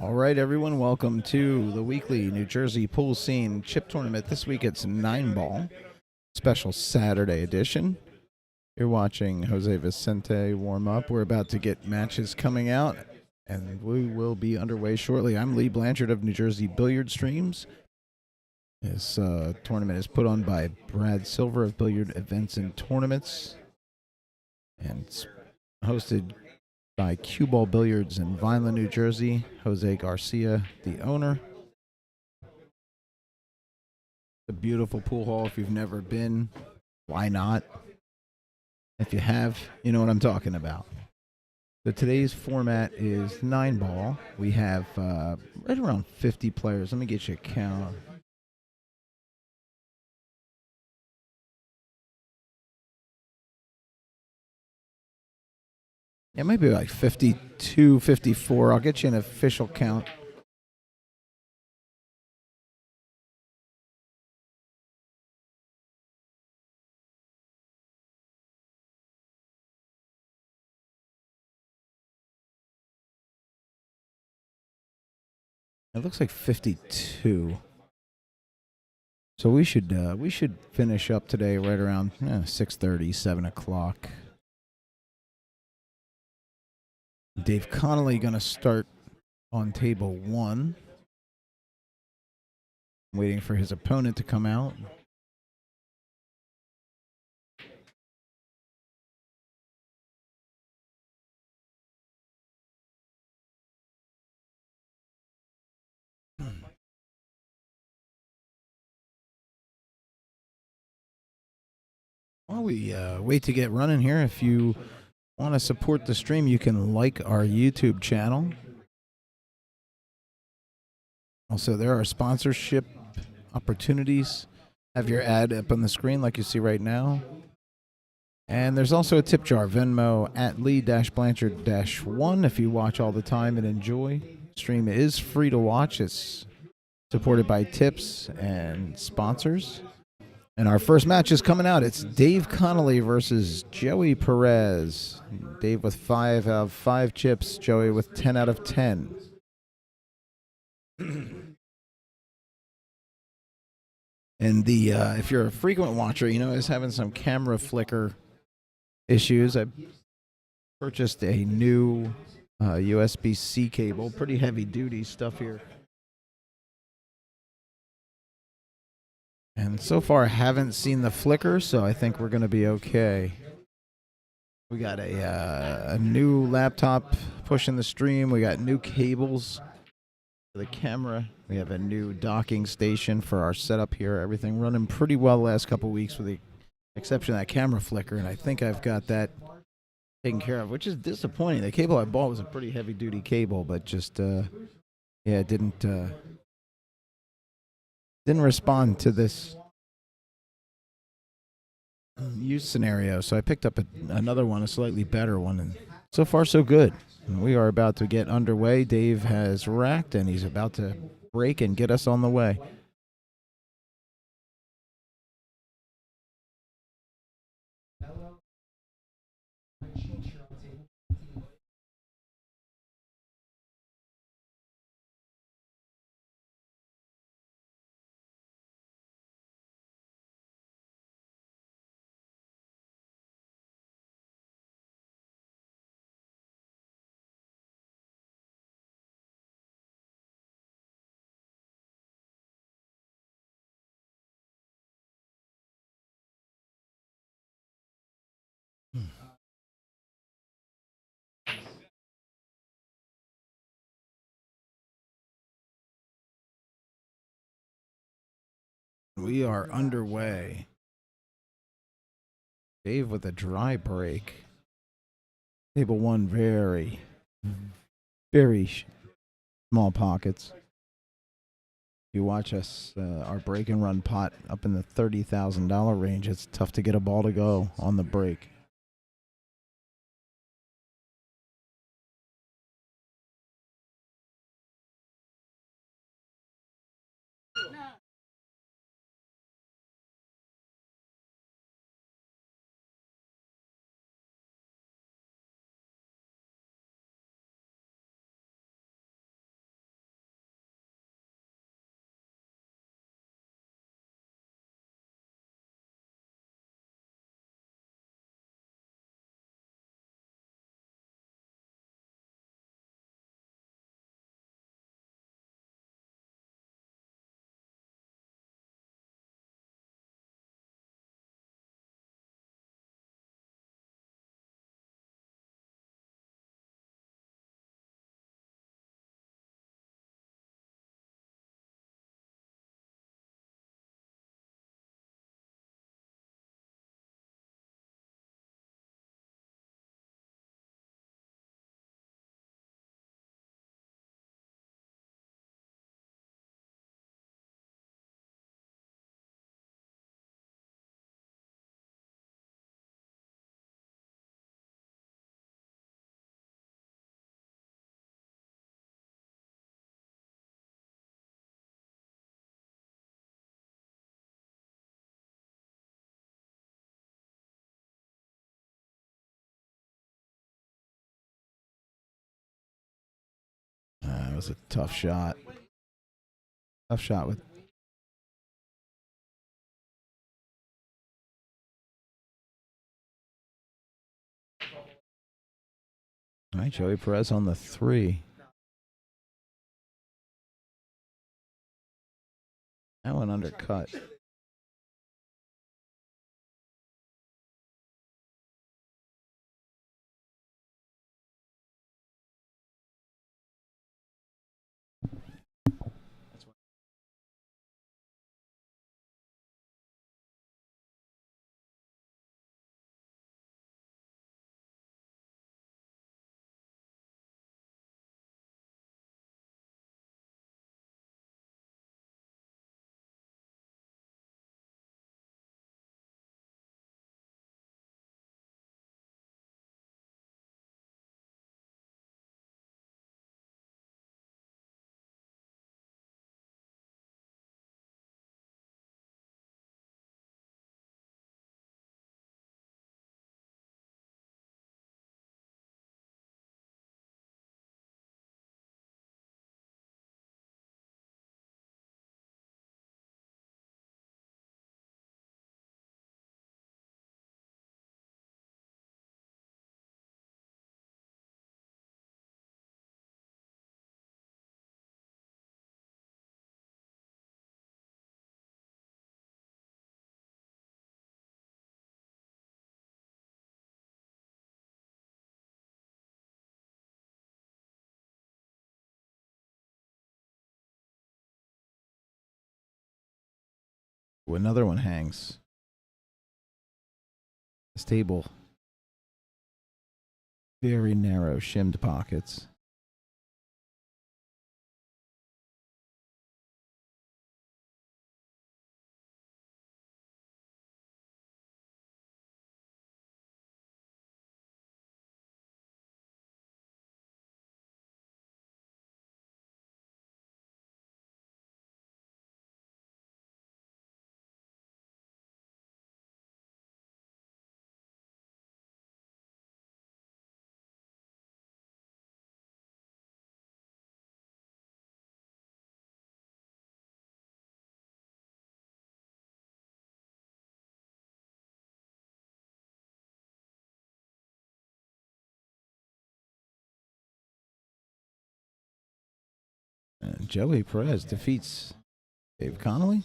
All right, everyone, welcome to the weekly New Jersey Pool Scene Chip Tournament. This week it's 9-ball, special Saturday edition. You're watching Jose Vicente warm up. We're about to get matches coming out, and we will be underway shortly. I'm Lee Blanchard of New Jersey Billiard Streams. This tournament is put on by Brad Silver of Billiard Events and Tournaments, and it's hosted by QBall Billiards in Vineland, New Jersey. Jose Garcia, the owner. A beautiful pool hall. If you've never been, why not? If you have, you know what I'm talking about. So today's format is 9-ball. We have right around 50 players. Let me get you a count. Yeah, maybe like 52, 54. I'll get you an official count. It looks like 52. So we should finish up today right around 6:30, 7 o'clock. Dave Connelly going to start on table 1. Waiting for his opponent to come out. While we wait to get running here, if you want to support the stream, you can like our YouTube channel. Also, there are sponsorship opportunities. Have your ad up on the screen like you see right now. And there's also a tip jar, Venmo at Lee-Blanchard-1 if you watch all the time and enjoy. Stream is free to watch. It's supported by tips and sponsors. And our first match is coming out. It's Dave Connelly versus Joey Perez. Dave with 5 out of 5 chips. Joey with 10 out of 10. And the if you're a frequent watcher, you know, is having some camera flicker issues. I purchased a new USB-C cable. Pretty heavy-duty stuff here. And so far, I haven't seen the flicker, so I think we're going to be okay. We got a new laptop pushing the stream. We got new cables for the camera. We have a new docking station for our setup here. Everything running pretty well the last couple weeks with the exception of that camera flicker, and I think I've got that taken care of, which is disappointing. The cable I bought was a pretty heavy-duty cable, but just, it didn't respond to this use scenario, so I picked up another one, a slightly better one, and so far so good. And we are about to get underway. Dave has racked, and he's about to break and get us on the way. We are underway. Dave with a dry break. Table 1, very, very small pockets. You watch us, our break and run pot up in the $30,000 range. It's tough to get a ball to go on the break. was a tough shot. Tough shot with. All right, Joey Perez on the 3. That one undercut. Ooh, another one hangs. This table. Very narrow, shimmed pockets. And Joey Perez defeats Dave Connelly.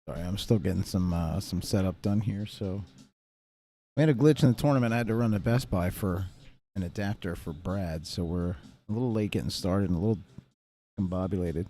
Sorry, I'm still getting some setup done here. So we had a glitch in the tournament. I had to run to Best Buy for an adapter for Brad. So we're a little late getting started and a little combobulated.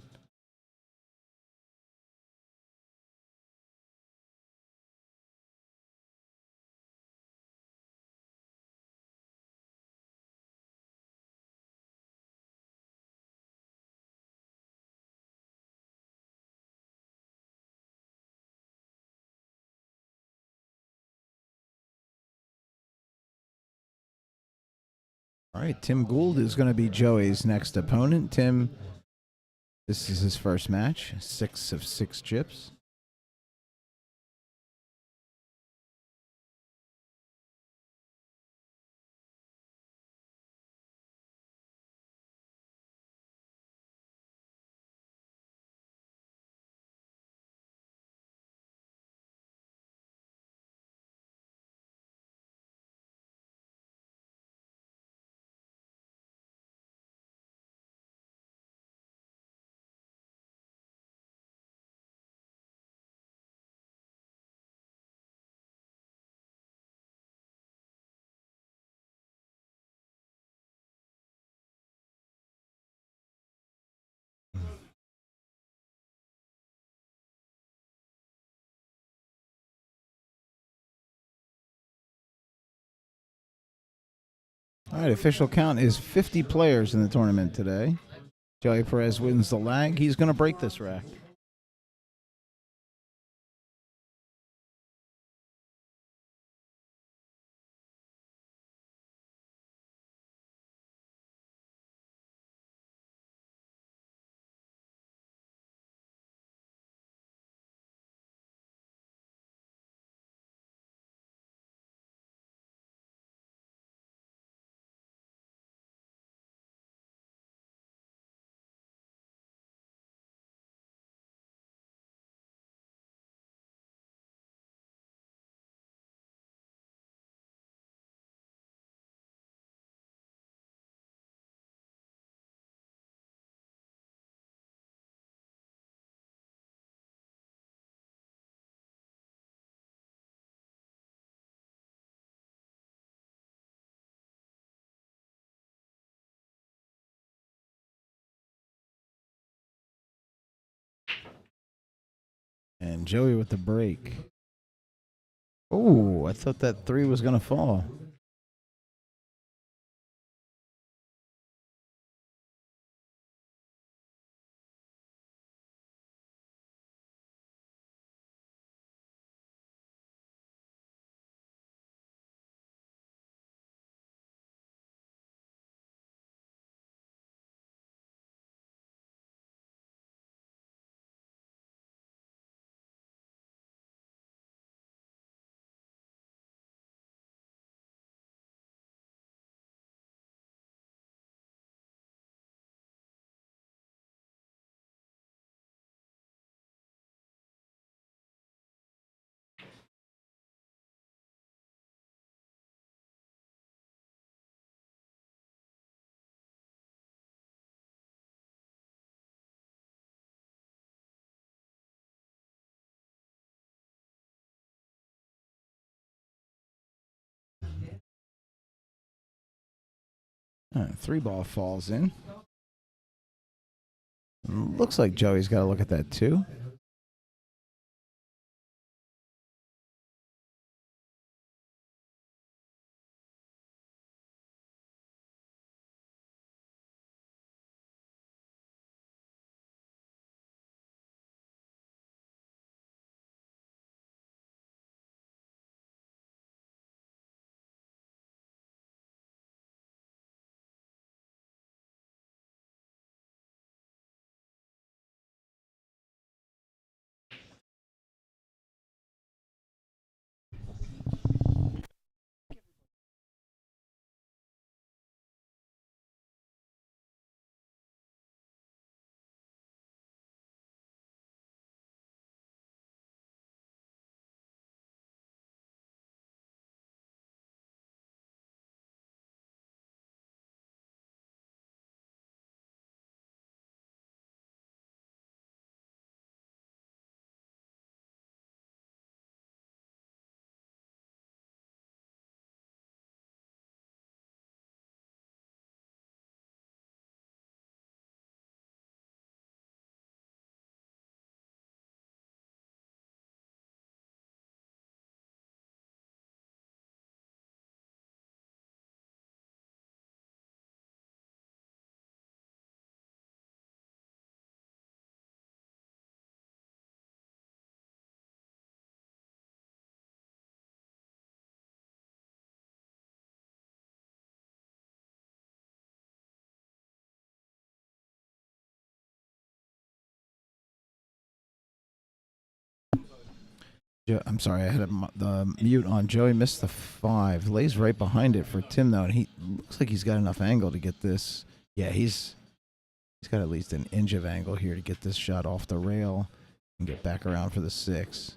All right, Tim Gould is going to be Joey's next opponent. Tim, this is his first match. 6 of 6 chips. All right, official count is 50 players in the tournament today. Joey Perez wins the lag. He's going to break this rack. And Joey with the break. Oh, I thought that 3 was going to fall. Three ball falls in. Looks like Joey's got to look at that too. I'm sorry, I had the mute on. Joey missed the 5. Lays right behind it for Tim though, and he looks like he's got enough angle to get this. Yeah, he's got at least an inch of angle here to get this shot off the rail and get back around for the 6.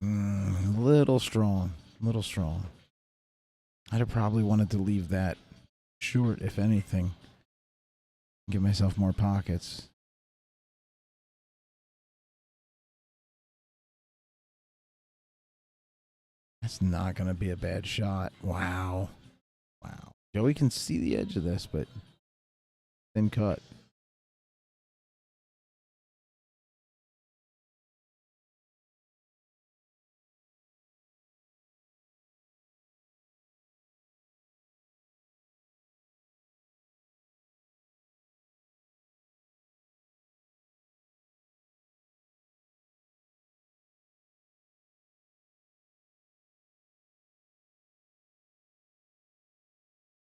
Little strong, little strong. I'd have probably wanted to leave that short, if anything. Give myself more pockets. That's not going to be a bad shot. Wow. Wow. Joey can see the edge of this, but thin cut.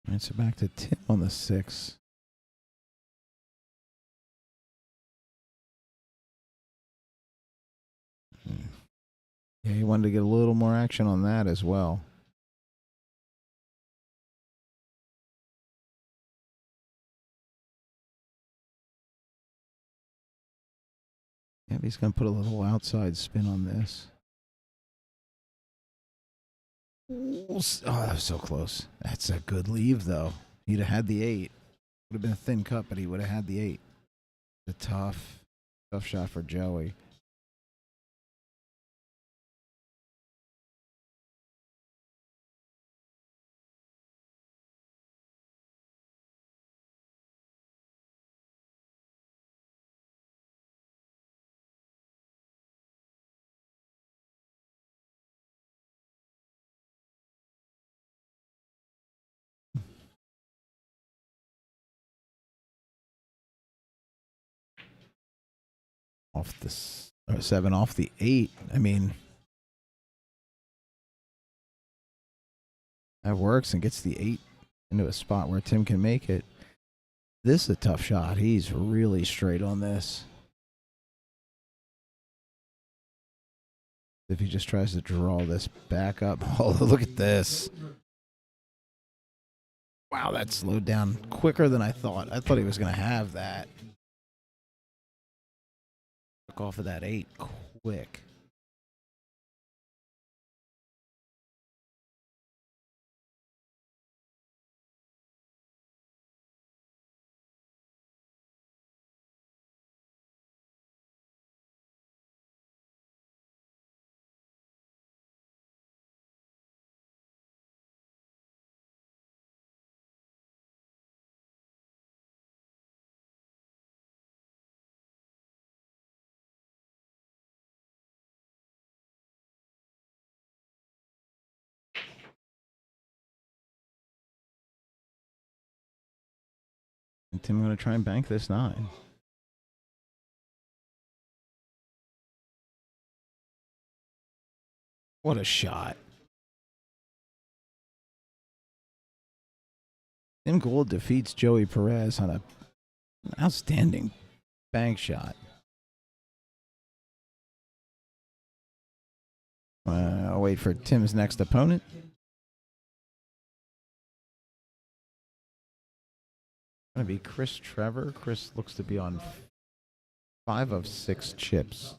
All right, so back to Tim on the 6. Yeah, he wanted to get a little more action on that as well. Yeah, he's going to put a little outside spin on this. Oh, that was so close. That's a good leave, though. He'd have had the 8. Would have been a thin cut, but he would have had the 8. A tough shot for Joey. off the 7 off the 8. I mean, that works and gets the 8 into a spot where Tim can make it. This is a tough shot. He's really straight on this. If he just tries to draw this back up. Oh, look at this. Wow, that slowed down quicker than I thought. I thought he was going to have that. Took off of that 8 quick. And Tim going to try and bank this 9. What a shot. Tim Gould defeats Joey Perez on an outstanding bank shot. I'll wait for Tim's next opponent. Going to be Chris Trevor. Chris looks to be on 5 of 6 chips.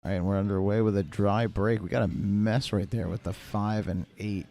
All right, and we're underway with a dry break. We got a mess right there with the 5 and 8.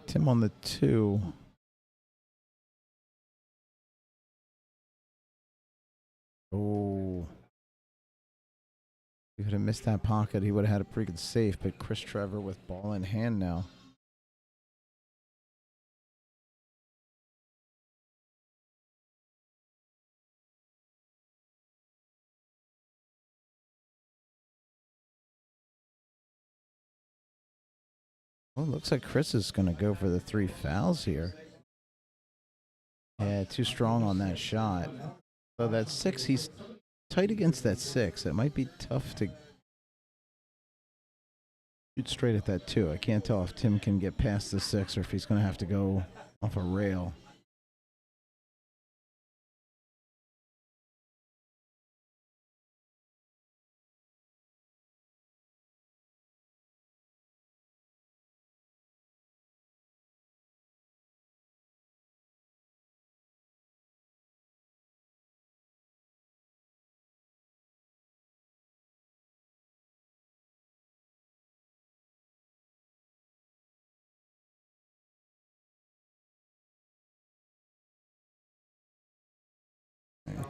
Tim on the 2. Oh. If he could have missed that pocket, he would have had a pretty good safe, but Chris Trevor with ball in hand now. Well, it looks like Chris is going to go for the 3 fouls here. Yeah, too strong on that shot. So that 6, he's tight against that 6. It might be tough to shoot straight at that 2. I can't tell if Tim can get past the 6 or if he's going to have to go off a rail.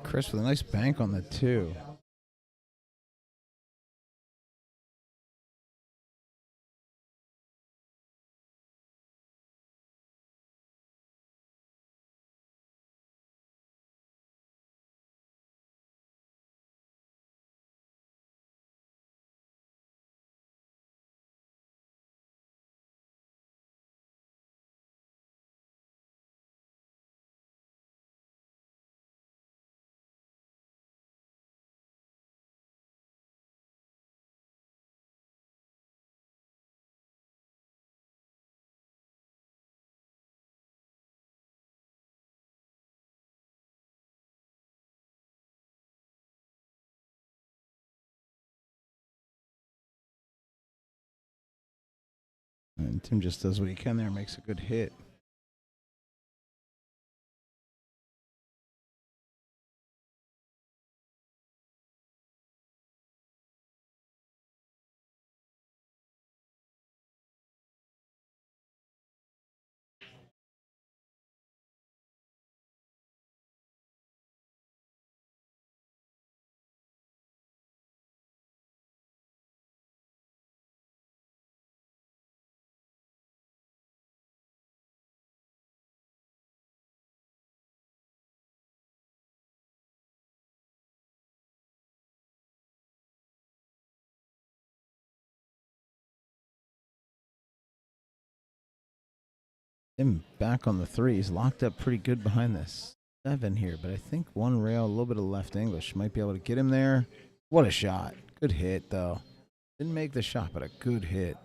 Chris with a nice bank on the 2. And Tim just does what he can there, makes a good hit. Tim back on the 3. He's locked up pretty good behind this 7 here, but I think one rail, a little bit of left English might be able to get him there. What a shot. Good hit, though. Didn't make the shot, but a good hit.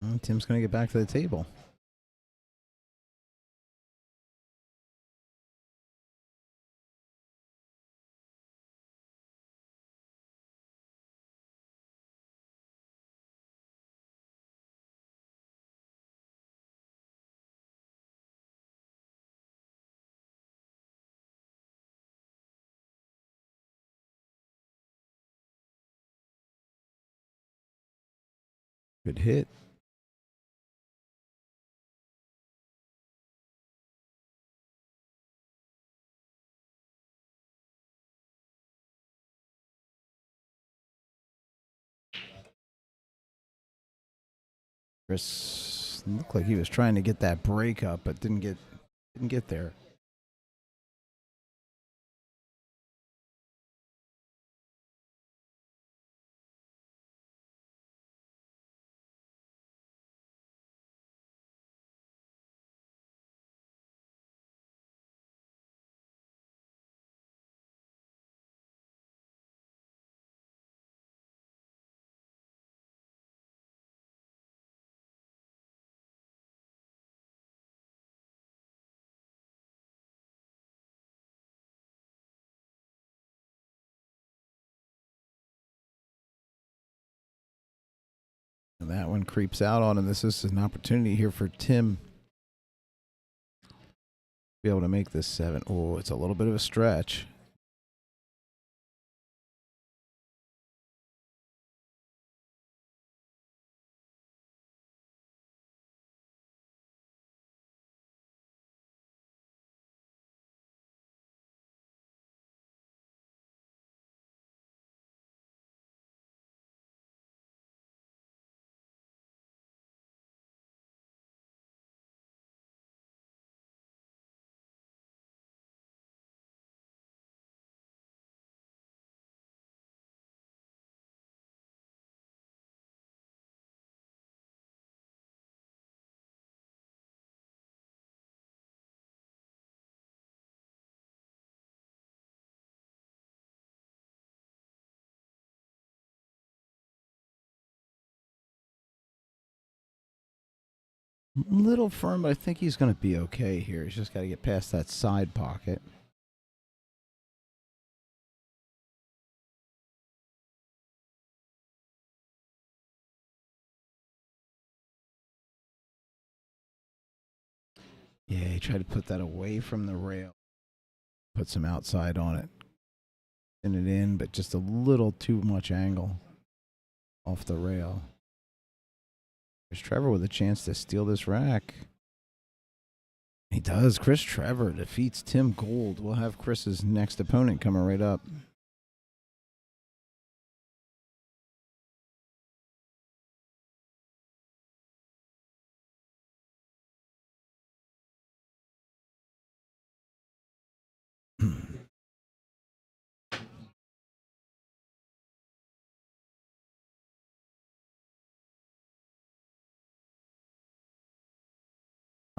And Tim's going to get back to the table. Good hit. Chris looked like he was trying to get that break up, but didn't get there. that one creeps out on him. This is an opportunity here for Tim to be able to make this 7. Oh, it's a little bit of a stretch. Little firm, but I think he's going to be okay here. He's just got to get past that side pocket. Yeah, he tried to put that away from the rail. Put some outside on it. Send it in, but just a little too much angle off the rail. There's Trevor with a chance to steal this rack. He does. Chris Trevor defeats Tim Gold. We'll have Chris's next opponent coming right up.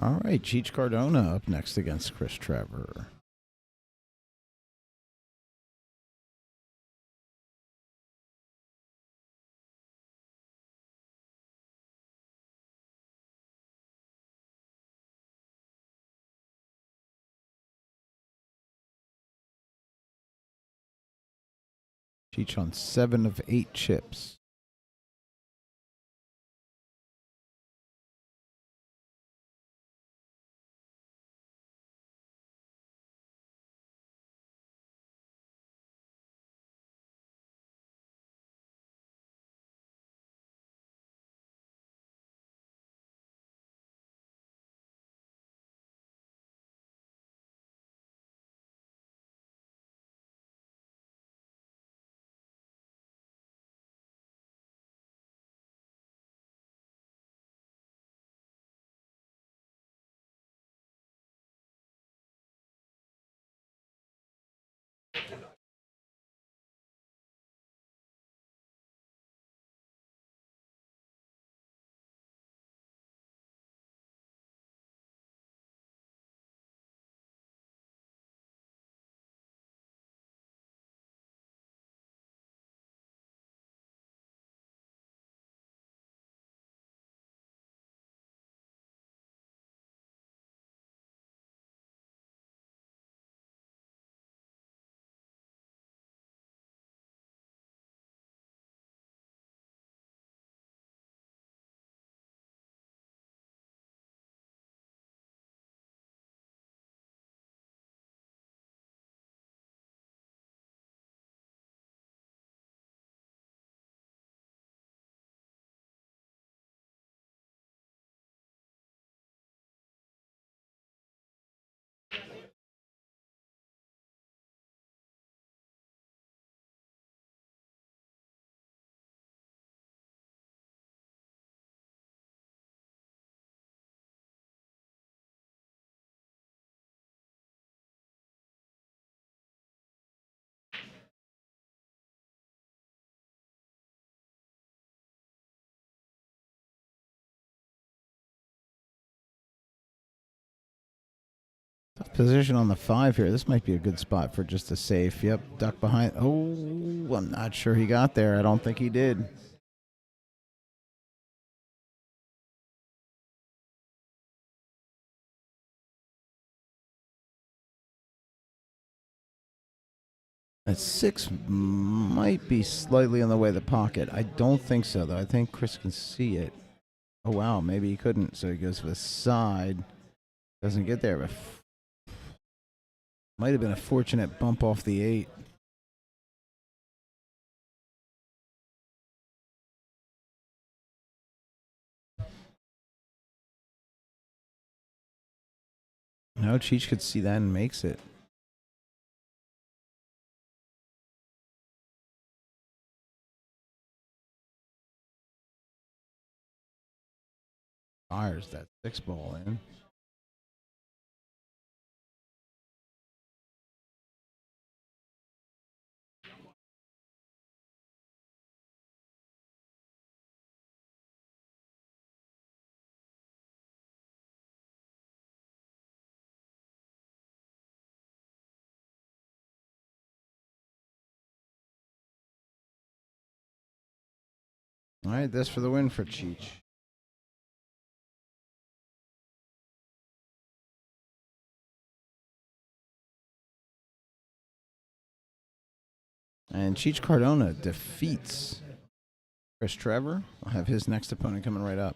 All right, Chich Cardona up next against Chris Trevor. Chich on 7 of 8 chips. Tough position on the 5 here. This might be a good spot for just a safe. Yep, duck behind. Oh, I'm not sure he got there. I don't think he did. That 6 might be slightly in the way of the pocket. I don't think so, though. I think Chris can see it. Oh, wow. Maybe he couldn't. So he goes for the side. Doesn't get there, but might have been a fortunate bump off the 8. No, Cheech could see that and makes it. Fires that 6 ball in. All right, this for the win for Cheech. And Chich Cardona defeats Chris Trevor. I'll have his next opponent coming right up.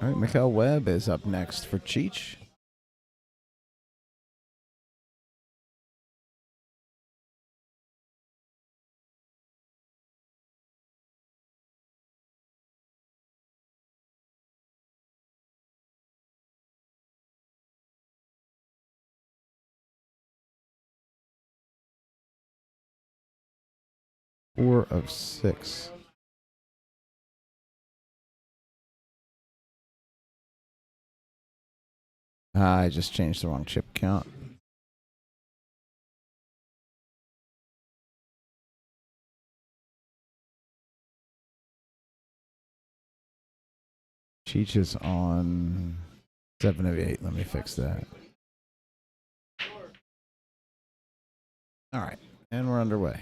All right, Mikael Webb is up next for Cheech. Four of 6. I just changed the wrong chip count. Cheech is on 7 of 8. Let me fix that. All right, and we're underway.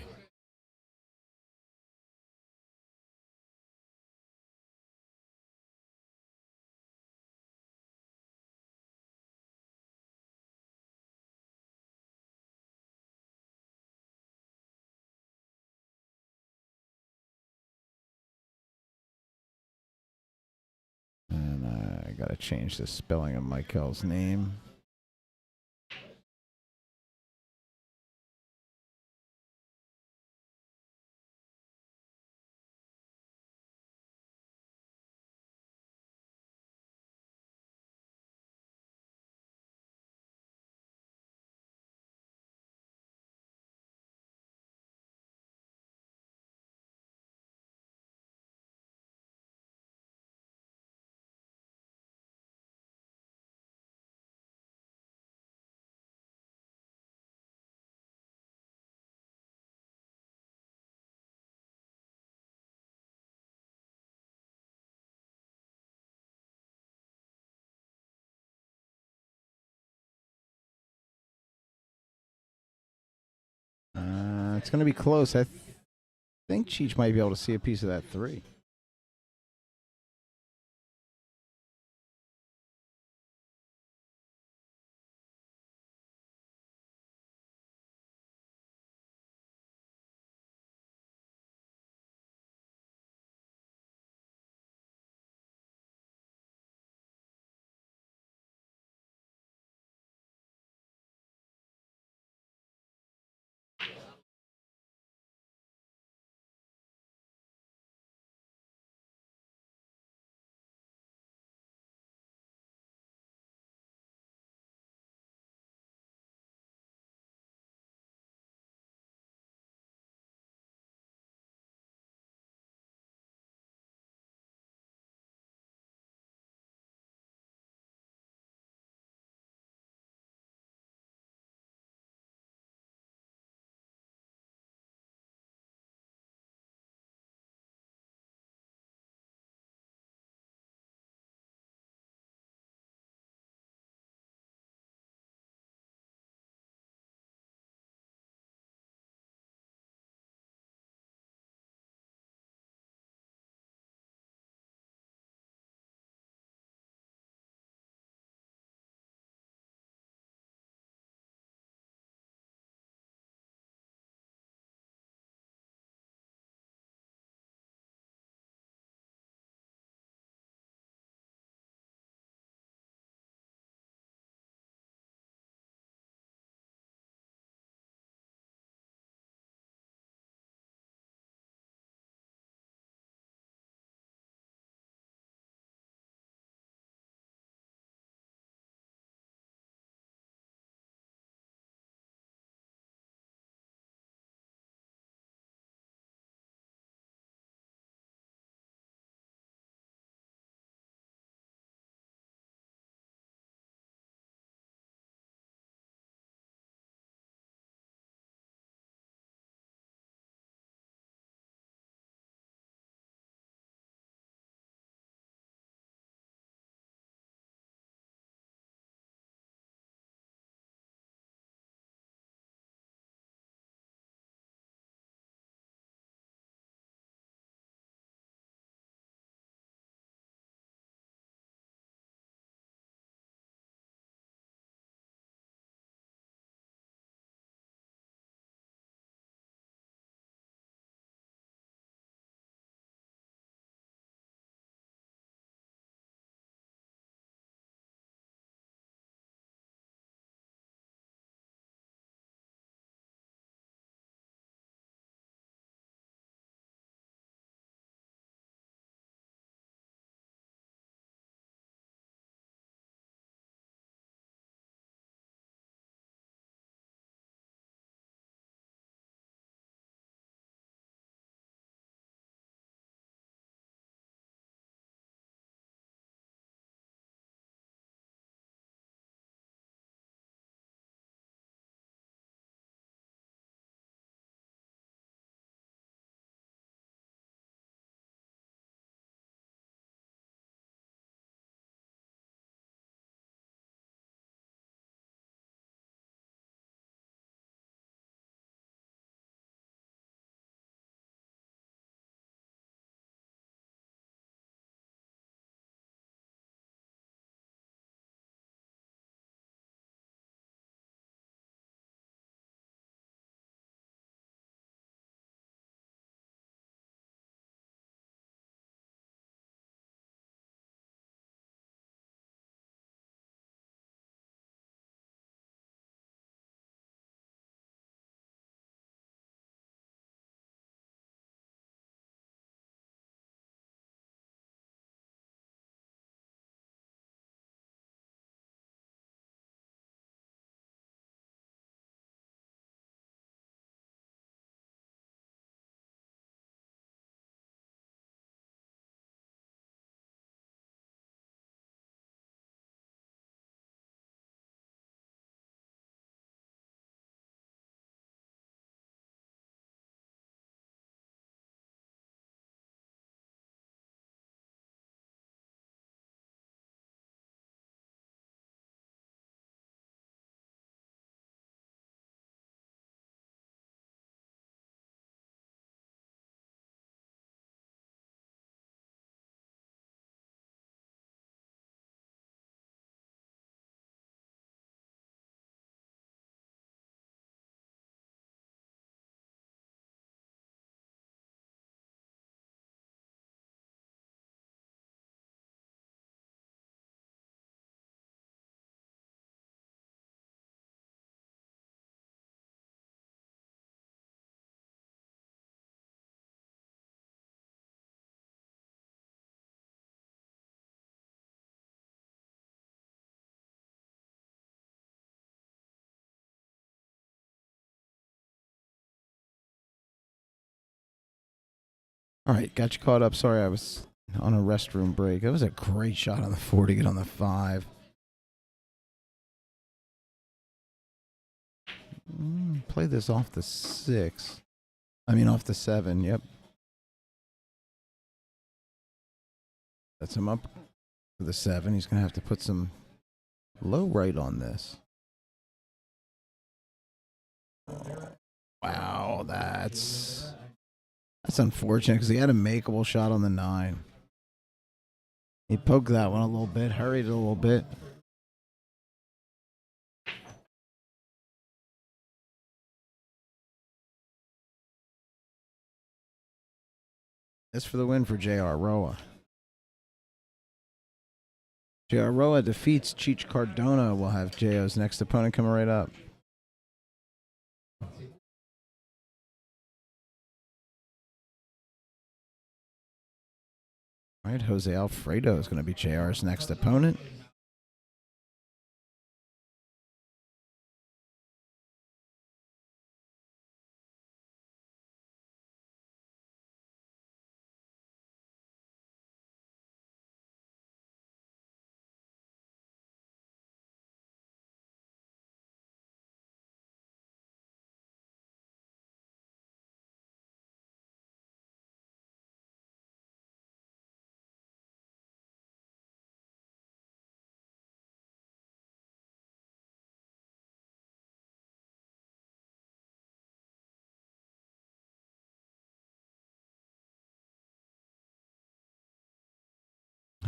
And I got to change the spelling of Michael's name. It's going to be close. I think Cheech might be able to see a piece of that 3. All right, got you caught up. Sorry, I was on a restroom break. It was a great shot on the 4 to get on the 5. Play this off the 6. I mean, off the 7. Yep. That's him up for the 7. He's going to have to put some low right on this. Wow, that's unfortunate because he had a makeable shot on the 9. He poked that one a little bit, hurried it a little bit. This for the win for J.R. Roa. J.R. Roa defeats Chich Cardona. We'll have J.O.'s next opponent coming right up. All right, Jose Alfredo is going to be J.R.'s next opponent.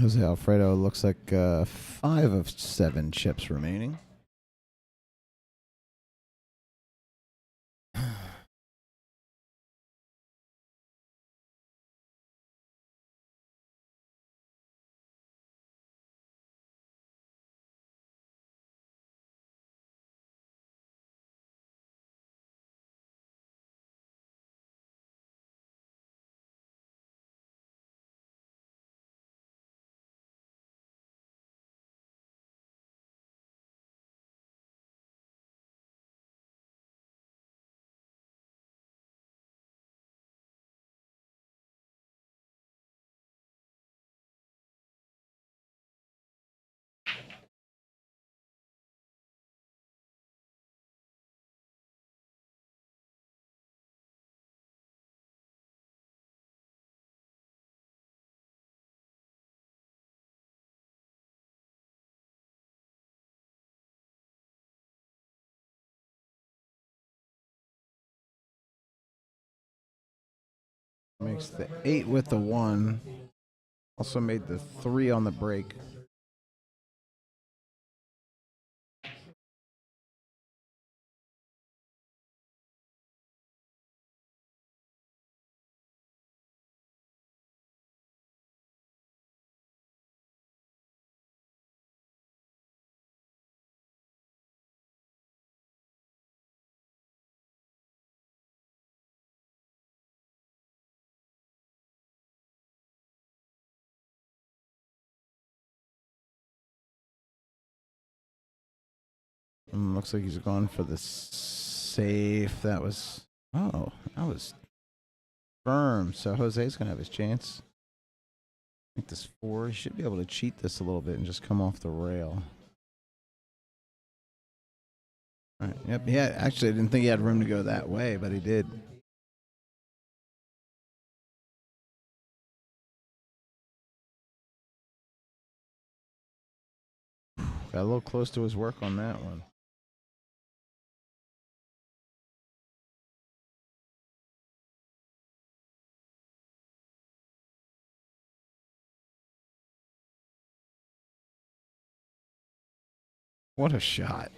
Jose Alfredo looks like 5 of 7 chips remaining. Makes the 8 with the 1. Also made the 3 on the break. Looks like he's gone for the safe. That was firm. So Jose's gonna have his chance. Make this 4. He should be able to cheat this a little bit and just come off the rail. All right. Yep. Yeah. Actually, I didn't think he had room to go that way, but he did. Got a little close to his work on that one. What a shot.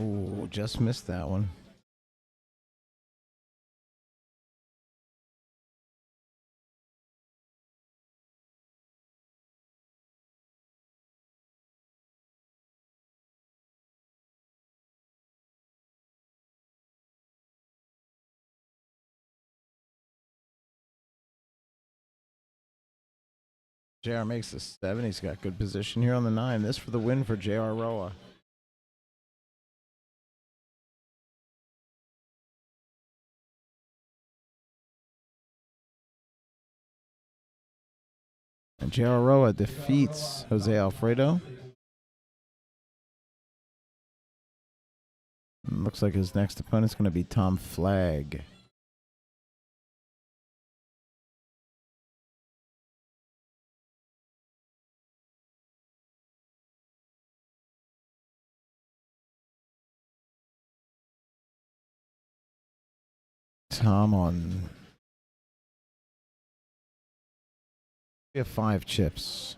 Oh, just missed that one. JR makes the 7. He's got good position here on the 9. This for the win for JR Roa. And JR Roa defeats Jose Alfredo. And looks like his next opponent's going to be Tom Flagg. Tom on. We have 5 chips.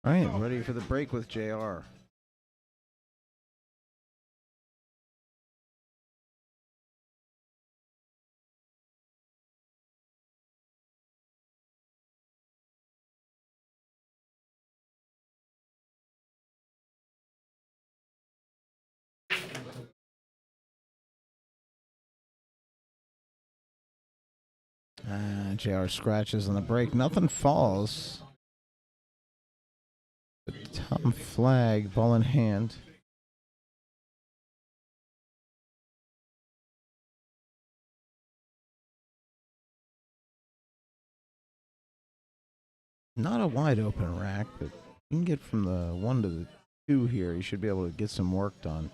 All right, ready for the break with JR. JR scratches on the break. Nothing falls. But Tom Flagg, ball in hand. Not a wide open rack, but you can get from the 1 to the 2 here. You should be able to get some work done.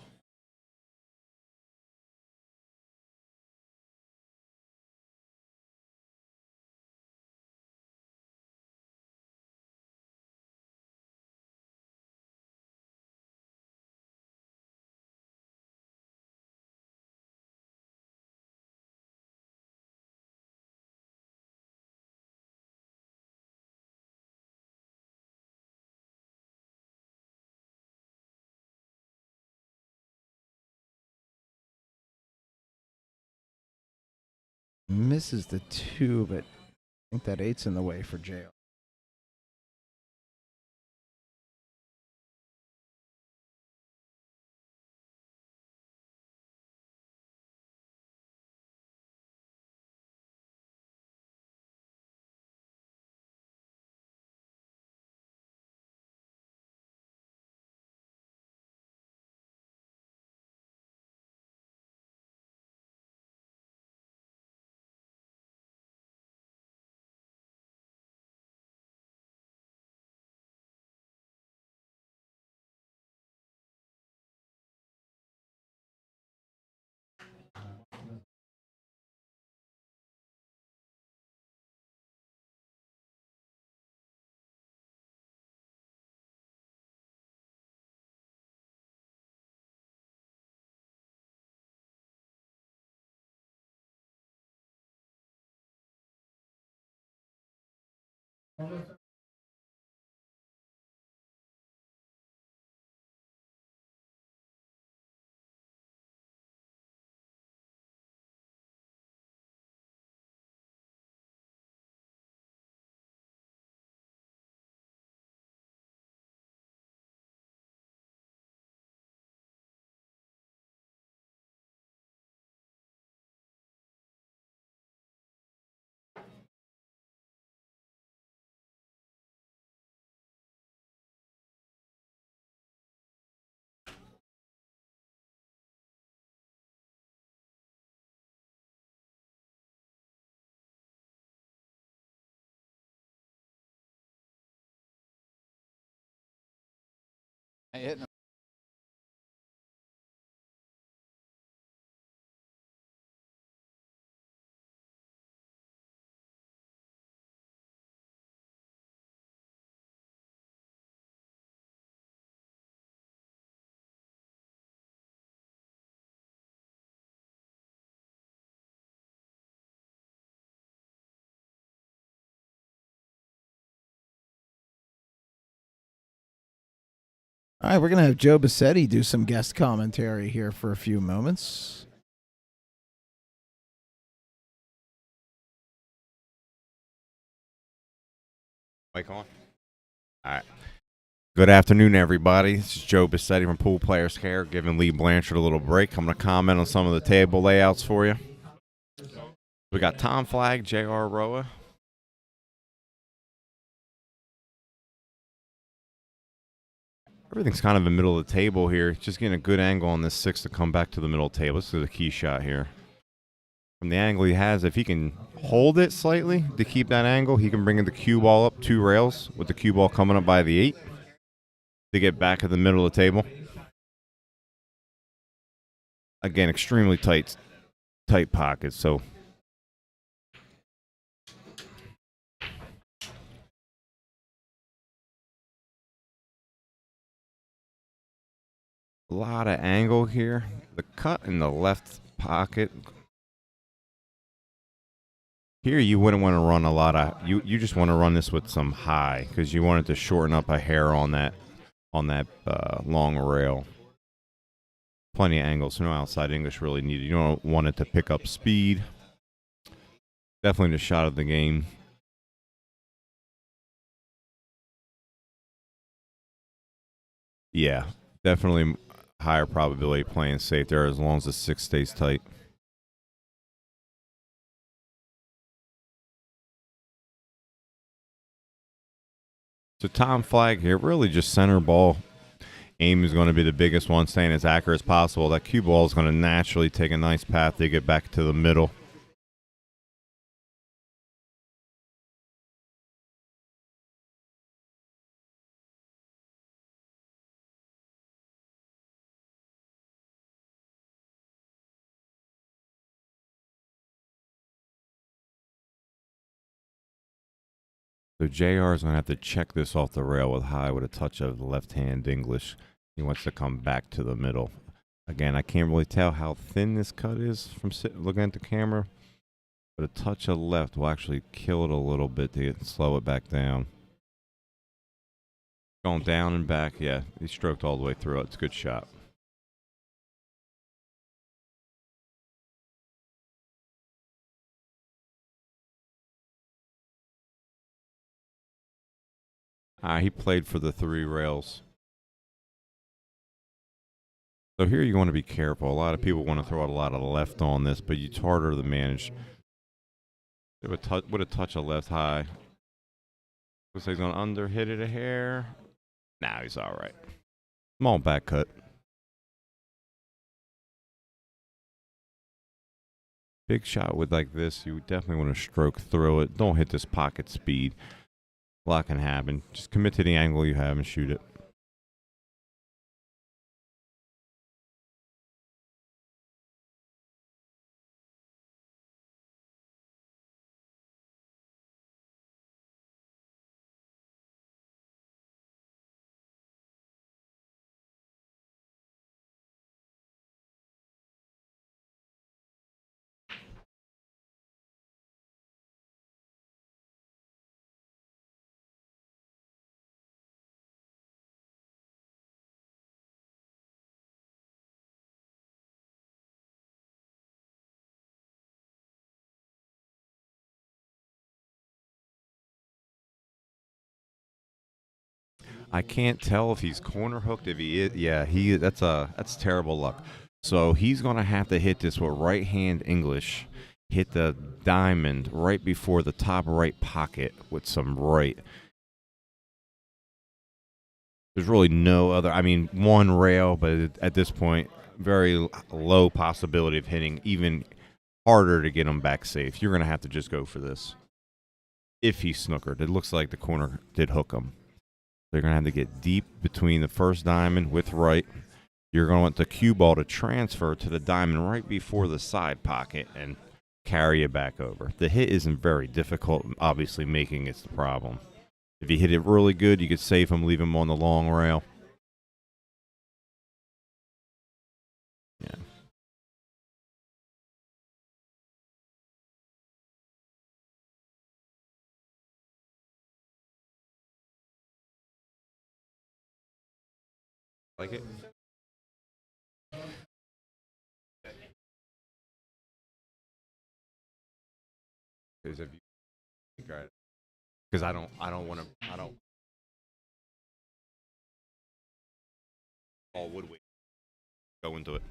Misses the 2, but I think that 8's in the way for JR. All right, we're going to have Joe Bassetti do some guest commentary here for a few moments. Mic on? All right. Good afternoon, everybody. This is Joe Bassetti from Pool Players Care, giving Lee Blanchard a little break. I'm going to comment on some of the table layouts for you. We got Tom Flag, J.R. Roa. Everything's kind of in the middle of the table here. Just getting a good angle on this 6 to come back to the middle of the table. This is a key shot here. From the angle he has, if he can hold it slightly to keep that angle, he can bring in the cue ball up 2 rails with the cue ball coming up by the 8 to get back at the middle of the table. Again, extremely tight pockets, so a lot of angle here. The cut in the left pocket. Here you wouldn't want to run a lot of, you just want to run this with some high because you want it to shorten up a hair on that long rail. Plenty of angles, so no outside English really needed. You don't want it to pick up speed. Definitely the shot of the game. Yeah, definitely higher probability playing safe there as long as the 6 stays tight. So Tom Flag here, really just center ball. Aim is going to be the biggest one, staying as accurate as possible. That cue ball is going to naturally take a nice path to get back to the middle. So JR is going to have to check this off the rail with high with a touch of left-hand English. He wants to come back to the middle. Again, I can't really tell how thin this cut is from looking at the camera, but a touch of left will actually kill it a little bit to slow it back down. Going down and back, yeah, he stroked all the way through it. It's a good shot. He played for the 3 rails. So here you want to be careful. A lot of people want to throw out a lot of left on this, but it's harder to manage. With a touch of left high. Looks like he's going to under hit it a hair. Nah, he's all right. Small back cut. Big shot with like this, you definitely want to stroke through it. Don't hit this pocket speed. A lot can happen. Just commit to the angle you have and shoot it. I can't tell if he's corner hooked. If he is, yeah, that's terrible luck. So he's gonna have to hit this with right hand English, hit the diamond right before the top right pocket with some right. There's really no other. I mean, one rail, but at this point, very low possibility of hitting. Even harder to get him back safe. You're gonna have to just go for this. If he snookered, it looks like the corner did hook him. They're going to have to get deep between the first diamond with right. You're going to want the cue ball to transfer to the diamond right before the side pocket and carry it back over. The hit isn't very difficult. Obviously, making it's the problem. If you hit it really good, you could save him, leave him on the long rail. Yeah. Like it? Because I don't want to. I don't. All would we go into it?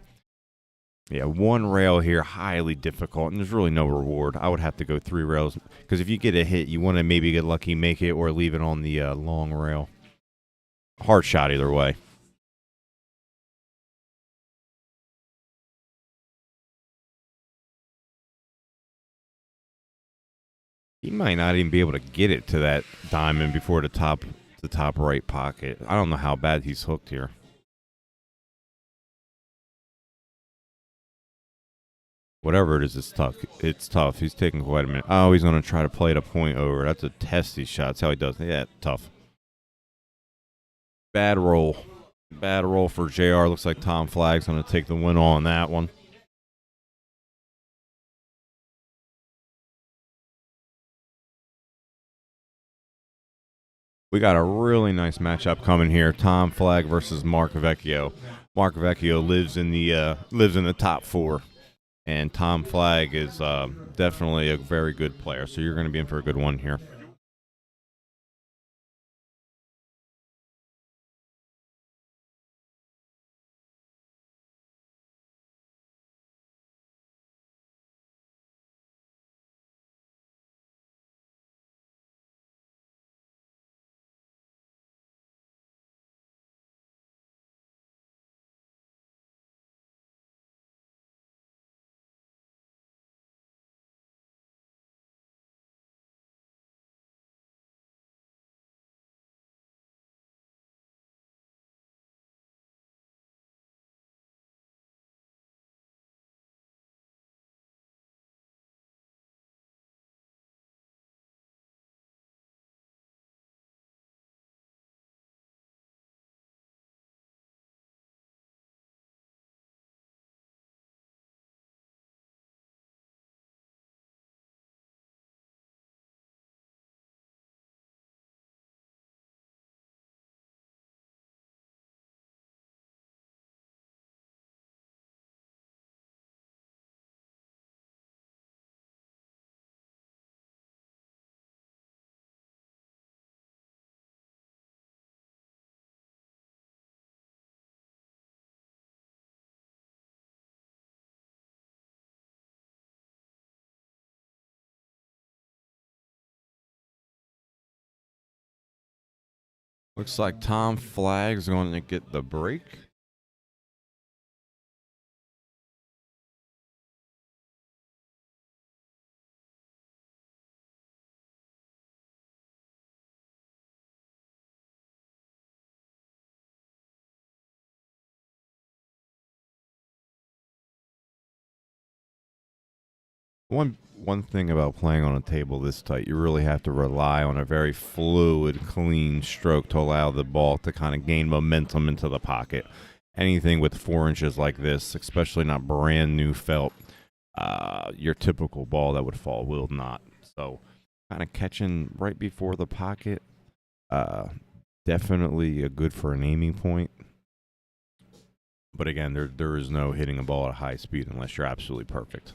Yeah, one rail here, highly difficult, and there's really no reward. I would have to go 3 rails because if you get a hit, you want to maybe get lucky, make it, or leave it on the long rail. Hard shot either way. He might not even be able to get it to that diamond before the top right pocket. I don't know how bad he's hooked here. Whatever it is, it's tough. It's tough. He's taking quite a minute. Oh, he's going to try to play it a point over. That's a testy shot. That's how he does it. Yeah, tough. Bad roll. Bad roll for JR. Looks like Tom Flagg's going to take the win on that one. We got a really nice matchup coming here. Tom Flagg versus Mark Vecchio. Mark Vecchio lives in the top 4. And Tom Flagg is definitely a very good player. So you're going to be in for a good one here. Looks like Tom Flagg's going to get the break. One thing about playing on a table this tight, you really have to rely on a very fluid, clean stroke to allow the ball to kind of gain momentum into the pocket. Anything with 4 inches like this, especially not brand new felt, your typical ball that would fall will not. So kind of catching right before the pocket, definitely good for an aiming point. But again, there is no hitting a ball at high speed unless you're absolutely perfect.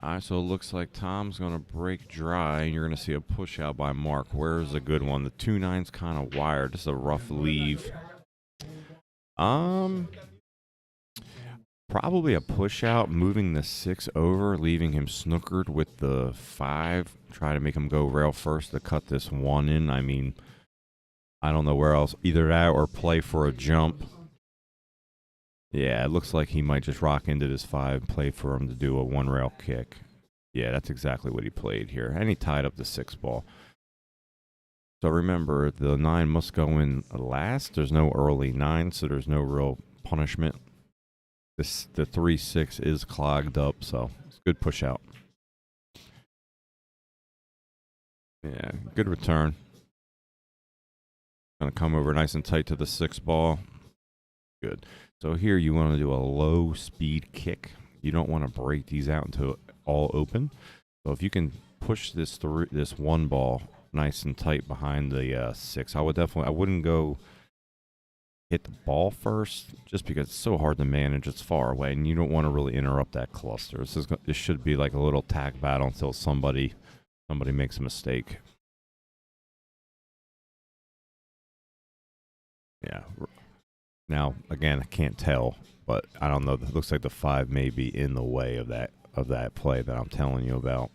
All right, so it looks like Tom's going to break dry, and you're going to see a push out by Mark. Where's a good one? The 2-9's kind of wired. This is a rough leave. Probably a push out, moving the 6 over, leaving him snookered with the 5. Try to make him go rail first to cut this 1 in. I mean, I don't know where else. Either that or play for a jump. Yeah, it looks like he might just rock into this 5, play for him to do a 1 rail kick. Yeah, that's exactly what he played here. And he tied up the 6 ball. So remember, the 9 must go in last. There's no early 9, so there's no real punishment. The 3-6 is clogged up, so it's a good push out. Yeah, good return. Going to come over nice and tight to the 6 ball. Good. So here you want to do a low speed kick. You don't want to break these out into all open. So if you can push this 1 ball nice and tight behind the 6, I wouldn't go hit the ball first, just because it's so hard to manage. It's far away, and you don't want to really interrupt that cluster. This should be like a little tag battle until somebody makes a mistake. Yeah. Now, again, I can't tell, but I don't know. It looks like the 5 may be in the way of that play that I'm telling you about.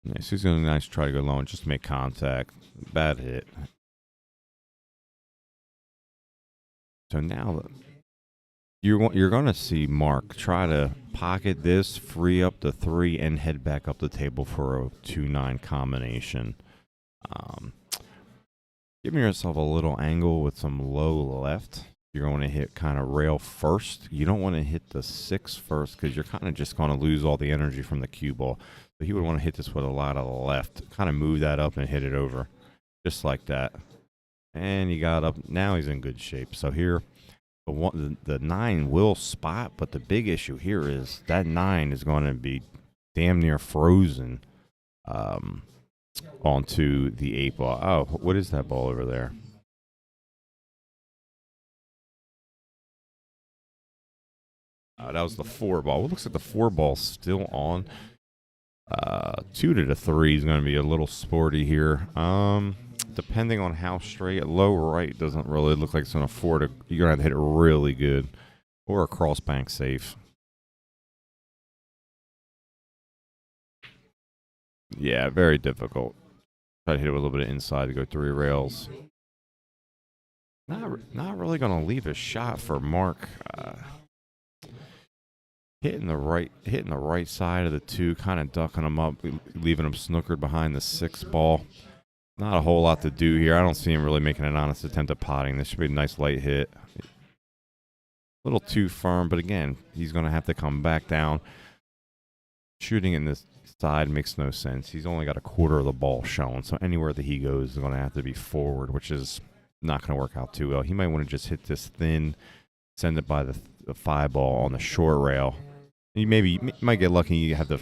Yeah, so he's going to try to go low and just make contact. Bad hit. So now you're going to see Mark try to pocket this, free up the 3, and head back up the table for a 2-9 combination. Giving yourself a little angle with some low left. You're going to hit kind of rail first. You don't want to hit the 6 first because you're kind of just going to lose all the energy from the cue ball. So he would want to hit this with a lot of left. Kind of move that up and hit it over. Just like that. And he got up. Now he's in good shape. So here, the 9 will spot, but the big issue here is that 9 is going to be damn near frozen onto the 8 ball. Oh, what is that ball over there? That was the 4 ball. Well, it looks like the 4 ball's still on. 2 to the 3 is going to be a little sporty here. Depending on how straight, low right doesn't really look like it's going to afford it. You're going to have to hit it really good, or a cross bank safe. Yeah, very difficult. Try to hit it with a little bit of inside to go 3 rails. Not really going to leave a shot for Mark. Hitting the right side of the 2, kind of ducking them up, leaving them snookered behind the 6 ball. Not a whole lot to do here. I don't see him really making an honest attempt at potting. This should be a nice light hit. A little too firm, but again, he's going to have to come back down. Shooting in this side makes no sense. He's only got a quarter of the ball shown, so anywhere that he goes is going to have to be forward, which is not going to work out too well. He might want to just hit this thin, send it by the 5 ball on the short rail. You might get lucky. You have to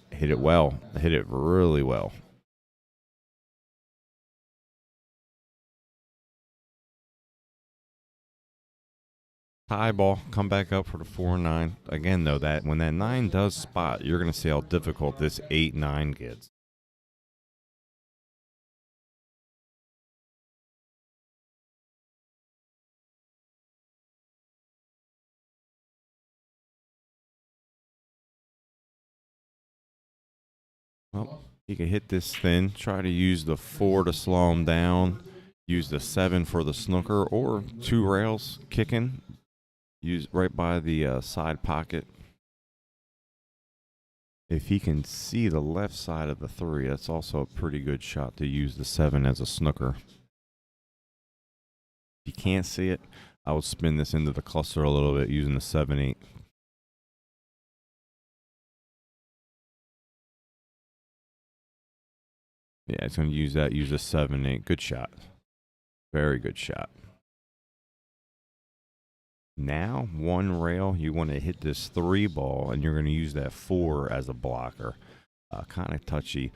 hit it well. Hit it really well. Tie ball, come back up for the 4-9. Again, though, when that 9 does spot, you're going to see how difficult this 8-9 gets. Well, he can hit this thin, try to use the 4 to slow him down, use the 7 for the snooker, or 2 rails kicking, use right by the side pocket. If he can see the left side of the 3, that's also a pretty good shot to use the 7 as a snooker. If you can't see it, I will spin this into the cluster a little bit using the 7-8. Yeah, it's going to use the 7-8. Good shot. Very good shot. Now, 1 rail, you want to hit this 3 ball, and you're going to use that 4 as a blocker. Kind of touchy.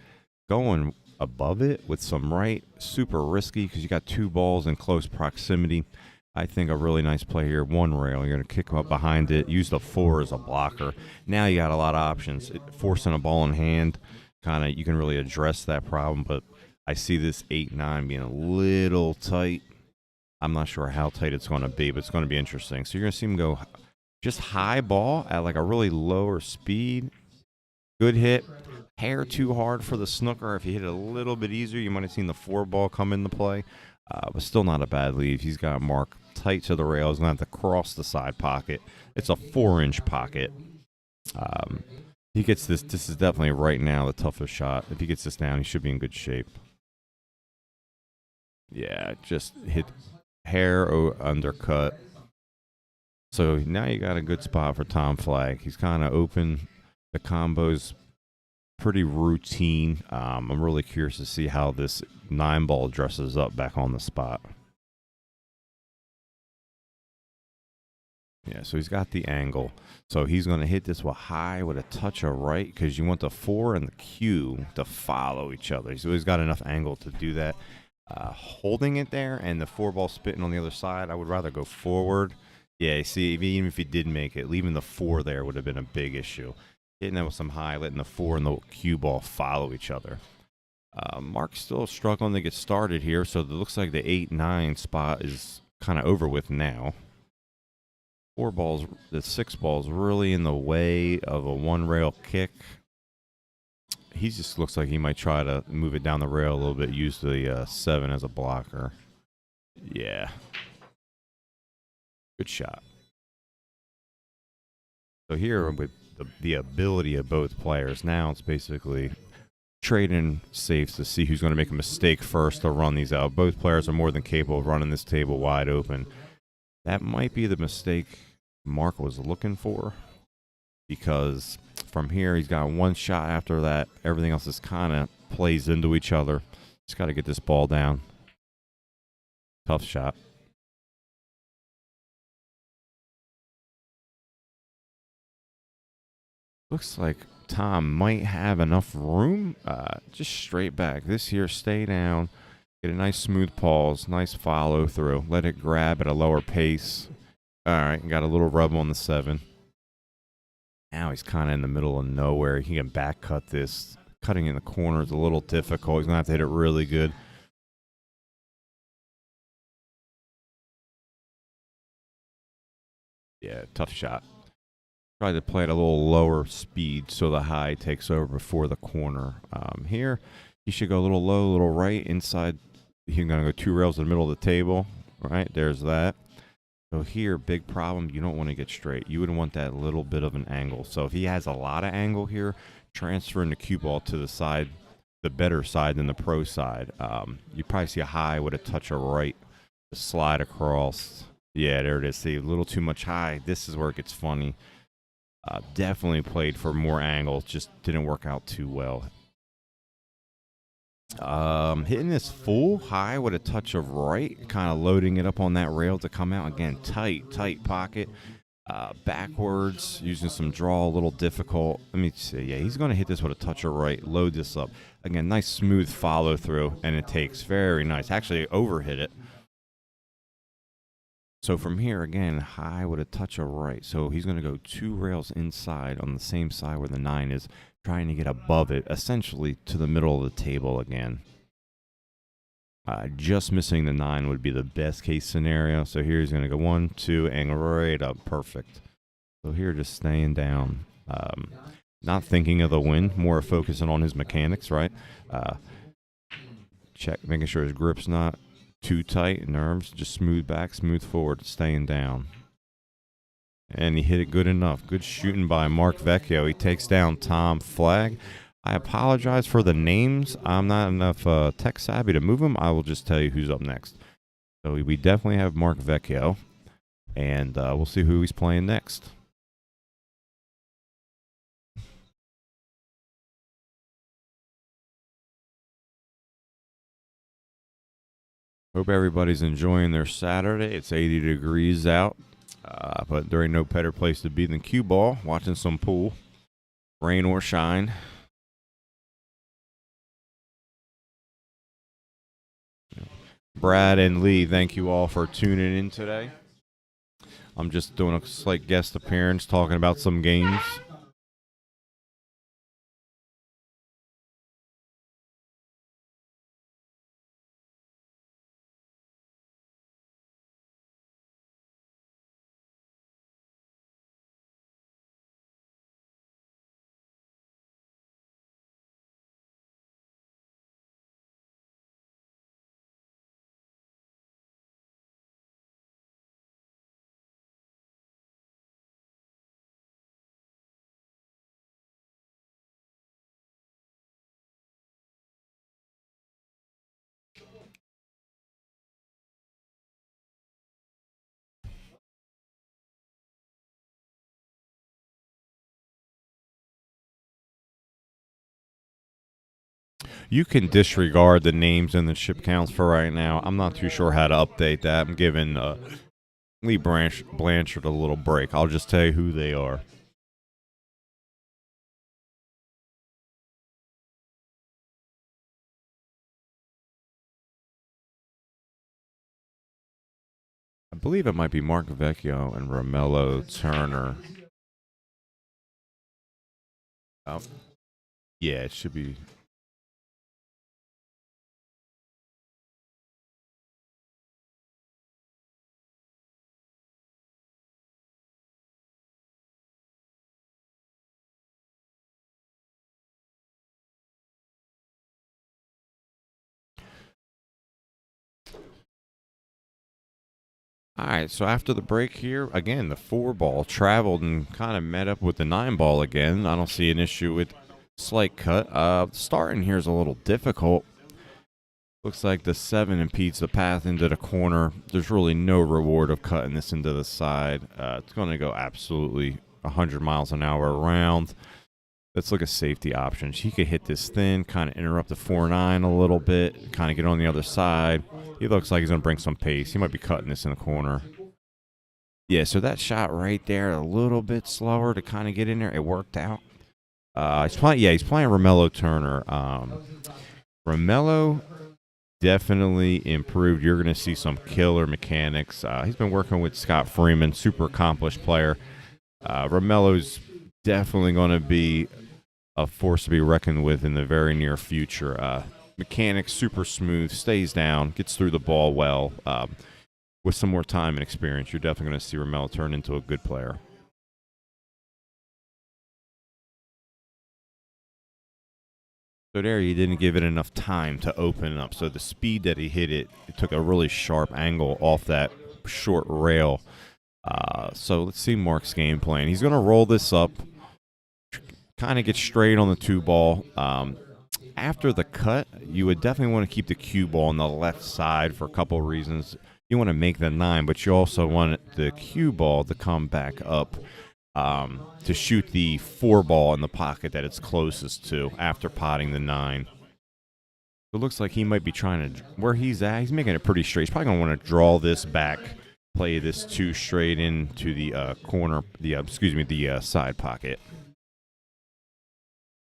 Going above it with some right, super risky because you got 2 balls in close proximity. I think a really nice play here, 1 rail. You're going to kick up behind it, use the 4 as a blocker. Now you got a lot of options. Forcing a ball in hand, you can really address that problem, but I see this 8-9 being a little tight. I'm not sure how tight it's going to be, but it's going to be interesting. So you're going to see him go just high ball at like a really lower speed. Good hit. hair too hard for the snooker. If he hit it a little bit easier, you might have seen the 4-ball come into play. But still not a bad lead. He's got Mark tight to the rail. He's going to have to cross the side pocket. It's a 4-inch pocket. He gets this. This is definitely right now the toughest shot. If he gets this down, he should be in good shape. Yeah, just hit hair undercut. So now you got a good spot for Tom Flagg. He's kind of open. The combo's pretty routine. I'm really curious to see how this 9-ball dresses up back on the spot. Yeah, so he's got the angle. So he's going to hit this with high with a touch of right because you want the 4 and the Q to follow each other. So he's got enough angle to do that. Holding it there and the 4-ball spitting on the other side, I would rather go forward. Yeah, see, even if he did make it, leaving the 4 there would have been a big issue. Hitting that with some high, letting the 4 and the cue ball follow each other. Mark's still struggling to get started here, so it looks like the 8-9 spot is kind of over with now. 4 balls, the 6 ball's really in the way of a 1-rail kick. He just looks like he might try to move it down the rail a little bit, use the 7 as a blocker. Yeah. Good shot. So here with the ability of both players, now it's basically trading safes to see who's going to make a mistake first to run these out. Both players are more than capable of running this table wide open. That might be the mistake Mark was looking for, because from here he's got one shot after that. Everything else is kind of plays into each other. Just got to get this ball down. Tough shot. Looks like Tom might have enough room. Just straight back. This here, stay down. Get a nice smooth pause. Nice follow through. Let it grab at a lower pace. All right, got a little rub on the 7. Now he's kind of in the middle of nowhere. He can back cut this. Cutting in the corner is a little difficult. He's going to have to hit it really good. Yeah, tough shot. Try to play at a little lower speed so the high takes over before the corner. Here, he should go a little low, a little right inside. He's going to go 2 rails in the middle of the table. Right, there's that. So here, big problem, you don't want to get straight. You would want that little bit of an angle. So if he has a lot of angle here, transferring the cue ball to the side, the better side than the pro side. You probably see a high with a touch of right to slide across. Yeah, there it is. See, a little too much high. This is where it gets funny. Definitely played for more angles, just didn't work out too well. Hitting this full high with a touch of right, kind of loading it up on that rail to come out. Again, tight pocket. Backwards, using some draw, a little difficult. Let me see. Yeah, he's going to hit this with a touch of right, load this up. Again, nice smooth follow through, and it takes. Very nice. Actually, overhit it. So from here, again, high with a touch of right. So he's going to go 2 rails inside on the same side where the 9 is, trying to get above it, essentially to the middle of the table again. Just missing the 9 would be the best case scenario. So here he's going to go 1, 2, and right up. Perfect. So here, just staying down. Not thinking of the win, more focusing on his mechanics, right? Check, making sure his grip's not too tight, nerves, just smooth back, smooth forward, staying down. And he hit it good enough. Good shooting by Mark Vecchio. He takes down Tom Flagg. I apologize for the names. I'm not enough tech savvy to move them. I will just tell you who's up next. So we definitely have Mark Vecchio, and we'll see who he's playing next. Hope everybody's enjoying their Saturday. It's 80 degrees out, but there ain't no better place to be than QBall, watching some pool, rain or shine. Brad and Lee, thank you all for tuning in today. I'm just doing a slight guest appearance, talking about some games. You can disregard the names and the chip counts for right now. I'm not too sure how to update that. I'm giving Blanchard a little break. I'll just tell you who they are. I believe it might be Mark Vecchio and Romelo Turner. Yeah, it should be. All right, so after the break here, again, the 4-ball traveled and kind of met up with the 9-ball again. I don't see an issue with slight cut. Starting here is a little difficult. Looks like the 7 impedes the path into the corner. There's really no reward of cutting this into the side. It's going to go absolutely 100 miles an hour around. Let's look at safety options. He could hit this thin, kind of interrupt the 4-9 a little bit, kind of get on the other side. He looks like he's going to bring some pace. He might be cutting this in the corner. Yeah, so that shot right there, a little bit slower to kind of get in there. It worked out. He's playing Romelo Turner. Romelo definitely improved. You're going to see some killer mechanics. He's been working with Scott Freeman, super accomplished player. Romelo's definitely going to be a force to be reckoned with in the very near future. Mechanics, super smooth, stays down, gets through the ball well. With some more time and experience, you're definitely going to see Romelo turn into a good player. So there, he didn't give it enough time to open up. So the speed that he hit it, it took a really sharp angle off that short rail. So let's see Mark's game plan. He's going to roll this up, kind of get straight on the 2-ball. After the cut, you would definitely want to keep the cue ball on the left side for a couple of reasons. You want to make the 9, but you also want the cue ball to come back up to shoot the 4-ball in the pocket that it's closest to after potting the 9. It looks like he might be trying to, where he's at, he's making it pretty straight. He's probably going to want to draw this back, play this 2 straight into the corner, the side pocket.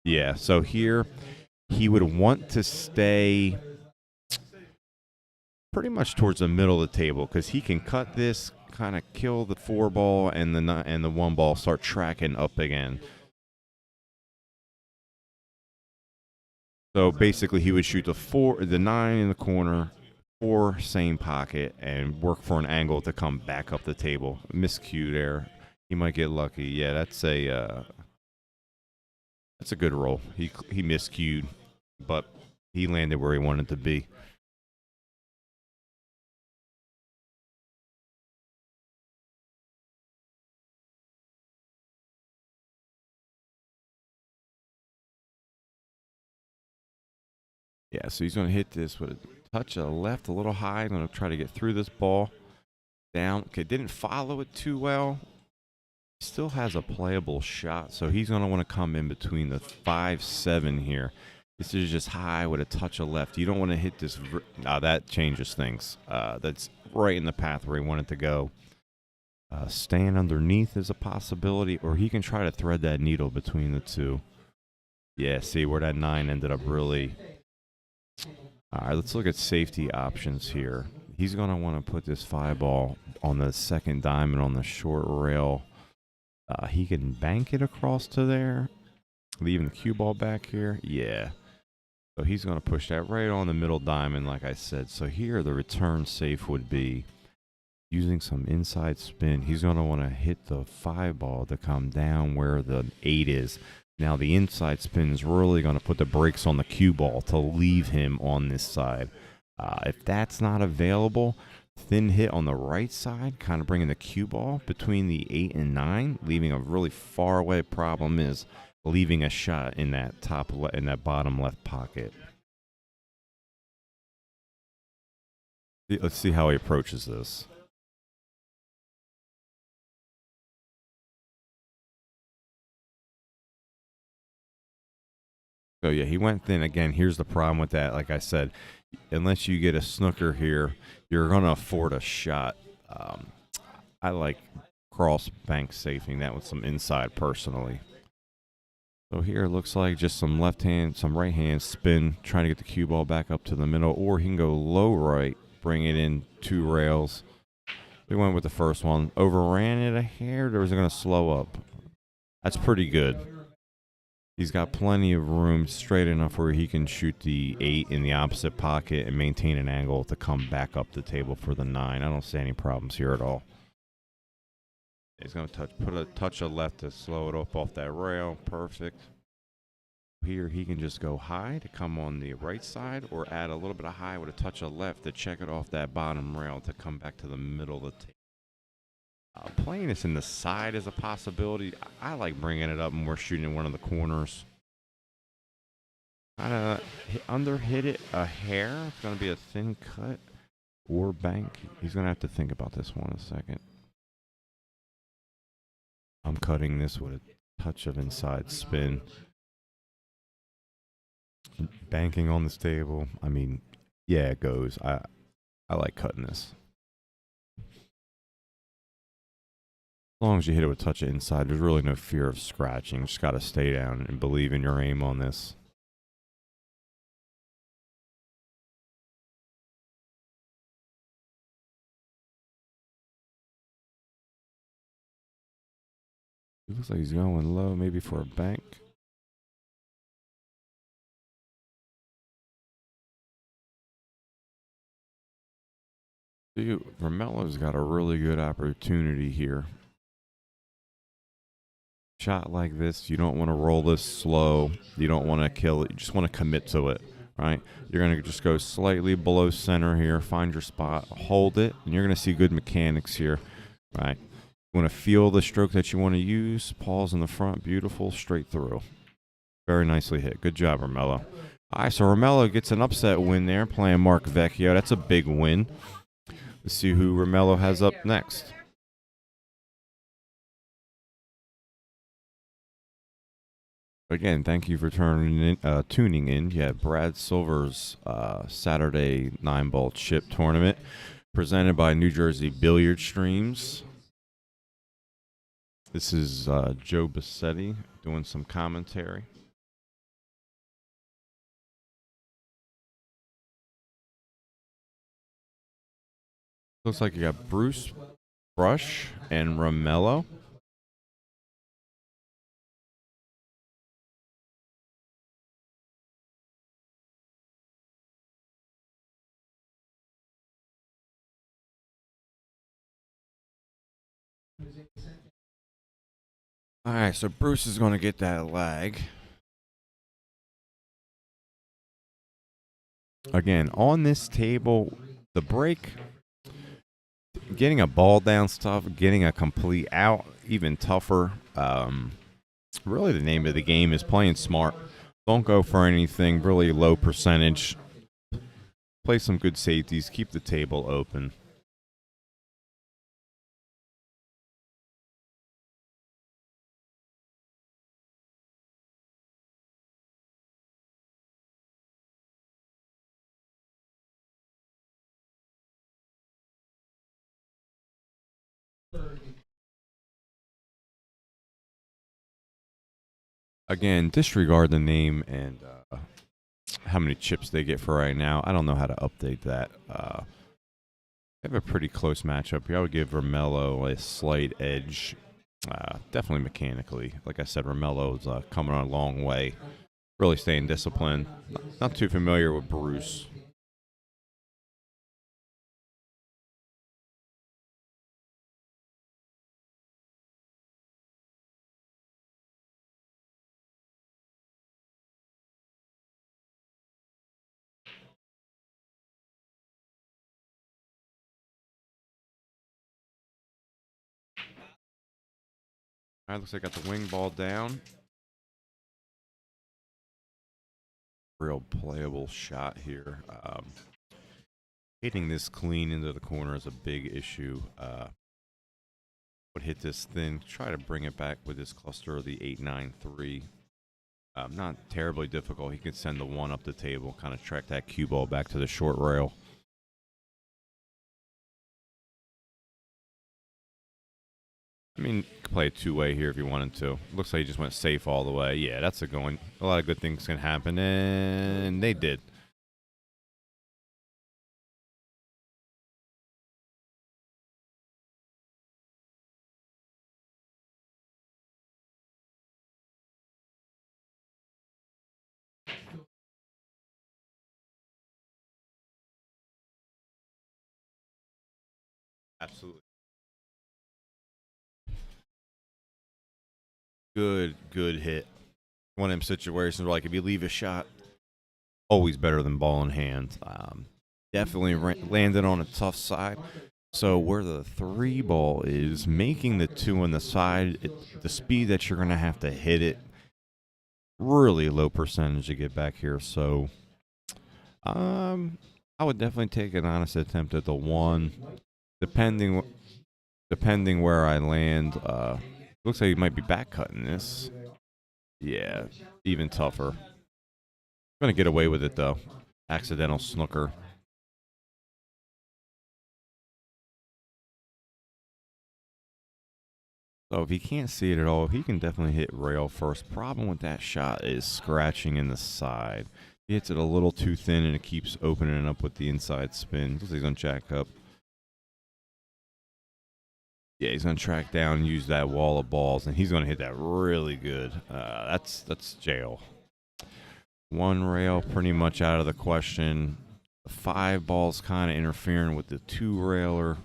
Yeah, so here he would want to stay pretty much towards the middle of the table because he can cut this, kind of kill the 4-ball, and the 1-ball start tracking up again. So basically, he would shoot the 9 in the corner, 4 same pocket, and work for an angle to come back up the table. Miscue there. He might get lucky. Yeah, that's a good roll. He miscued, but he landed where he wanted to be. Yeah, so he's going to hit this with a touch of the left, a little high. Going to try to get through this ball. Down. Okay, didn't follow it too well. Still has a playable shot, so he's going to want to come in between the 5-7 here. This is just high with a touch of left. You don't want to hit this. That changes things. That's right in the path where he wanted to go. Staying underneath is a possibility, or he can try to thread that needle between the two. Yeah, see where that 9 ended up really. All right, let's look at safety options here. He's going to want to put this 5-ball on the second diamond on the short rail. He can bank it across to there, leaving the cue ball back here. Yeah. So he's going to push that right on the middle diamond, like I said. So here the return safe would be using some inside spin. He's going to want to hit the 5-ball to come down where the 8 is. Now the inside spin is really going to put the brakes on the cue ball to leave him on this side. If that's not available, thin hit on the right side, kind of bringing the cue ball between the 8 and 9, leaving a really far away. Problem is leaving a shot in that in that bottom left pocket. Let's see how he approaches this. So yeah, he went thin again. Here's the problem with that. Like I said, unless you get a snooker here, you're gonna afford a shot. I like cross bank safing that with some inside personally. So here it looks like just some left hand, some right hand spin, trying to get the cue ball back up to the middle, or he can go low right, bring it in 2 rails. We went with the first one, overran it a hair, or was it going to slow up? That's pretty good. He's got plenty of room, straight enough where he can shoot the 8 in the opposite pocket and maintain an angle to come back up the table for the 9. I don't see any problems here at all. He's going to put a touch of left to slow it off that rail. Perfect. Here he can just go high to come on the right side, or add a little bit of high with a touch of left to check it off that bottom rail to come back to the middle of the table. Playing this in the side is a possibility. I like bringing it up when we're shooting in one of the corners. Kind of under hit it a hair. It's going to be a thin cut or bank. He's going to have to think about this one a second. I'm cutting this with a touch of inside spin. Banking on this table. I mean, yeah, it goes. I like cutting this. As long as you hit it with a touch of inside, there's really no fear of scratching. Just got to stay down and believe in your aim on this. It looks like he's going low, maybe for a bank. Romelo's got a really good opportunity here. Shot like this, you don't want to roll this slow. You don't want to kill it. You just want to commit to it, right? You're going to just go slightly below center here, find your spot, hold it, and you're going to see good mechanics here, right? You want to feel the stroke that you want to use. Pause in the front, beautiful, straight through. Very nicely hit. Good job, Romelo. All right, so Romelo gets an upset win there, playing Mark Vecchio. That's a big win. Let's see who Romelo has up next. Again, thank you for tuning in. You had Brad Silver's Saturday 9-ball chip tournament presented by New Jersey Billiard Streams. This is Joe Bassetti doing some commentary. Looks like you got Bruce, Brush, and Romelo. All right, so Bruce is going to get that lag. Again, on this table, the break, getting a ball down stuff, getting a complete out, even tougher. Really, the name of the game is playing smart. Don't go for anything really low percentage. Play some good safeties. Keep the table open. Again, disregard the name and how many chips they get for right now. I don't know how to update that. They have a pretty close matchup here. I would give Romelo a slight edge. Definitely mechanically. Like I said, Romelo's coming on a long way. Really staying disciplined. Not too familiar with Bruce. All right, looks like I got the wing ball down. Real playable shot here. Hitting this clean into the corner is a big issue. Would hit this thin, try to bring it back with this cluster of the 8-9-3. Not terribly difficult. He can send the one up the table, kind of track that cue ball back to the short rail. I mean, you could play a two-way here if you wanted to. Looks like he just went safe all the way. Yeah, that's a going. A lot of good things can happen, and they did. Absolutely. Good hit. One of them situations where, like, if you leave a shot, always better than ball in hand. Definitely landed on a tough side. So where the 3 ball is, making the 2 on the side, the speed that you're going to have to hit it, really low percentage to get back here. So I would definitely take an honest attempt at the 1. Depending where I land, looks like he might be back cutting this. Yeah, even tougher. Gonna get away with it though. Accidental snooker. So if he can't see it at all, he can definitely hit rail first. Problem with that shot is scratching in the side. He hits it a little too thin and it keeps opening up with the inside spin. Looks like he's gonna jack up. Yeah, he's gonna track down, use that wall of balls, and he's gonna hit that really good. That's jail. 1 rail pretty much out of the question. The 5 balls kind of interfering with the 2 railer.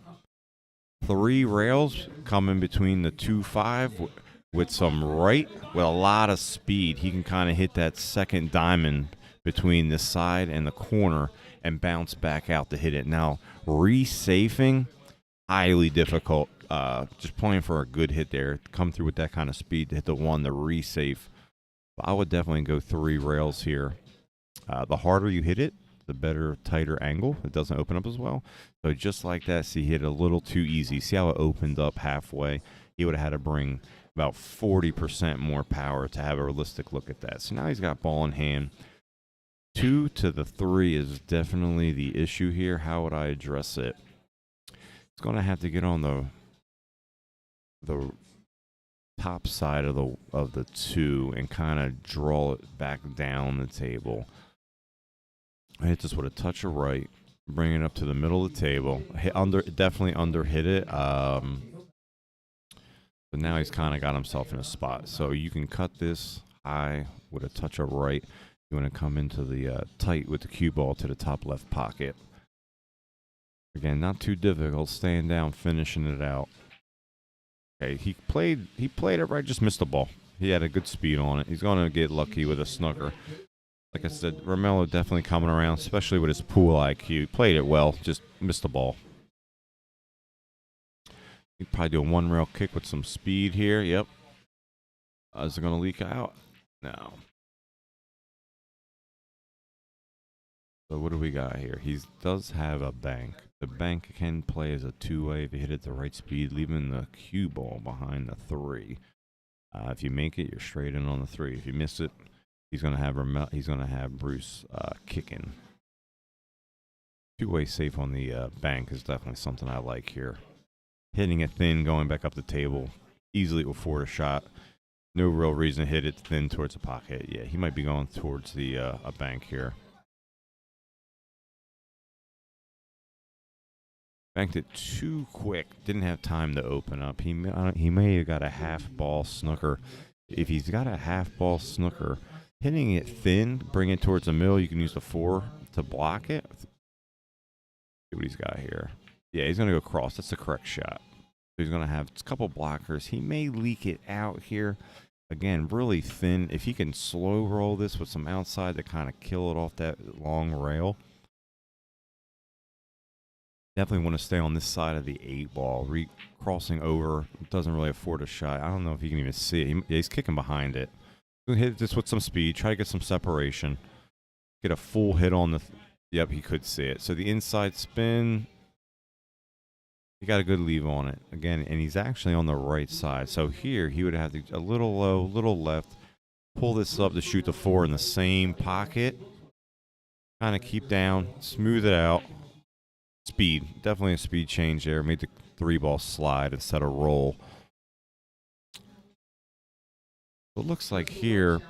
3 rails coming between the 2-5 with some right with a lot of speed. He can kind of hit that second diamond between the side and the corner and bounce back out to hit it. Now, re-safing, highly difficult. Just playing for a good hit there. Come through with that kind of speed to hit the 1, the re-safe. But I would definitely go 3 rails here. The harder you hit it, the better, tighter angle. It doesn't open up as well. So just like that, see, he hit a little too easy. See how it opened up halfway? He would have had to bring about 40% more power to have a realistic look at that. So now he's got ball in hand. 2 to the 3 is definitely the issue here. How would I address it? It's going to have to get on the top side of the 2 and kind of draw it back down the table. I hit this with a touch of right, bring it up to the middle of the table. Definitely under hit it. But now he's kind of got himself in a spot. So you can cut this high with a touch of right. You want to come into the tight with the cue ball to the top left pocket. Again, not too difficult. Staying down, finishing it out. Okay, he played it right, just missed the ball. He had a good speed on it. He's going to get lucky with a snooker. Like I said, Romelo definitely coming around, especially with his pool IQ. Played it well, just missed the ball. He'd probably do a 1 rail kick with some speed here. Yep. Is it going to leak out? No. So what do we got here? He does have a bank. The bank can play as a 2-way if you hit it the right speed, leaving the cue ball behind the 3. If you make it, you're straight in on the 3. If you miss it, he's gonna have Bruce kicking. 2-way safe on the bank is definitely something I like here. Hitting it thin, going back up the table, easily afford a shot. No real reason to hit it thin towards the pocket. Yeah, he might be going towards the a bank here. Banked it too quick. Didn't have time to open up. He may have got a half ball snooker. If he's got a half ball snooker, hitting it thin, bring it towards the middle. You can use the 4 to block it. See what he's got here. Yeah, he's gonna go cross. That's the correct shot. So he's gonna have a couple blockers. He may leak it out here. Again, really thin. If he can slow roll this with some outside to kind of kill it off that long rail. Definitely want to stay on this side of the 8-ball. Crossing over doesn't really afford a shot. I don't know if you can even see it. He's kicking behind it. Hit this with some speed. Try to get some separation. Get a full hit on the... Yep, he could see it. So the inside spin... He got a good leave on it. Again, and he's actually on the right side. So here, he would have to... A little low, little left. pull this up to shoot the 4 in the same pocket. Kind of keep down, smooth it out. Speed, definitely a speed change there. Made the 3-ball slide instead of roll. It looks like here,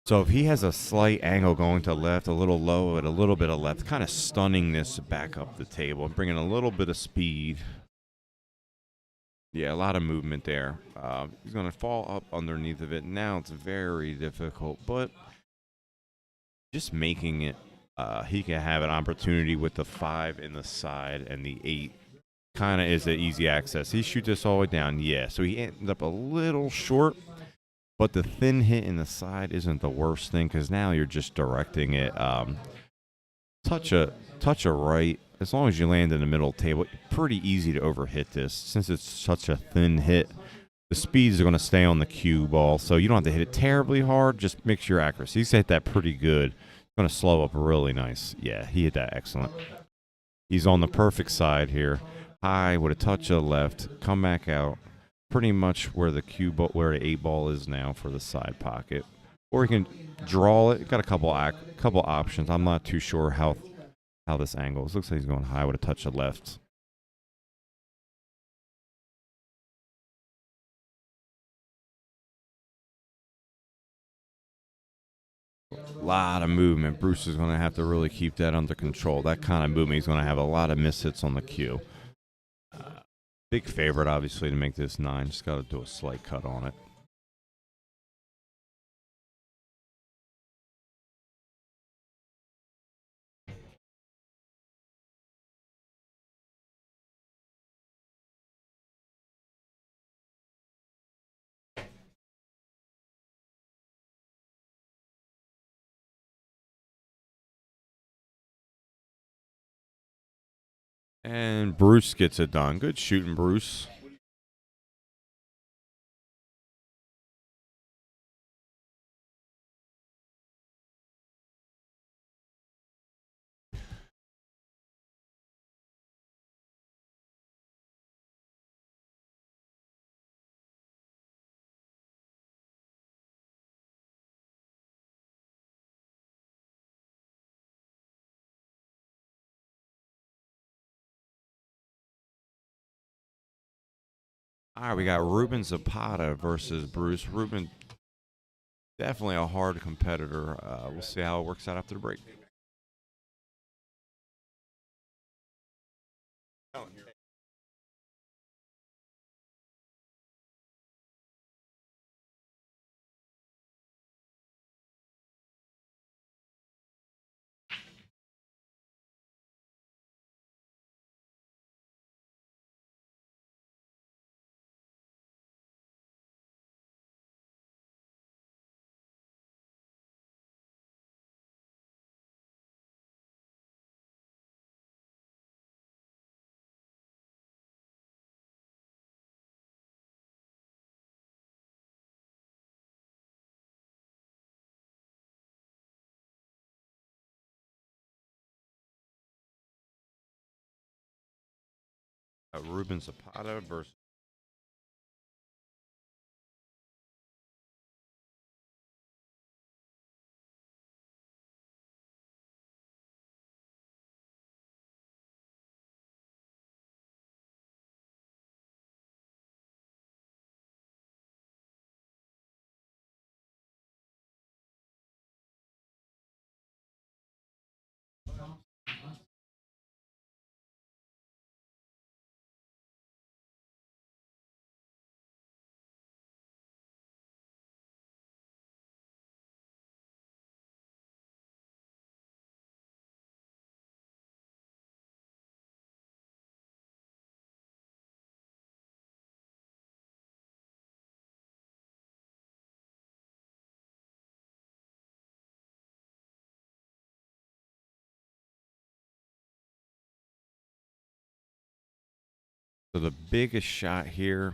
so if he has a slight angle going to left, a little low at a little bit of left, kind of stunning this back up the table and bringing a little bit of speed. Yeah, a lot of movement there. He's going to fall up underneath of it. Now it's very difficult, but just making it, he can have an opportunity with the 5 in the side and the 8 kind of is an easy access. He shoots this all the way down, yeah. So he ends up a little short, but the thin hit in the side isn't the worst thing because now you're just directing it. Touch a right. As long as you land in the middle table, pretty easy to overhit this. Since it's such a thin hit, the speeds are going to stay on the cue ball, so you don't have to hit it terribly hard. Just make sure your accuracy. He's hit that pretty good. Going to slow up really nice. Yeah, he hit that excellent. He's on the perfect side here. High with a touch of left. Come back out. Pretty much where the cue ball, where the 8-ball is now for the side pocket. Or you can draw it. Got a couple options. I'm not too sure how this angles. Looks like he's going high with a touch of left. A lot of movement. Bruce is going to have to really keep that under control. That kind of movement, he's going to have a lot of mishits on the cue. Big favorite, obviously, to make this 9. Just got to do a slight cut on it. And Bruce gets it done. Good shooting, Bruce. All right, we got Ruben Zapata versus Bruce. Ruben, definitely a hard competitor. We'll see how it works out after the break. Ruben Zapata versus. So the biggest shot here,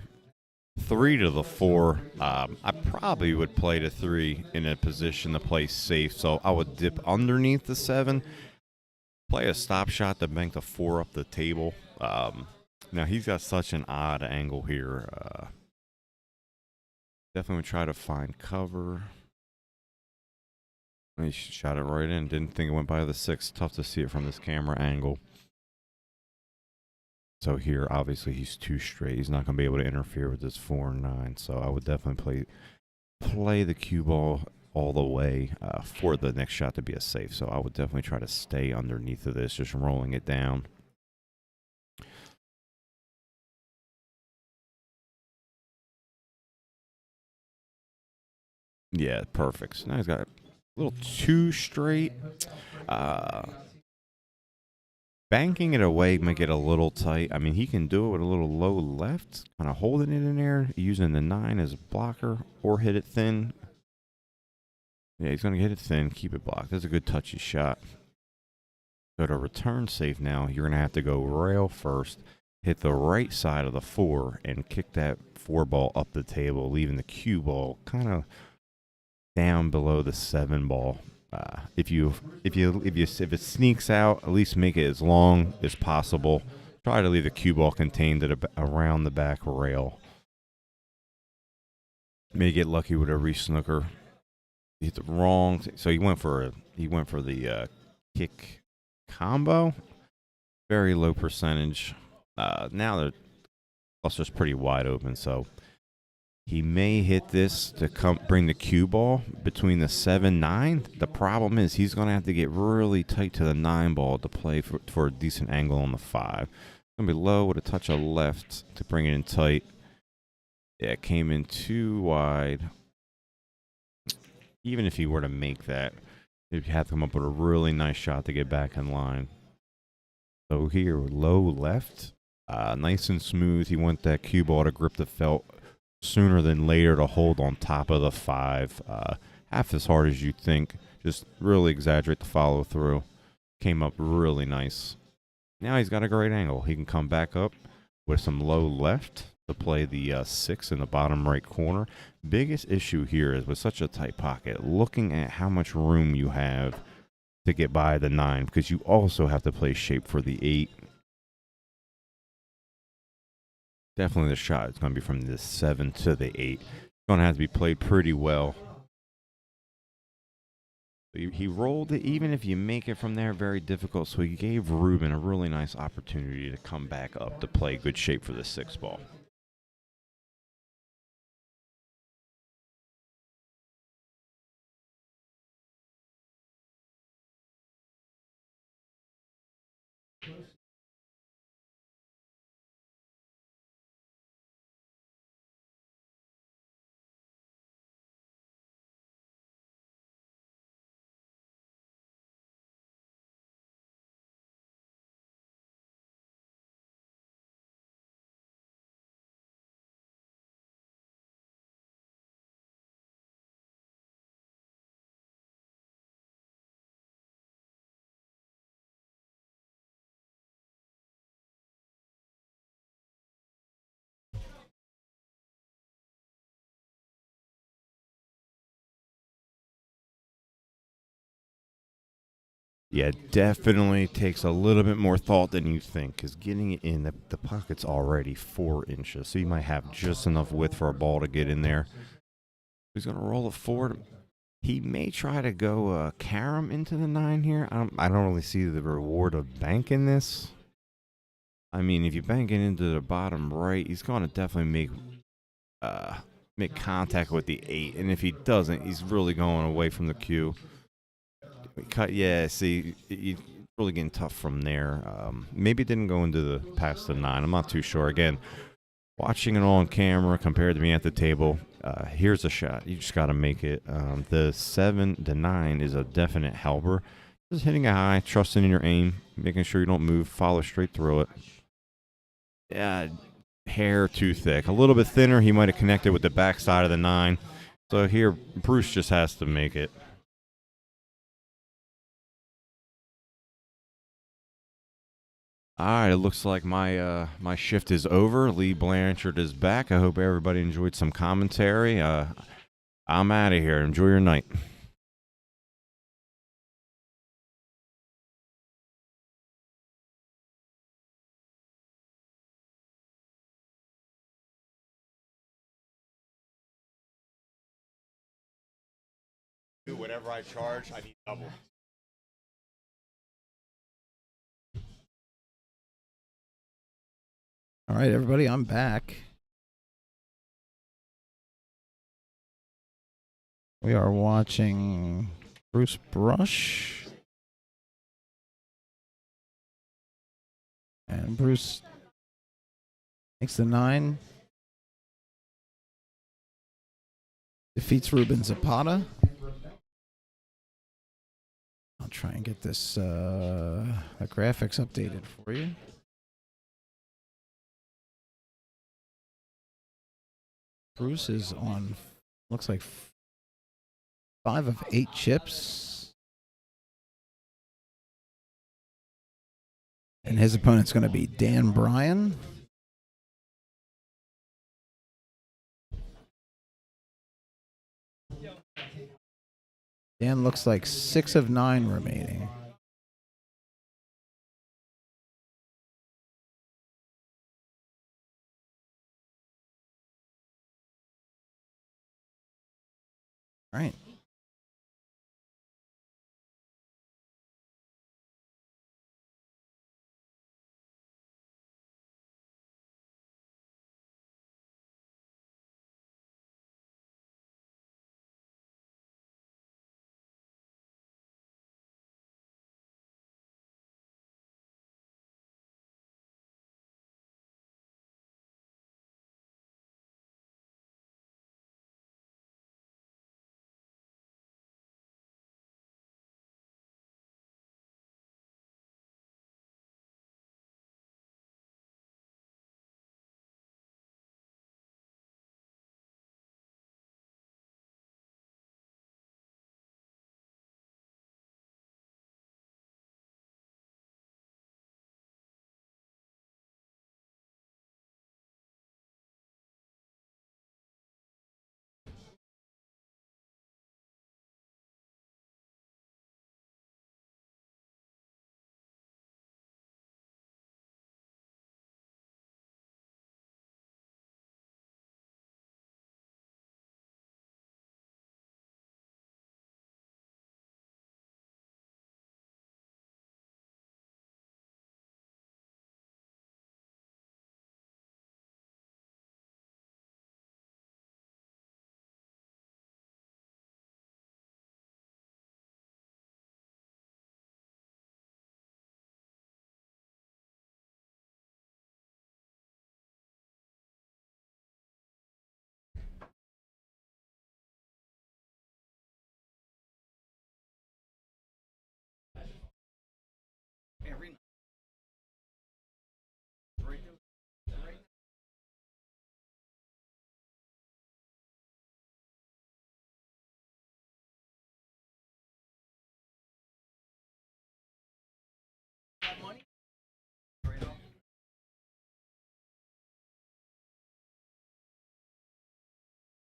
3 to the 4. I probably would play the 3 in a position to play safe. So I would dip underneath the 7, play a stop shot to bank the 4 up the table. Now he's got such an odd angle here. Definitely try to find cover. He shot it right in. Didn't think it went by the 6. Tough to see it from this camera angle. So here, obviously, he's too straight. He's not going to be able to interfere with this 4 and 9. So I would definitely play the cue ball all the way for the next shot to be a safe. So I would definitely try to stay underneath of this, just rolling it down. Yeah, perfect. So now he's got a little too straight. Banking it away might get a little tight. I mean, he can do it with a little low left, kind of holding it in there, using the 9 as a blocker, or hit it thin. Yeah, he's going to hit it thin, keep it blocked. That's a good touchy shot. So to return safe now, you're going to have to go rail first, hit the right side of the 4, and kick that 4 ball up the table, leaving the cue ball kind of down below the 7 ball. If it sneaks out, at least make it as long as possible. Try to leave the cue ball contained around the back rail. May get lucky with a re-snooker. He hit the wrong, so he went for the kick combo. Very low percentage. Now the cluster's pretty wide open, so he may hit this to bring the cue ball between the 7-9. The problem is he's going to have to get really tight to the 9 ball to play for a decent angle on the 5. It's going to be low with a touch of left to bring it in tight. Yeah, it came in too wide. Even if he were to make that, he'd have to come up with a really nice shot to get back in line. So here, low left, nice and smooth. He wants that cue ball to grip the felt sooner than later to hold on top of the 5. Half as hard as you think. Just really exaggerate the follow through. Came up really nice. Now he's got a great angle. He can come back up with some low left to play the 6 in the bottom right corner. Biggest issue here is with such a tight pocket, looking at how much room you have to get by the 9, because you also have to play shape for the 8. Definitely the shot is going to be from the 7 to the 8. It's going to have to be played pretty well. He rolled it. Even if you make it from there, very difficult. So he gave Ruben a really nice opportunity to come back up to play good shape for the 6 ball. Yeah, definitely takes a little bit more thought than you think, because getting it in, the pocket's already 4 inches, so you might have just enough width for a ball to get in there. He's going to roll it forward. He may try to go carom into the 9 here. I don't really see the reward of banking this. I mean, if you bank it into the bottom right, he's going to definitely make contact with the 8, and if he doesn't, he's really going away from the cue. Cut, yeah. See, it's really getting tough from there. Maybe it didn't go into the past the 9. I'm not too sure. Again, watching it on camera compared to me at the table. Here's a shot. You just got to make it. The 7 to 9 is a definite helper. Just hitting it high, trusting in your aim, making sure you don't move, follow straight through it. Yeah, hair too thick. A little bit thinner, he might have connected with the backside of the 9. So here, Bruce just has to make it. All right, it looks like my shift is over. Lee Blanchard is back. I hope everybody enjoyed some commentary. I'm out of here. Enjoy your night. Whatever I charge, I need double. All right, everybody, I'm back. We are watching Bruce Brush. And Bruce makes the 9. Defeats Ruben Zapata. I'll try and get this the graphics updated for you. Bruce is on, looks like 5 of 8 chips. And his opponent's going to be Bryan. Dan looks like 6 of 9 remaining. All right.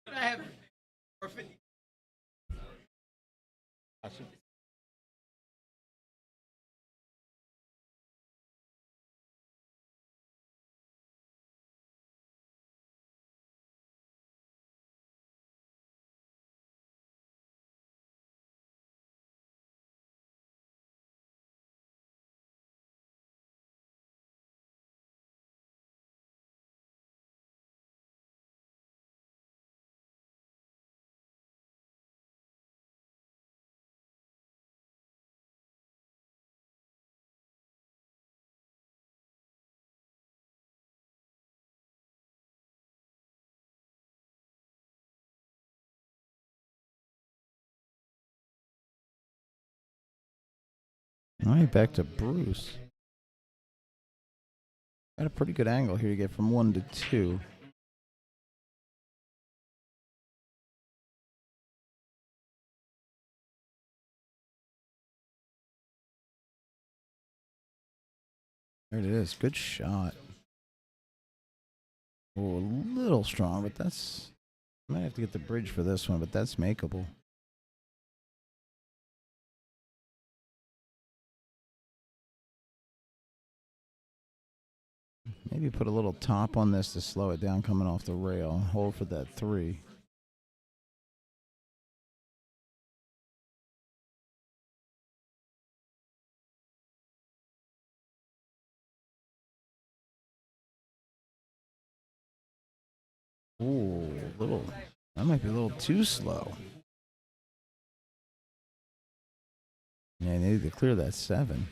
I have 450. All right, back to Bruce. Got a pretty good angle here to get from 1 to 2. There it is. Good shot. Oh, a little strong, but that's... I might have to get the bridge for this one, but that's makeable. Maybe put a little top on this to slow it down coming off the rail. Hold for that 3. Ooh, that might be a little too slow. Yeah, they need to clear that 7.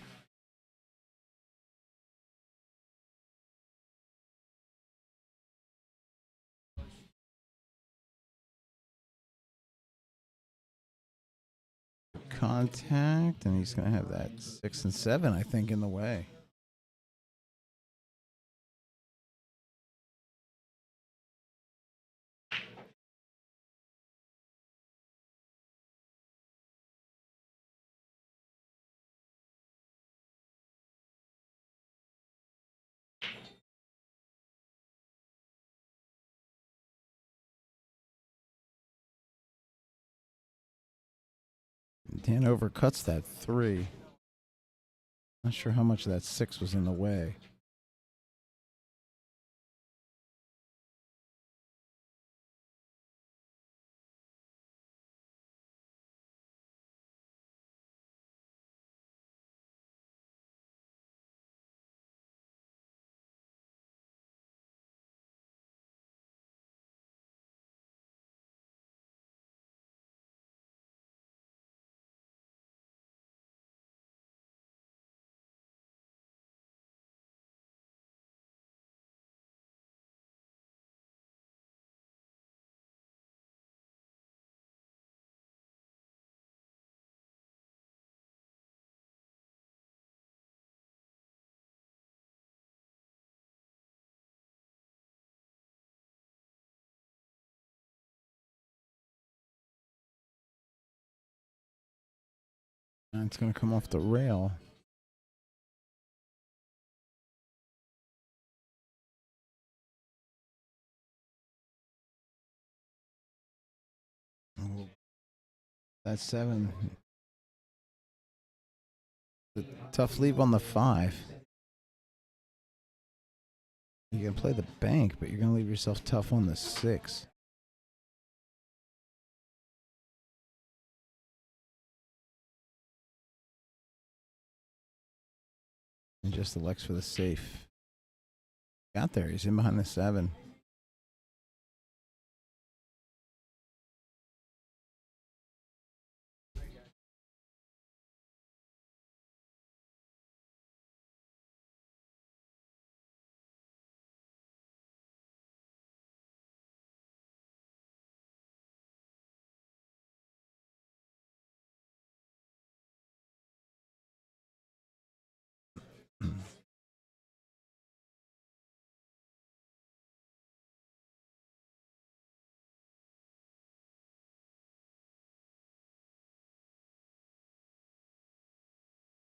Contact, and he's going to have that 6 and 7, I think, in the way. Dan overcuts that 3. Not sure how much of that 6 was in the way. And it's going to come off the rail. Oh, that's 7. The tough leave on the 5. You can play the bank, but you're going to leave yourself tough on the 6. And just elects for the safe. Got there. He's in behind the 7.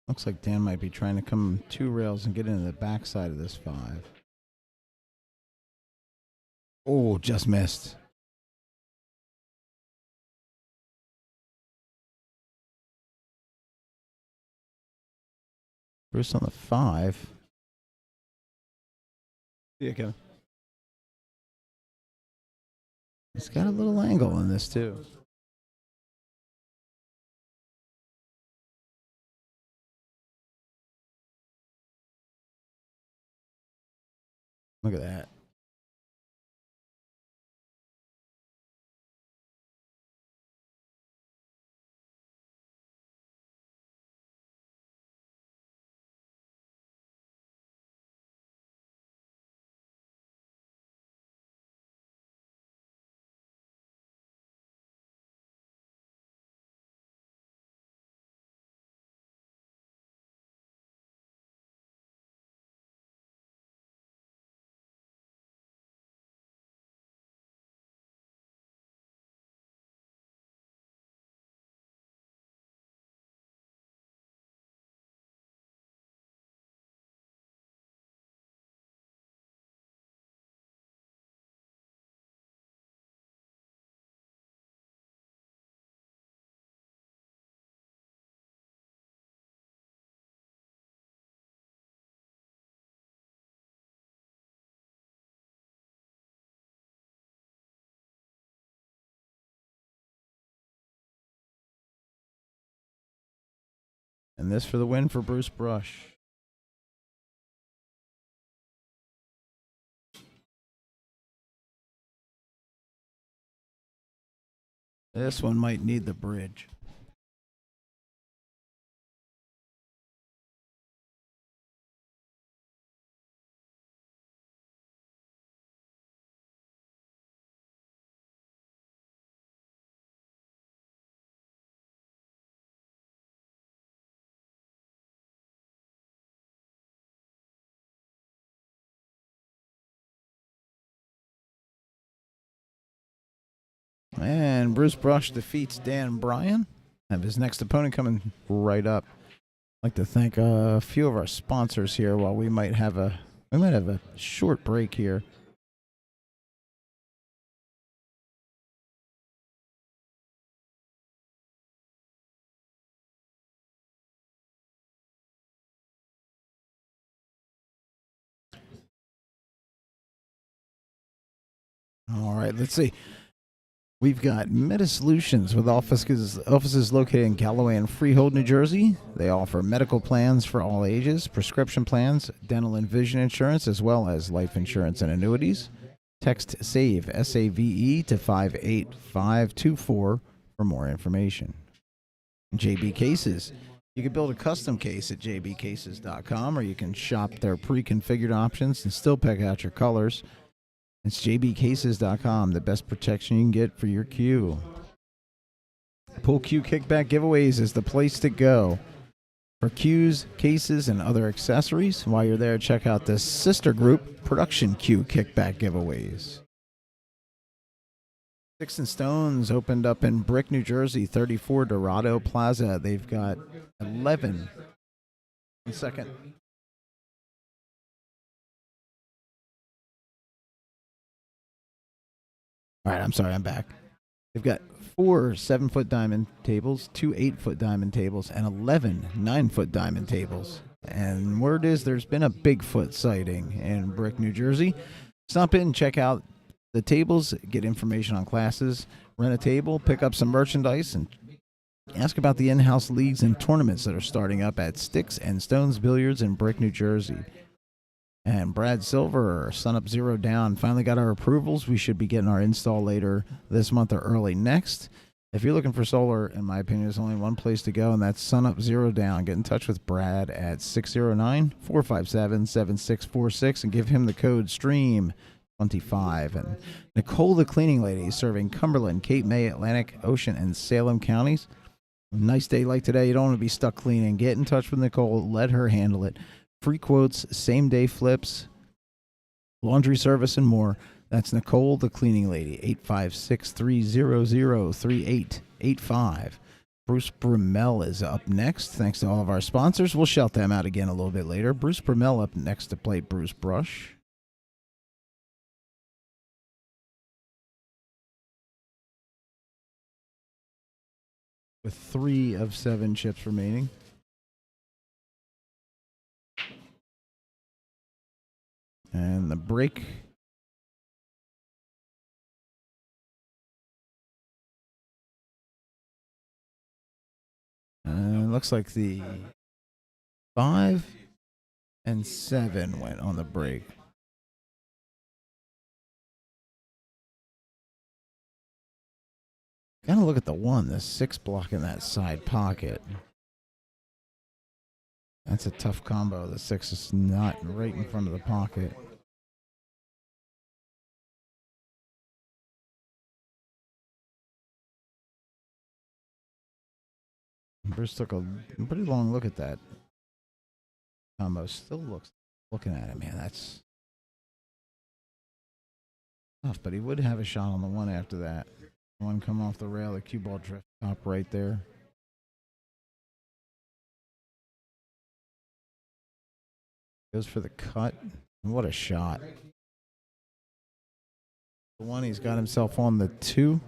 Looks like Dan might be trying to come 2 rails and get into the backside of this 5. Oh, just missed. Bruce on the 5. Yeah, Kevin. It's got a little angle in this, too. Look at that. And this for the win for Bruce Brush. This one might need the bridge. And Bruce Brush defeats Dan Bryan. Have his next opponent coming right up. I'd like to thank a few of our sponsors here while we might have a short break here. All right, let's see. We've got Meta Solutions with offices located in Galloway and Freehold, New Jersey. They offer medical plans for all ages, prescription plans, dental and vision insurance, as well as life insurance and annuities. Text SAVE, SAVE, to 58524 for more information. JB Cases. You can build a custom case at jbcases.com, or you can shop their pre-configured options and still pick out your colors. It's jbcases.com, the best protection you can get for your cue. Pool Cue Kickback Giveaways is the place to go for cues, cases, and other accessories. While you're there, check out the sister group, Production Cue Kickback Giveaways. Sticks and Stones opened up in Brick, New Jersey, 34 Dorado Plaza. They've got 11. 1 second. All right, I'm sorry, I'm back. They've got 4 7-foot diamond tables, 2 8-foot diamond tables, and 11 9-foot diamond tables. And word is there's been a Bigfoot sighting in Brick, New Jersey. Stop in and check out the tables, get information on classes, rent a table, pick up some merchandise, and ask about the in-house leagues and tournaments that are starting up at Sticks and Stones Billiards in Brick, New Jersey. And Brad Silver, Sun Up Zero Down, finally got our approvals. We should be getting our install later this month or early next. If you're looking for solar, in my opinion, there's only one place to go, and that's Sun Up Zero Down. Get in touch with Brad at 609-457-7646 and give him the code STREAM25. And Nicole, the cleaning lady, serving Cumberland, Cape May, Atlantic Ocean, and Salem counties. Nice day like today. You don't want to be stuck cleaning. Get in touch with Nicole. Let her handle it. Free quotes, same-day flips, laundry service, and more. That's Nicole, the cleaning lady, 856-300-3885. Bruce Pomel is up next. Thanks to all of our sponsors. We'll shout them out again a little bit later. Bruce Pomel up next to play Bruce Brush. With 3 of 7 chips remaining. And the break. Looks like the 5 and 7 went on the break. Gotta look at the 1, the 6 block in that side pocket. That's a tough combo. The 6 is not right in front of the pocket. Bruce took a pretty long look at that combo. Still looking at it, man. That's tough, but he would have a shot on the 1 after that. One come off the rail, the QBall drift top right there. Goes for the cut. What a shot. The 1, he's got himself on the 2.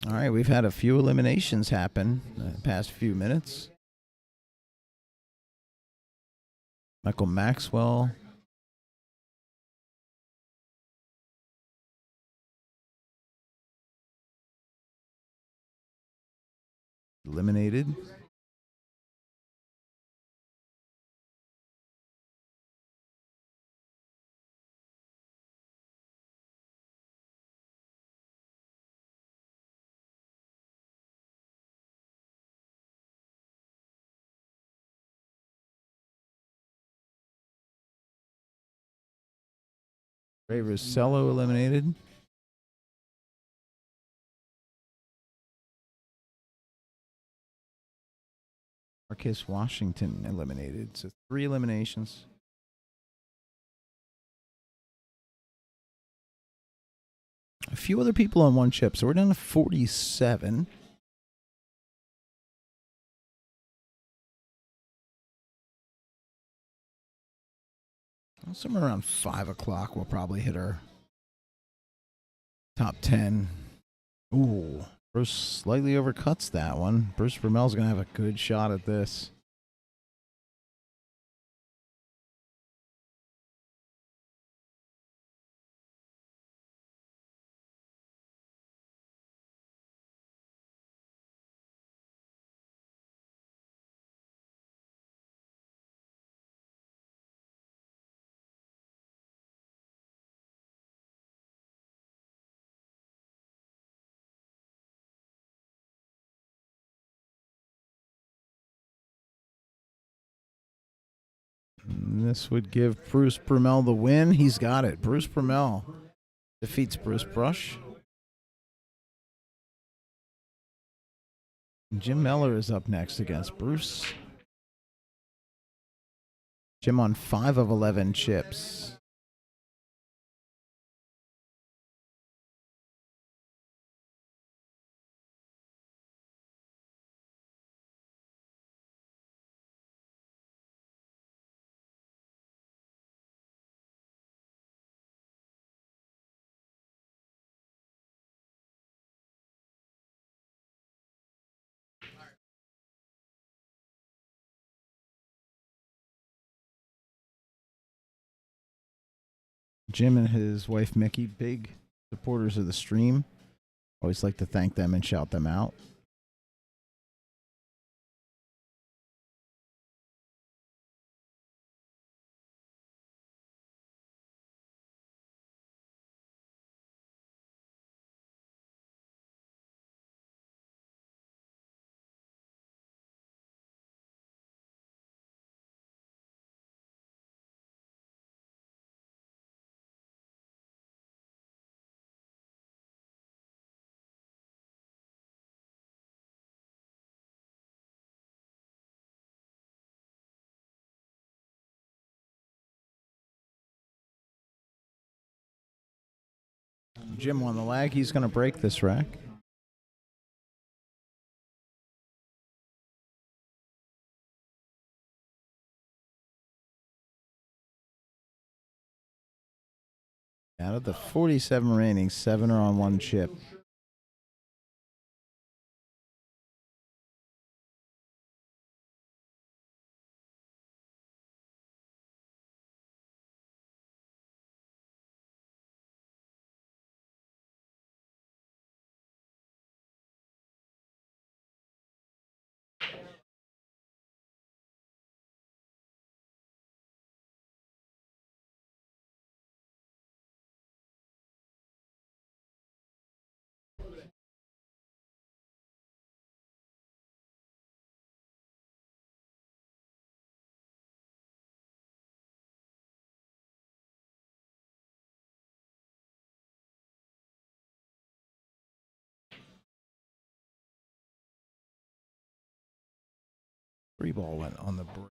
All right, we've had a few eliminations happen in the past few minutes. Michael Maxwell. Eliminated. Ray Rossello eliminated. Marcus Washington eliminated. So 3 eliminations. A few other people on 1 chip. So we're down to 47. Somewhere around 5 o'clock, we'll probably hit our top 10. Ooh, Bruce slightly overcuts that one. Bruce Romel's going to have a good shot at this. And this would give Bruce Pomel the win. He's got it. Bruce Pomel defeats Bruce Brush. Jim Miller is up next against Bruce. Jim on 5 of 11 chips. Jim and his wife Mickey, big supporters of the stream. Always like to thank them and shout them out. Jim on the lag. He's going to break this rack. Out of the 47 remaining, 7 are on 1 chip. Three ball went on the break.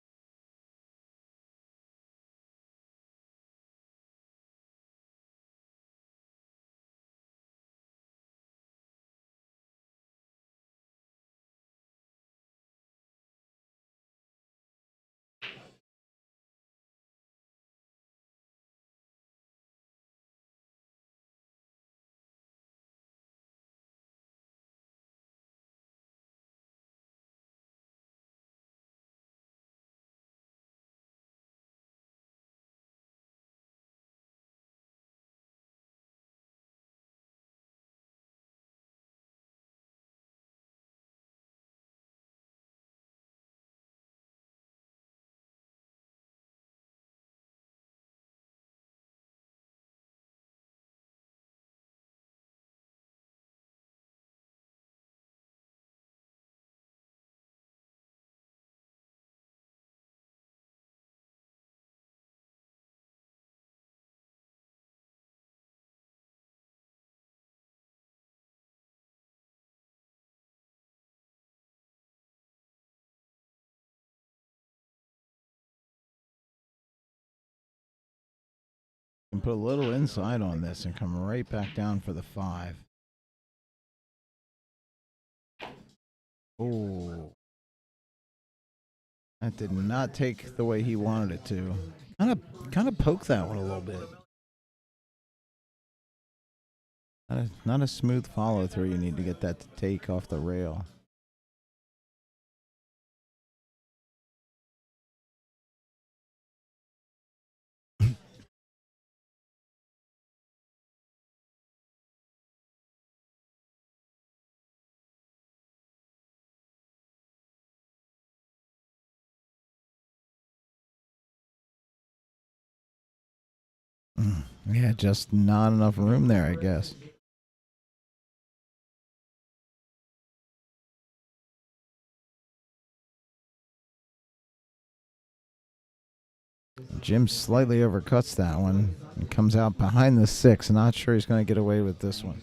Can put a little inside on this and come right back down for the 5. Oh. That did not take the way he wanted it to. Kind of poke that one a little bit. Not a smooth follow through. You need to get that to take off the rail. Yeah, just not enough room there, I guess. Jim slightly overcuts that one and comes out behind the 6. Not sure he's going to get away with this one.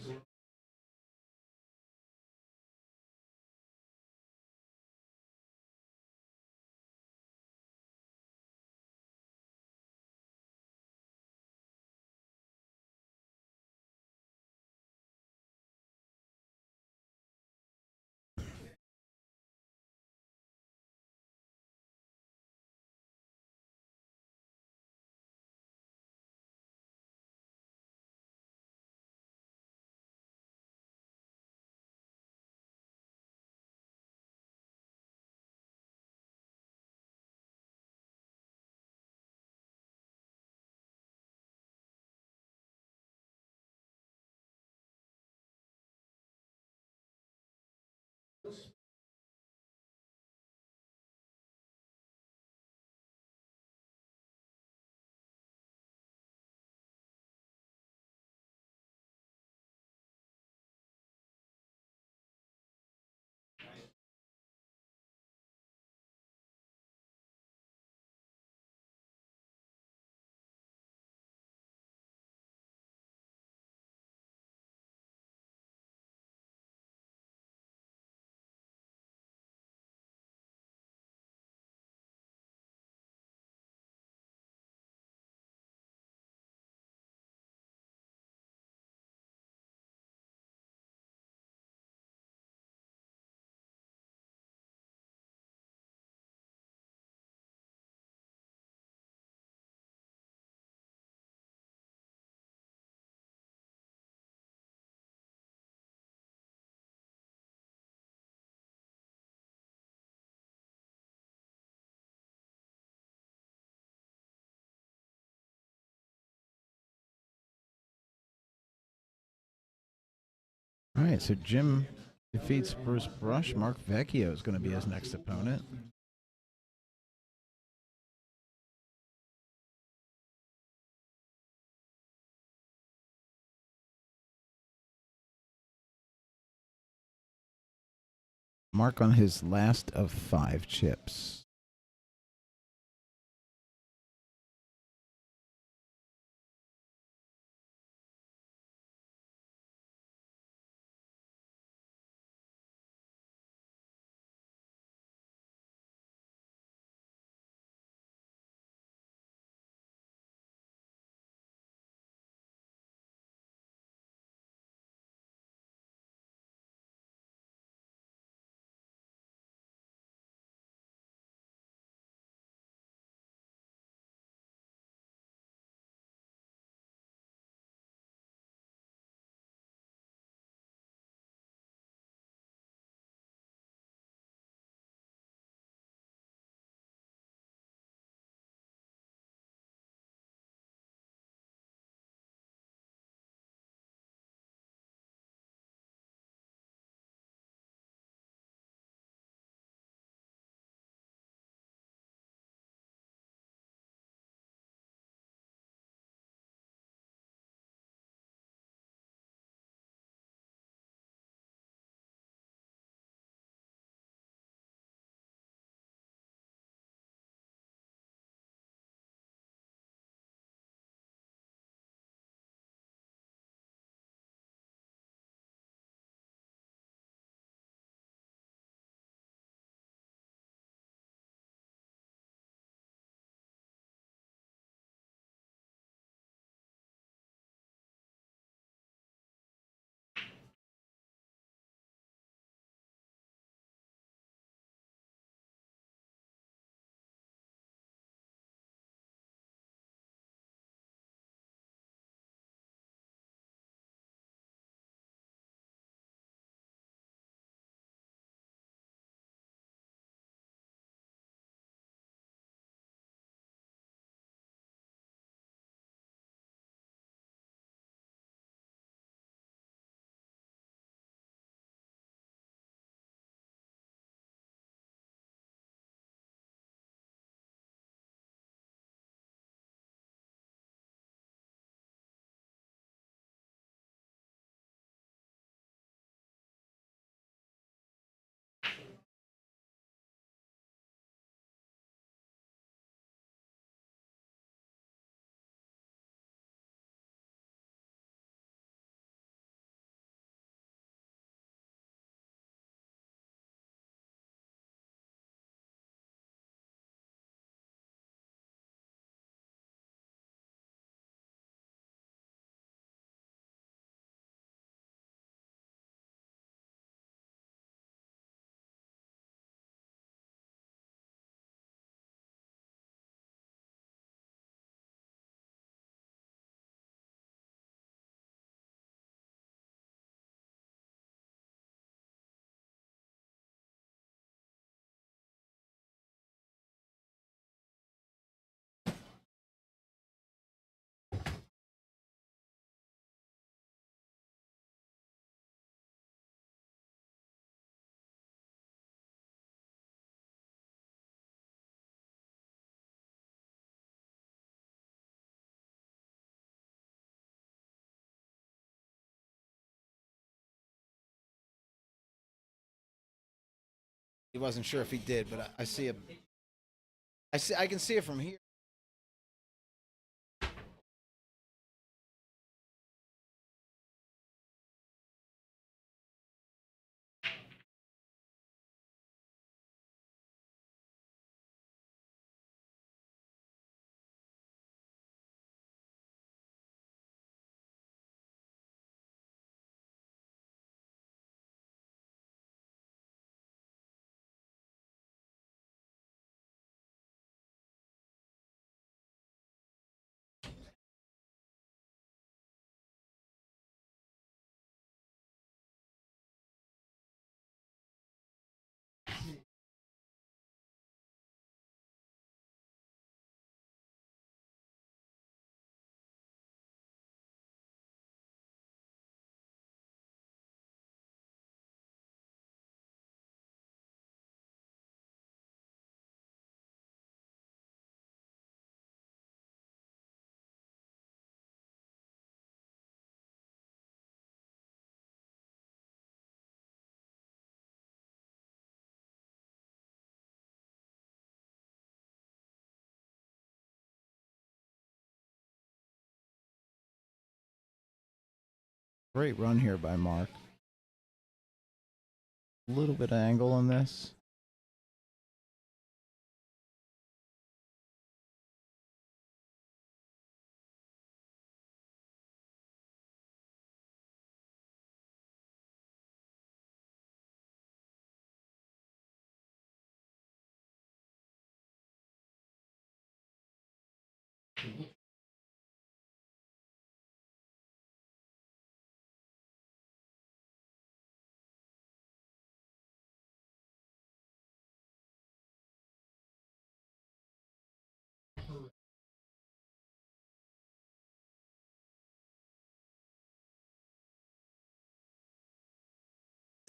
All right, so Jim defeats Bruce Brush. Mark Vecchio is going to be his next opponent. Mark on his last of 5 chips. He wasn't sure if he did, but I see it. I can see it from here. Great run here by Mark. A little bit of angle on this.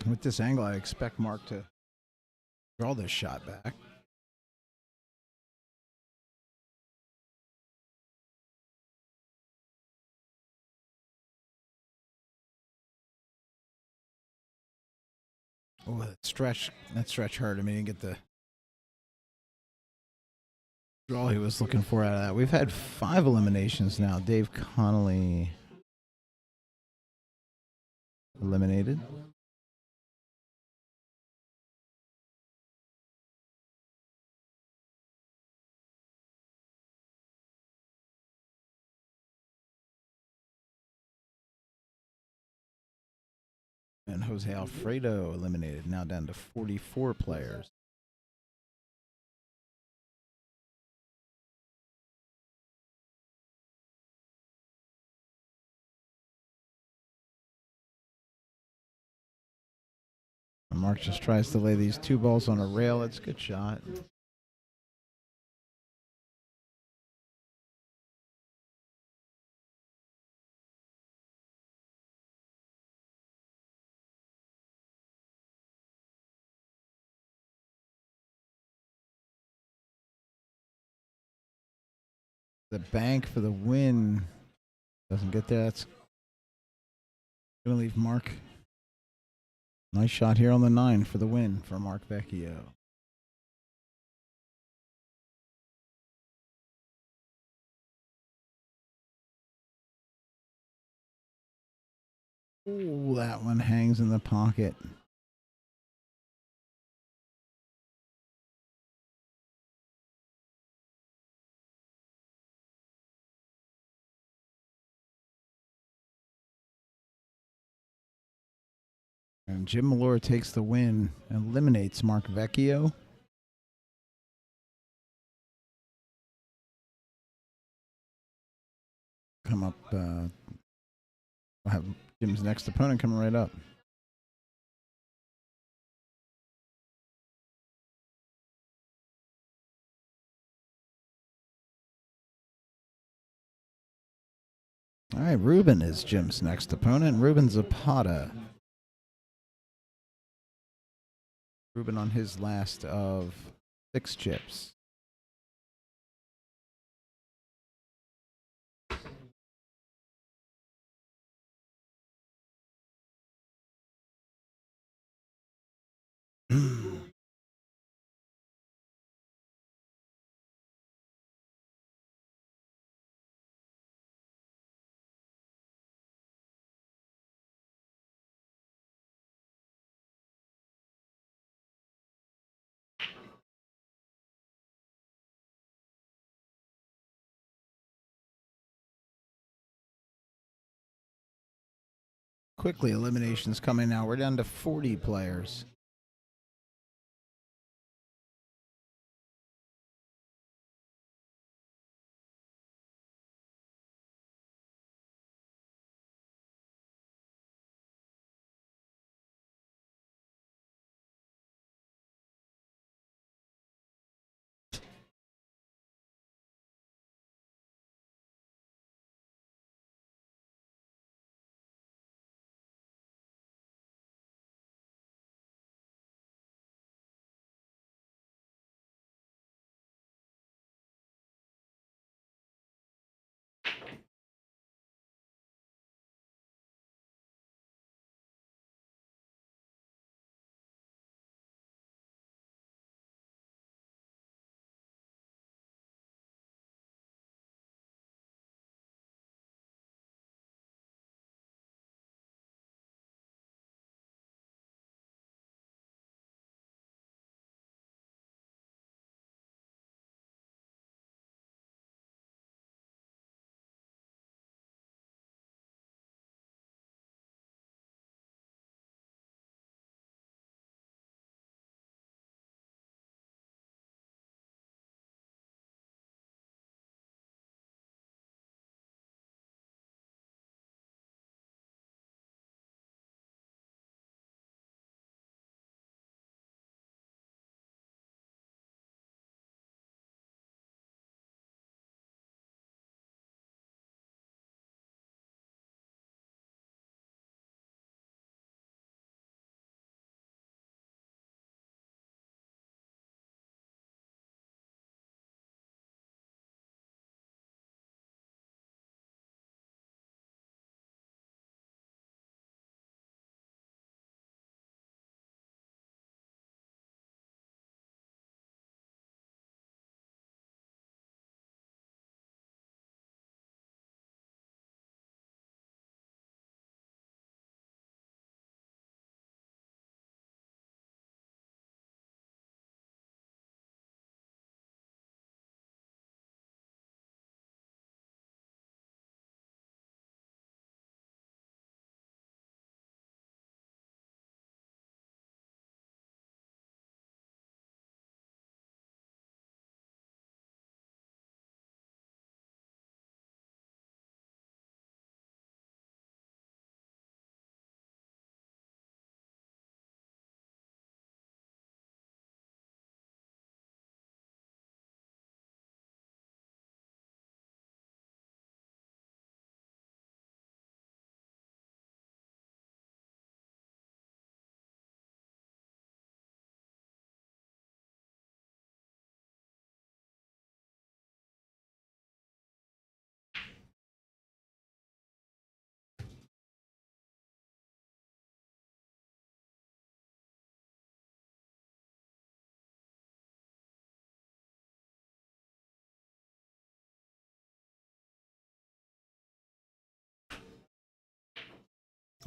With this angle, I expect Mark to draw this shot back. Oh, that stretch hurt him. He didn't get the draw he was looking for out of that. We've had 5 eliminations now. Dave Connelly eliminated. And Jose Alfredo eliminated, now down to 44 players. And Mark just tries to lay these 2 balls on a rail. It's a good shot. The bank for the win. Doesn't get there. That's going to leave Mark. Nice shot here on the 9 for the win for Mark Vecchio. Ooh, that one hangs in the pocket. And Jim Malore takes the win, eliminates Mark Vecchio. Come up, we'll have Jim's next opponent coming right up. All right, Ruben is Jim's next opponent. Ruben Zapata. Ruben on his last of 6 chips. Quickly, eliminations coming now. We're down to 40 players.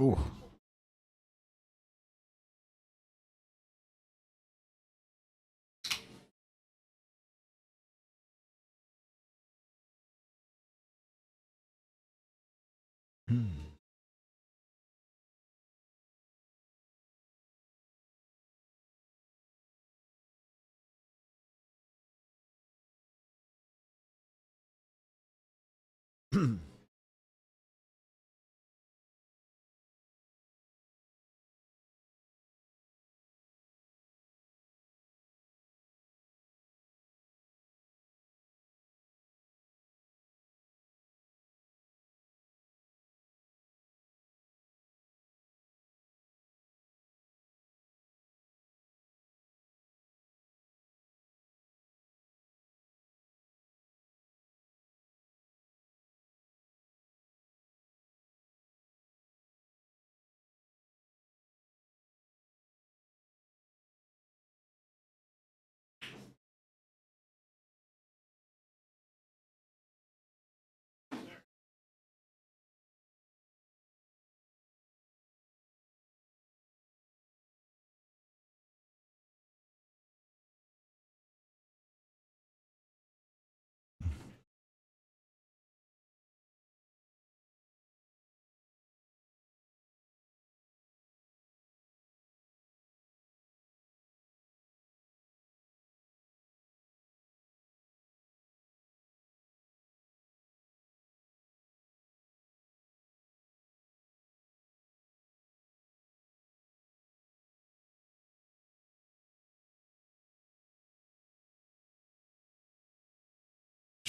Ooh.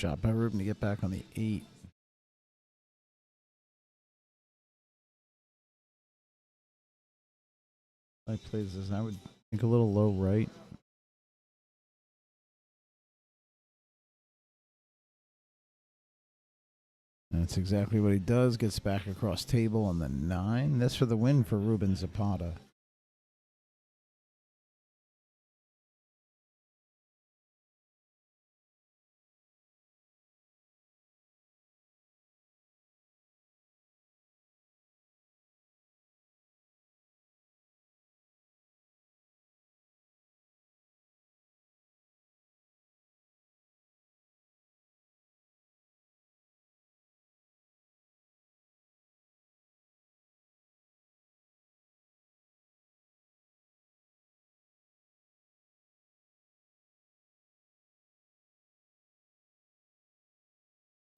Shot by Ruben to get back on the 8. I plays this, I would think a little low right. That's exactly what he does. Gets back across table on the 9. That's for the win for Ruben Zapata.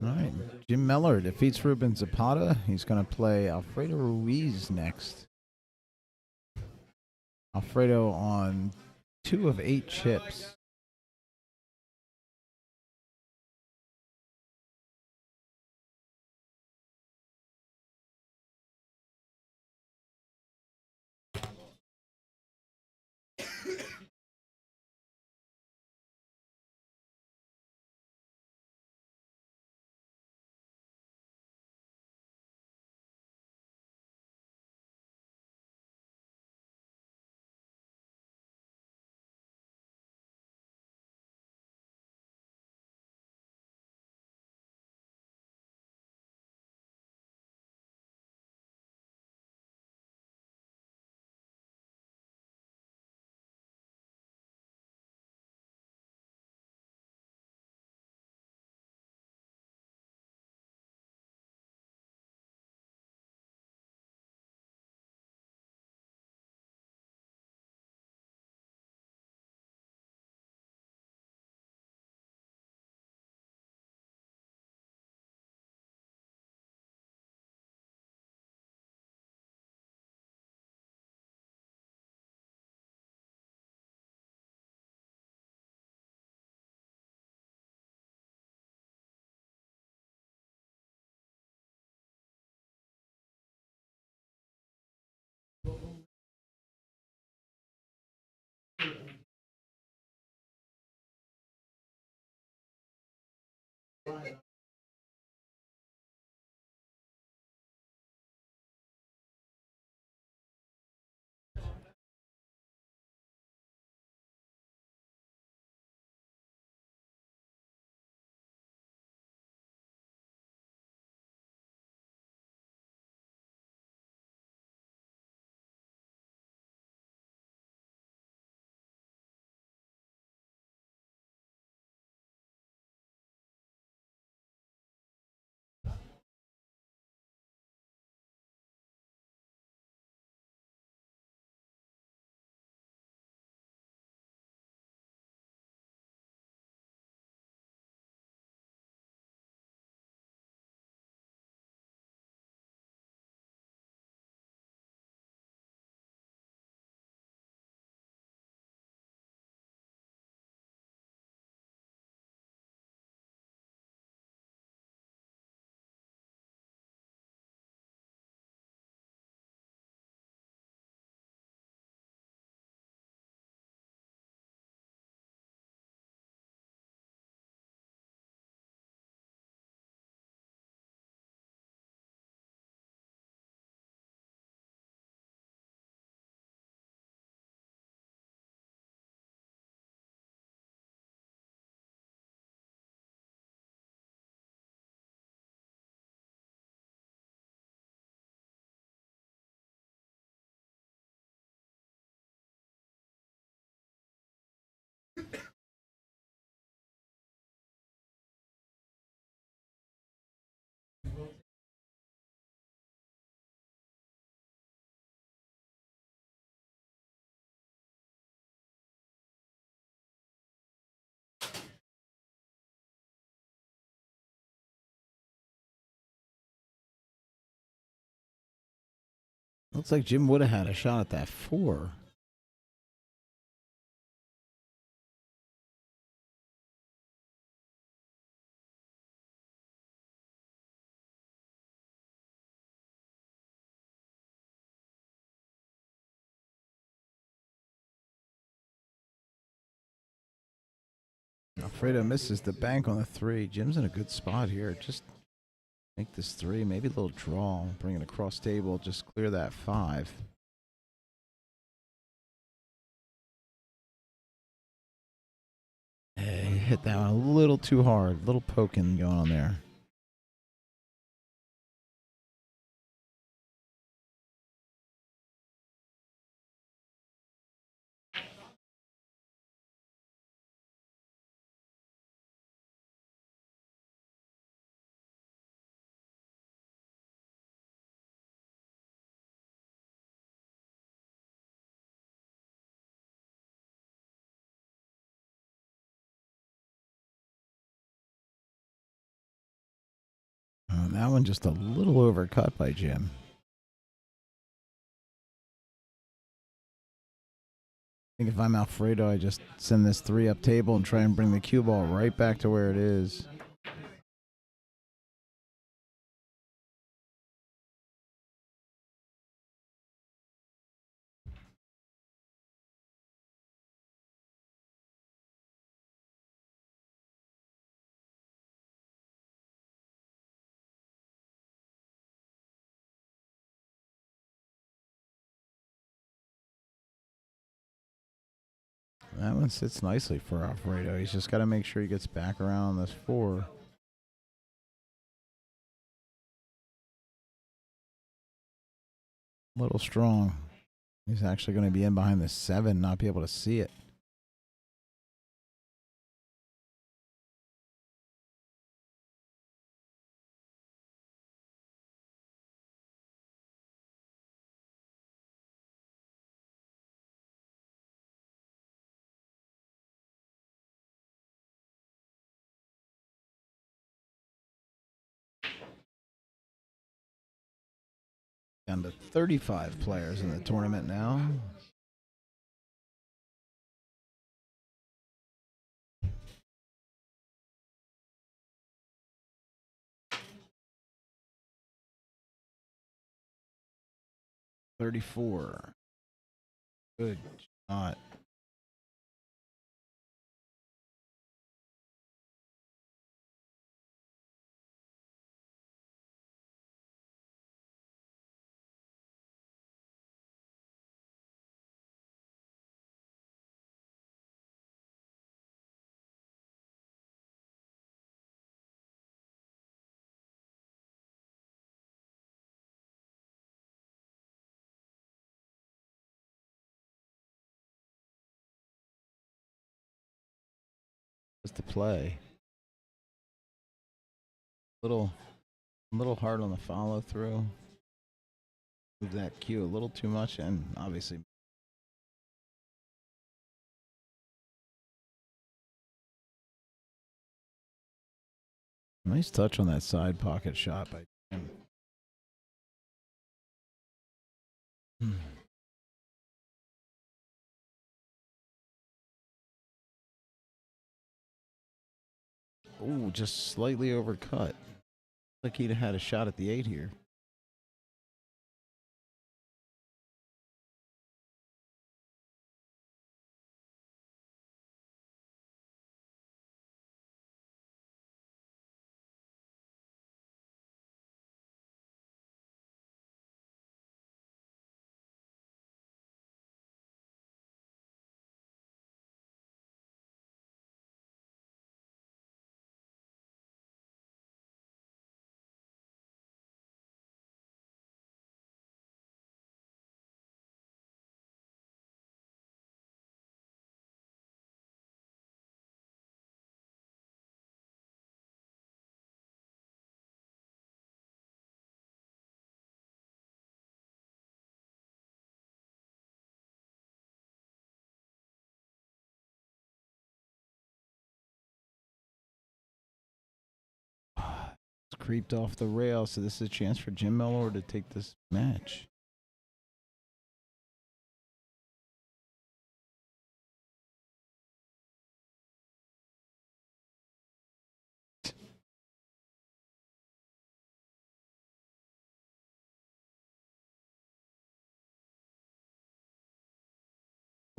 All right, Jim Miller defeats Ruben Zapata. He's going to play Alfredo Ruiz next. Alfredo on 2 of 8 chips. Looks like Jim would have had a shot at that 4. Alfredo misses the bank on the 3. Jim's in a good spot here. Just make this 3, maybe a little draw. Bring it across table, just clear that 5. Hey, hit that one a little too hard. Little poking going on there. That one just a little overcut by Jim. I think if I'm Alfredo, I just send this 3 up table and try and bring the cue ball right back to where it is. That one sits nicely for Alfredo. He's just got to make sure he gets back around this 4. A little strong. He's actually going to be in behind the 7, not be able to see it. Down to 35 players in the tournament now. $34. Good shot. Just to play. Little hard on the follow through. Move that cue a little too much, and obviously nice touch on that side pocket shot by Jim. Ooh, just slightly overcut. Like he'd have had a shot at the 8 here. Creeped off the rail, so this is a chance for Jim Miller to take this match.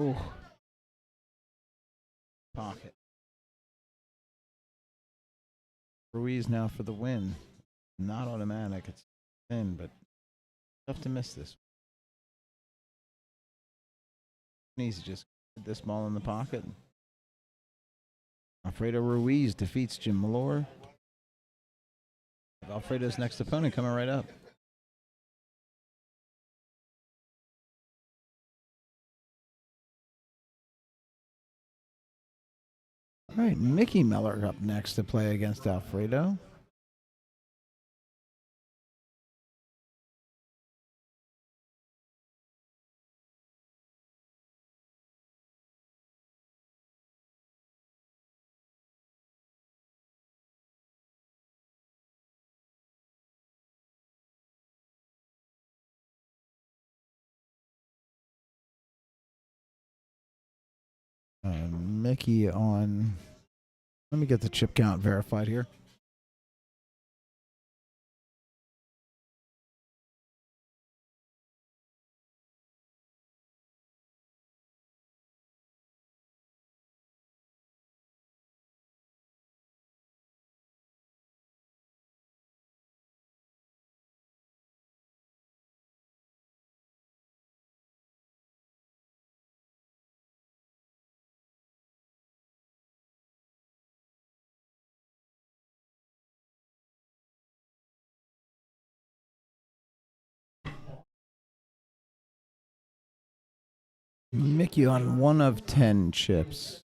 Ooh. Pocket. Ruiz now for the win. Not automatic. It's thin, but tough to miss this. Needs to just put this ball in the pocket. Alfredo Ruiz defeats Jim Malore. Alfredo's next opponent coming right up. All right, Mickey Miller up next to play against Alfredo. Mickey on. Let me get the chip count verified here. Mickey on 1 of 10 chips.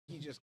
He just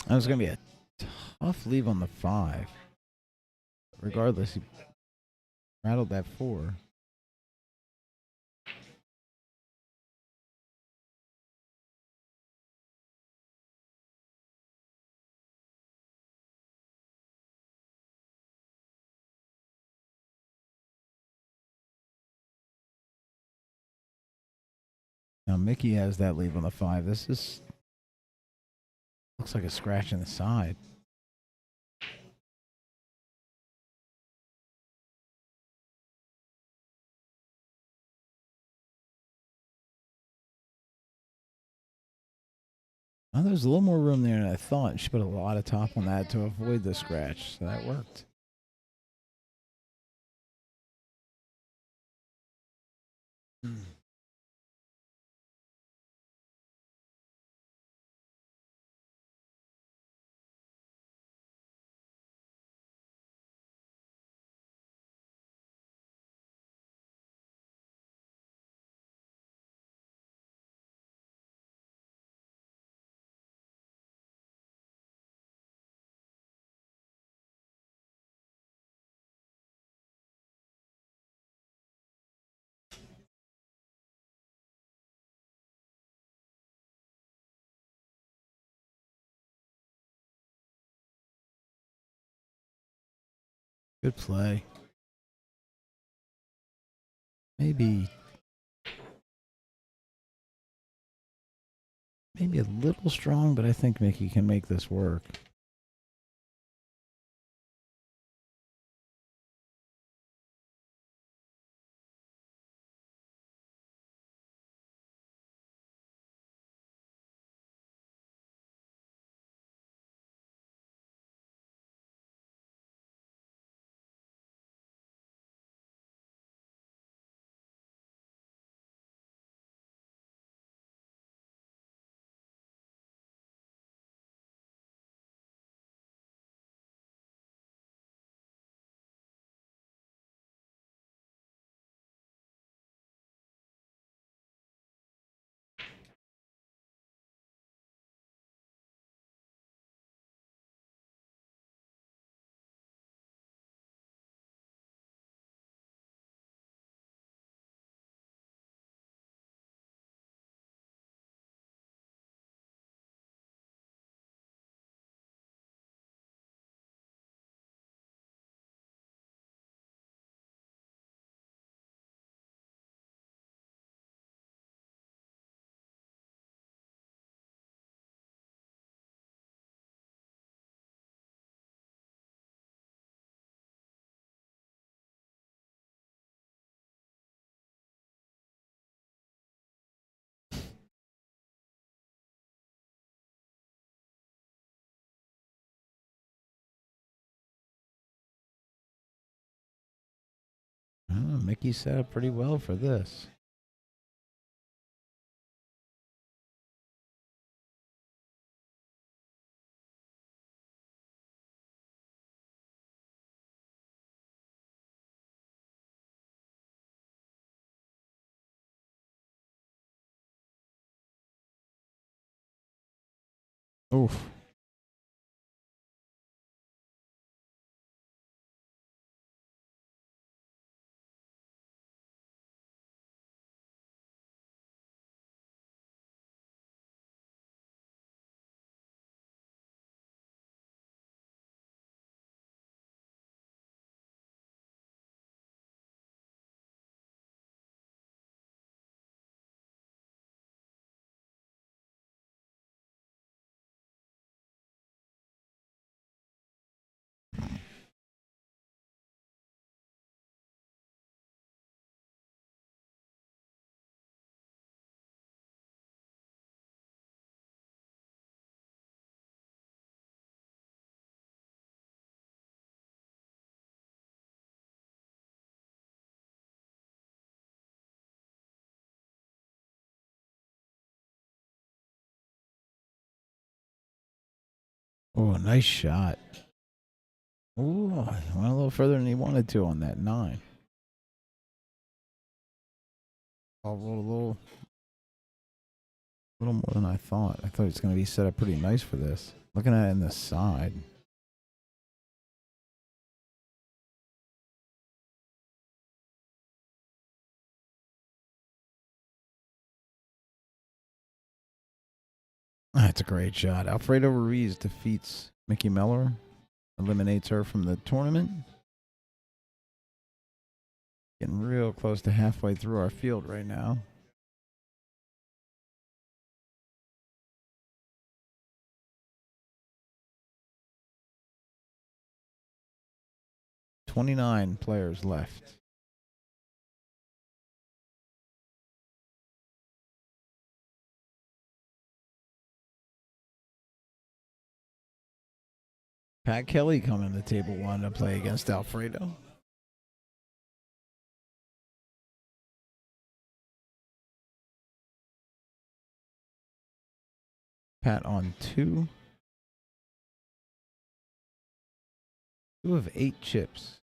that was gonna be a tough leave on the 5. regardless, he rattled that 4. Now Mickey has that lead on the 5. This is looks like a scratch in the side. Oh, there's a little more room there than I thought. She put a lot of top on that to avoid the scratch, so that worked. Good play. Maybe a little strong, but I think Mickey can make this work. Oh, Mickey set up pretty well for this. Oof. Oh, nice shot. Ooh, went a little further than he wanted to on that 9. Oh, a little more than I thought. I thought it was going to be set up pretty nice for this. Looking at it in the side. That's a great shot. Alfredo Ruiz defeats Mickey Mellor, eliminates her from the tournament. Getting real close to halfway through our field right now. $29 players left. Pat Kelly coming to table one to play against Alfredo. Pat on 2. 2 of 8 chips.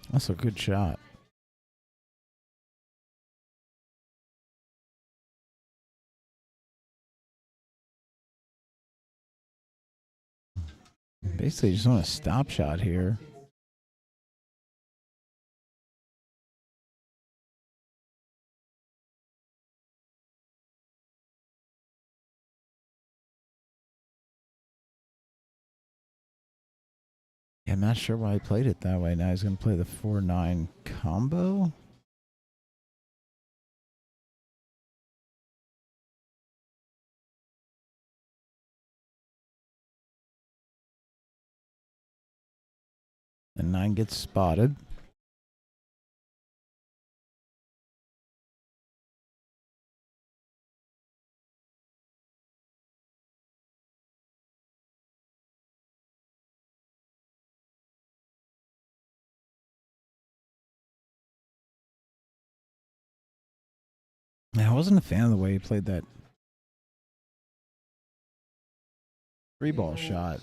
That's a good shot. Basically, just want a stop shot here. Yeah, I'm not sure why he played it that way. Now he's going to play the 4-9 combo. And 9 gets spotted. Yeah, I wasn't a fan of the way he played that 3-ball shot.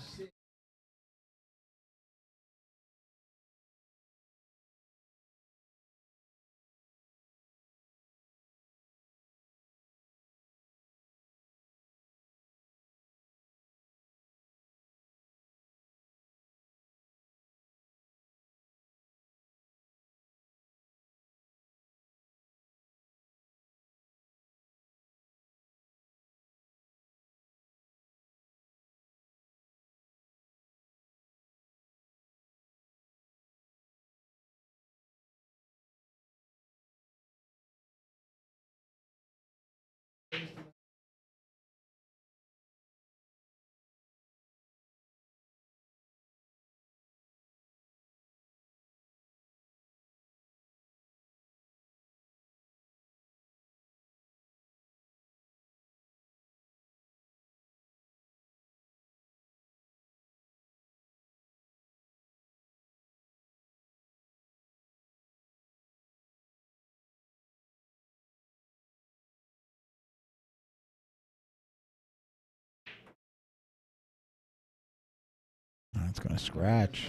That's going to scratch.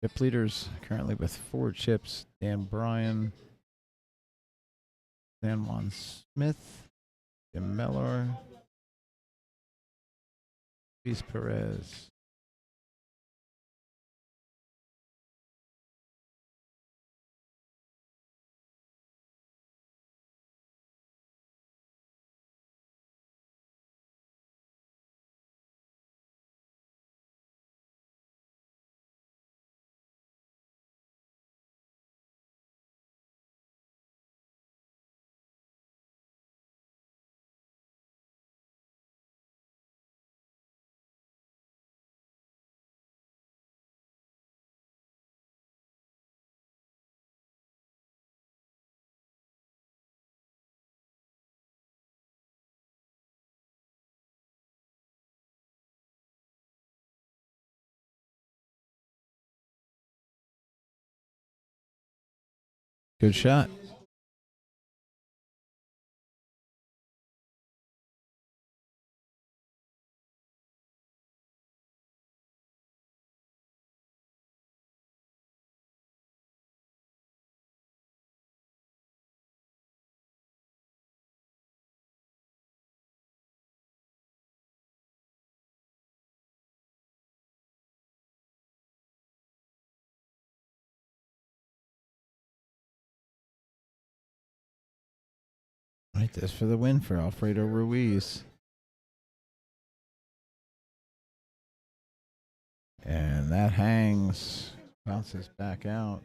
Chip leaders currently with 4 chips. Bryan, Dan Juan Smith, Jim Miller, Luis Perez. Good shot. Right, this for the win for Alfredo Ruiz. And that hangs, bounces back out.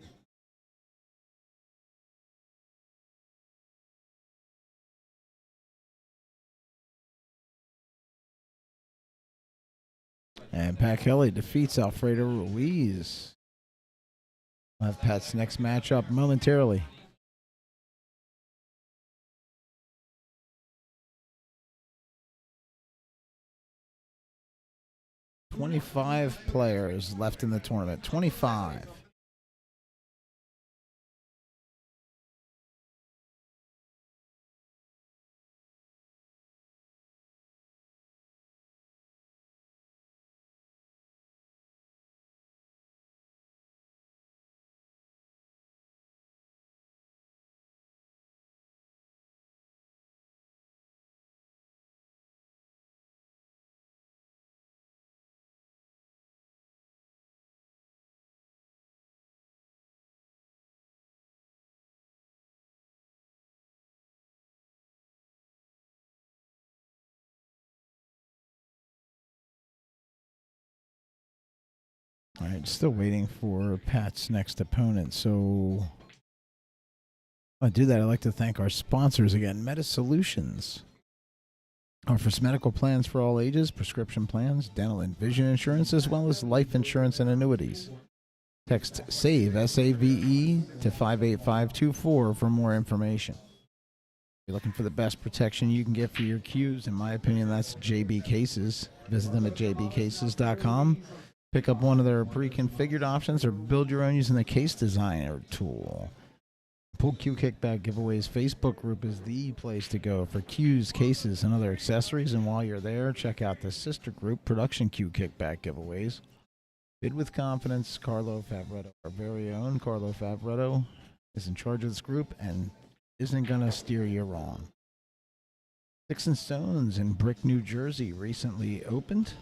And Pat Kelly defeats Alfredo Ruiz. We'll have Pat's next matchup momentarily. $25 players left in the tournament. 25. All right, still waiting for Pat's next opponent. So I do that. I'd like to thank our sponsors again. Meta Solutions offers medical plans for all ages, prescription plans, dental and vision insurance, as well as life insurance and annuities. Text SAVE, S-A-V-E, to 58524 for more information. If you're looking for the best protection you can get for your cues, in my opinion, that's JB Cases. Visit them at jbcases.com. Pick up one of their pre-configured options or build your own using the Case Designer tool. Pool Cue Kickback Giveaways Facebook group is the place to go for cues, cases, and other accessories. And while you're there, check out the sister group, Production Cue Kickback Giveaways. Bid with confidence. Carlo Favretto, our very own Carlo Favretto, is in charge of this group and isn't going to steer you wrong. Sticks and Stones in Brick, New Jersey recently opened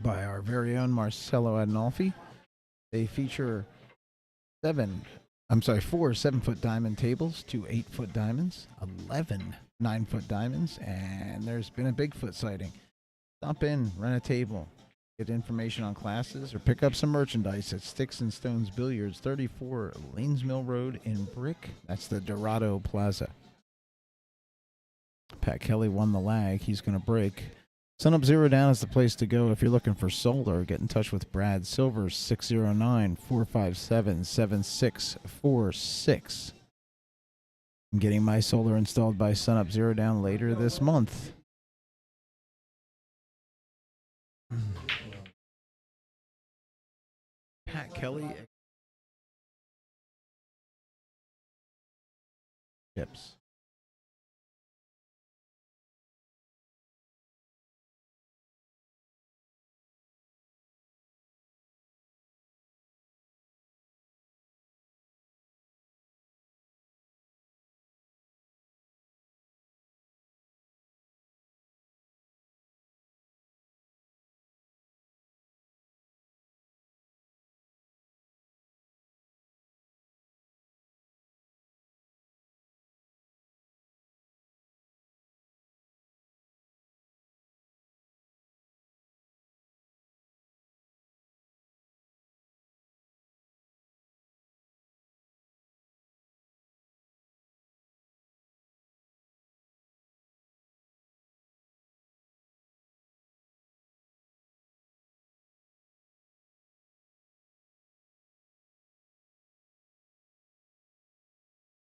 by our very own Marcelo Adinolfi. They feature 4 7-foot diamond tables, 2 8-foot diamonds, 11 9-foot diamonds, and there's been a Bigfoot sighting. Stop in, rent a table, get information on classes, or pick up some merchandise at Sticks and Stones Billiards, 34 Lanes Mill Road in Brick. That's the Dorado Plaza. Pat Kelly won the lag. He's going to break. Sun Up Zero Down is the place to go if you're looking for solar. Get in touch with Brad Silver, 609-457-7646. I'm getting my solar installed by Sun Up Zero Down later this month. Pat Kelly. Chips.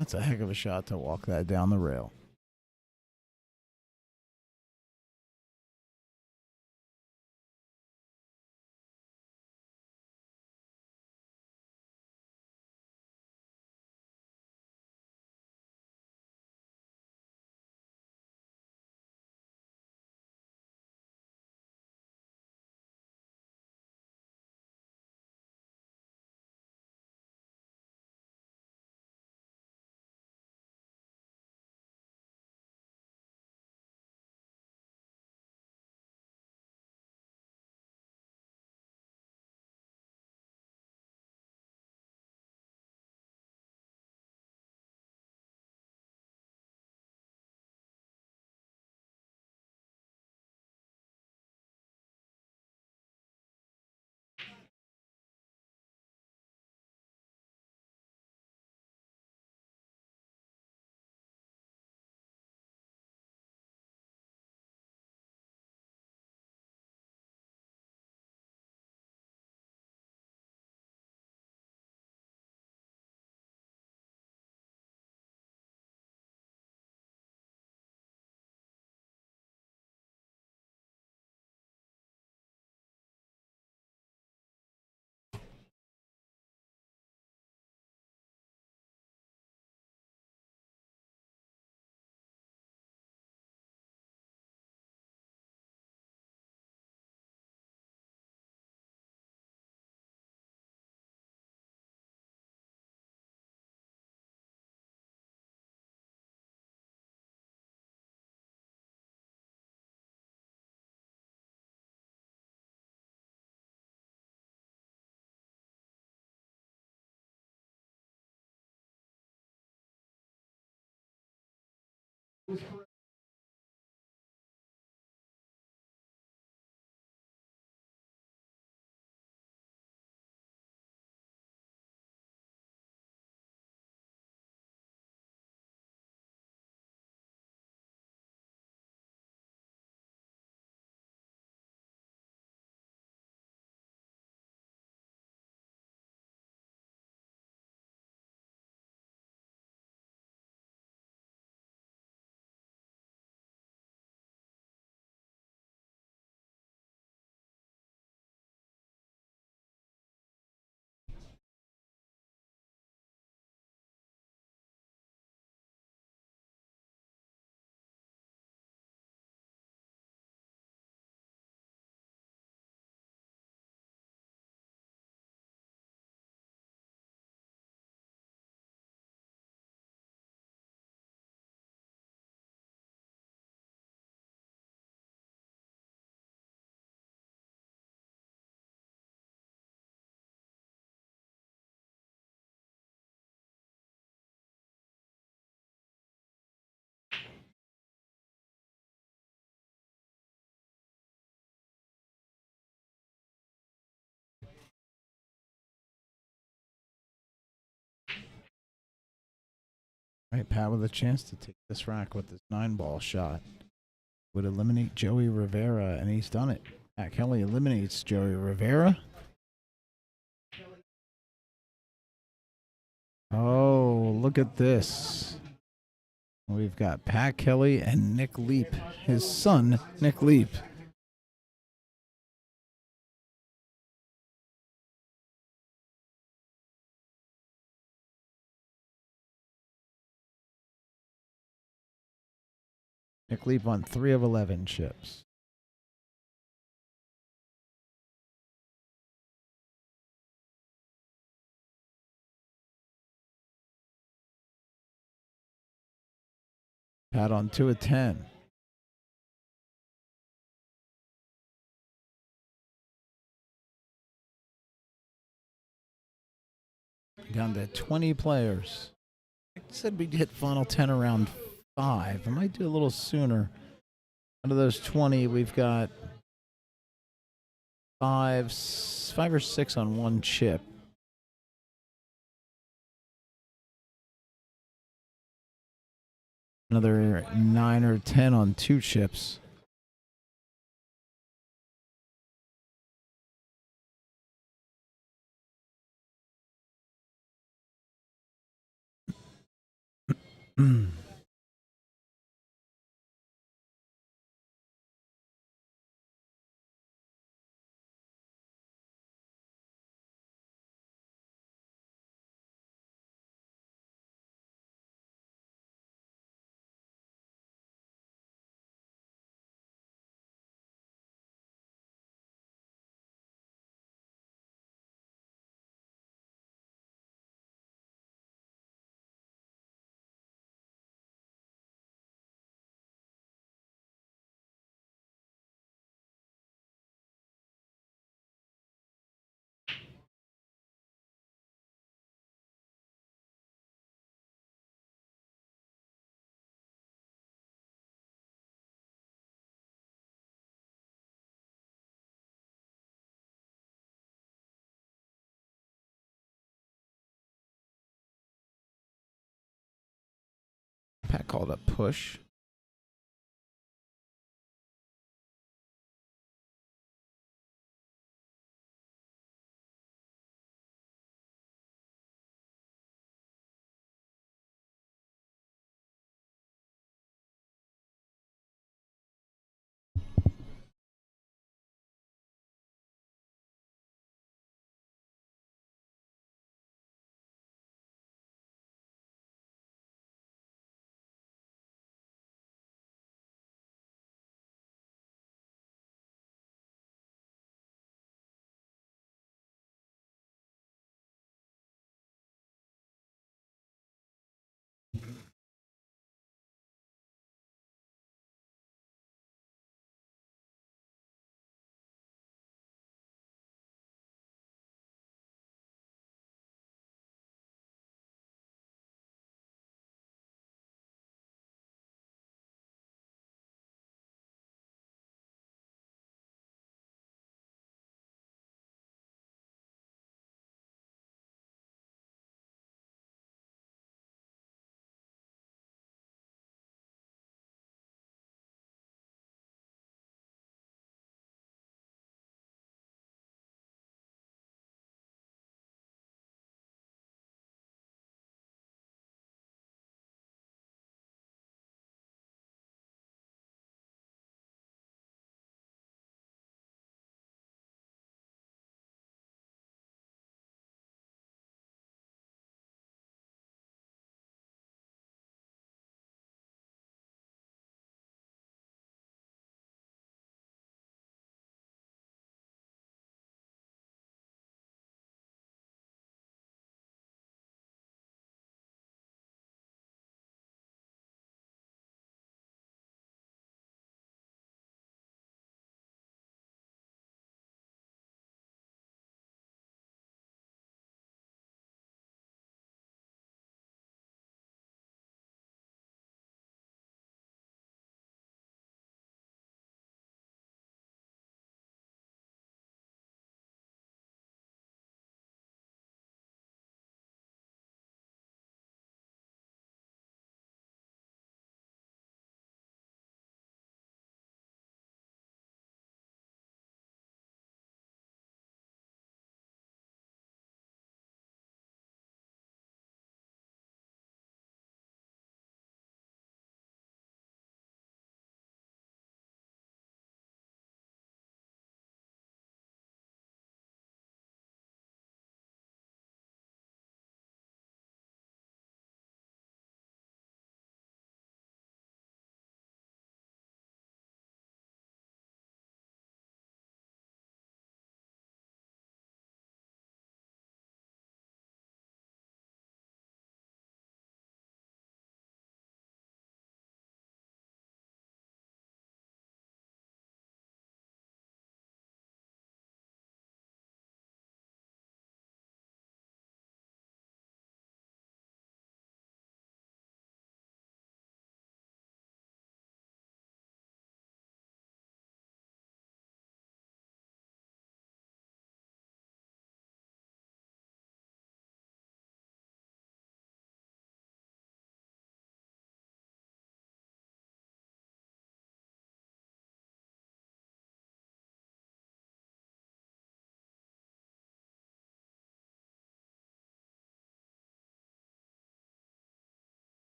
That's a heck of a shot to walk that down the rail. All right, Pat with a chance to take this rack with this 9-ball shot. Would eliminate Joey Rivera, and he's done it. Pat Kelly eliminates Joey Rivera. Oh, look at this. We've got Pat Kelly and Nick Leap, his son, Nick Leap. Nick Leap on 3 of 11 chips. Pat on 2 of 10. Down to 20 players. I said we'd hit final 10 around 5. I might do a little sooner. Out of those 20, we've got 5 or 6 on one chip. Another 9 or 10 on 2 chips. Pat called a push.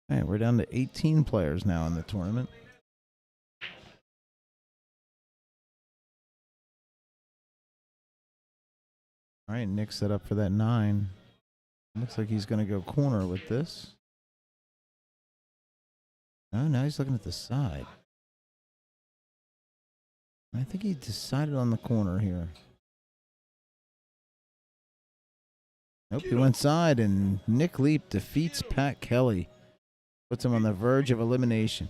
All right, we're down to 18 players now in the tournament. All right, Nick set up for that 9. Looks like he's going to go corner with this. Oh, now he's looking at the side. I think he decided on the corner here. Nope, he went side, and Nick Leap defeats Pat Kelly. Puts him on the verge of elimination.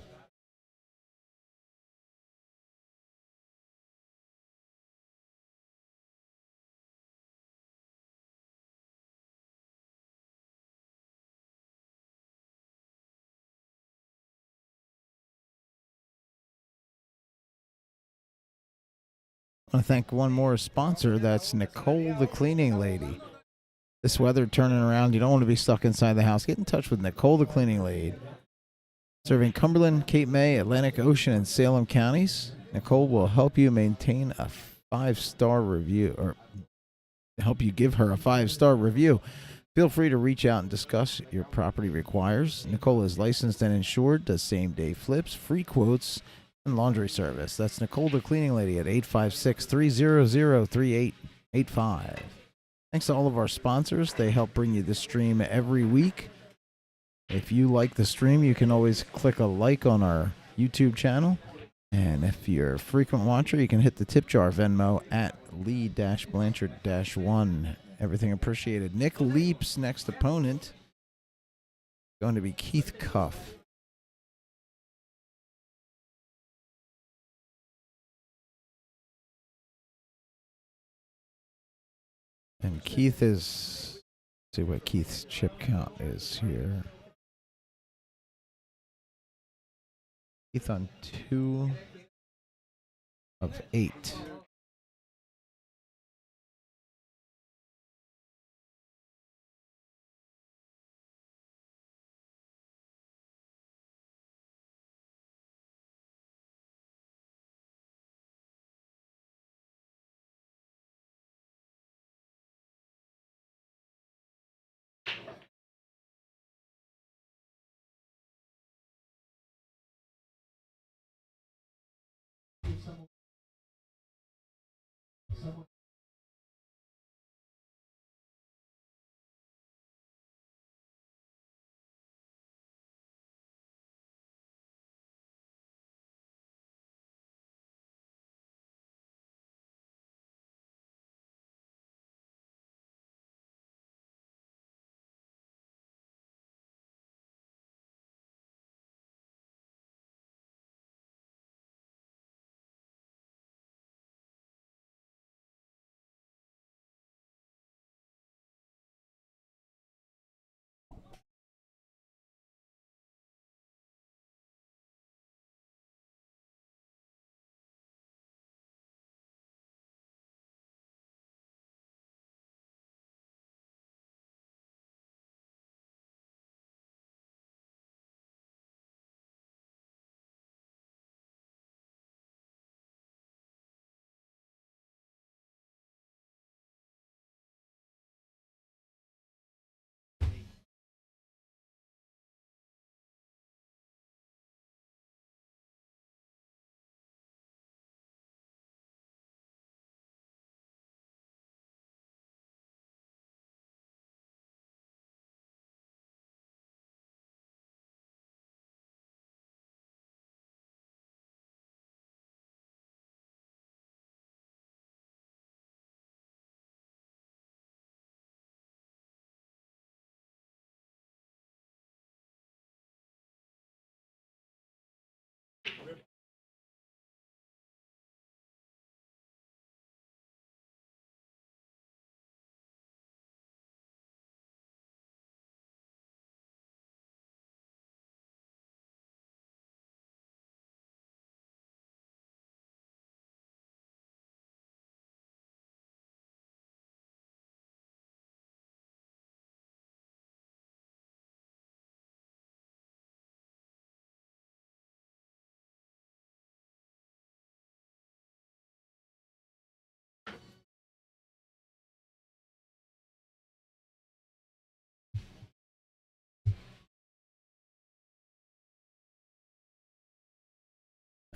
I want to thank one more sponsor. That's Nicole the Cleaning Lady. This weather turning around, you don't want to be stuck inside the house. Get in touch with Nicole the Cleaning Lady. Serving Cumberland, Cape May, Atlantic Ocean, and Salem counties, Nicole will help you maintain a 5-star review, or help you give her a 5-star review. Feel free to reach out and discuss your property requires. Nicole is licensed and insured, does same-day flips, free quotes, and laundry service. That's Nicole the Cleaning Lady at 856-300-3885. Thanks to all of our sponsors. They help bring you this stream every week. If you like the stream, you can always click a like on our YouTube channel. And if you're a frequent watcher, you can hit the tip jar Venmo at Lee-Blanchard-1. Everything appreciated. Nick Leap's next opponent going to be Keith Cuff. And Keith is, let's see what Keith's chip count is here. Keith on 2 of 8.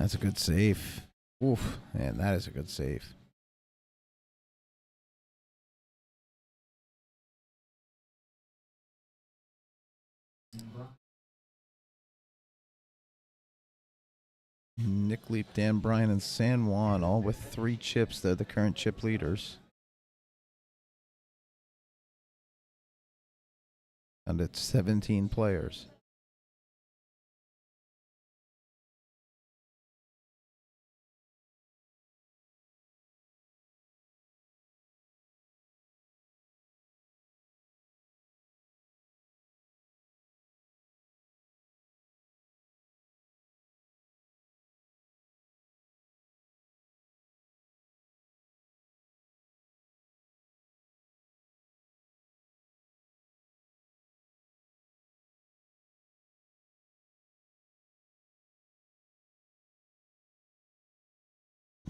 That's a good save. Oof, man, that is a good save. Nick Leap, Dan Bryan, and San Juan, all with 3 chips. They're the current chip leaders. And it's 17 players.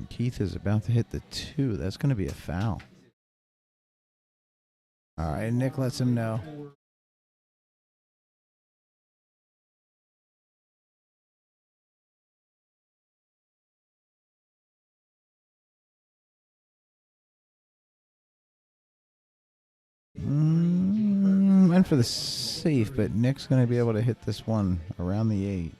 Keith is about to hit the 2. That's going to be a foul. All right, Nick lets him know. Went for the safe, but Nick's going to be able to hit this one around the 8.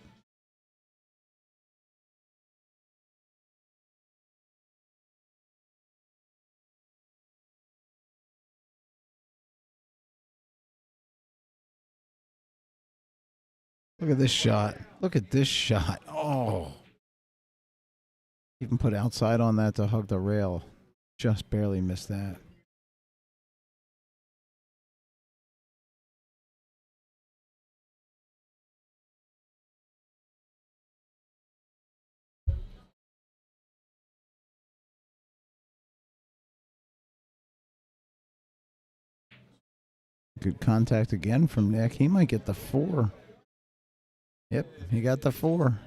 Look at this shot. Look at this shot. Oh. Even put outside on that to hug the rail. Just barely missed that. Good contact again from Nick. He might get the 4. Yep, he got the 4.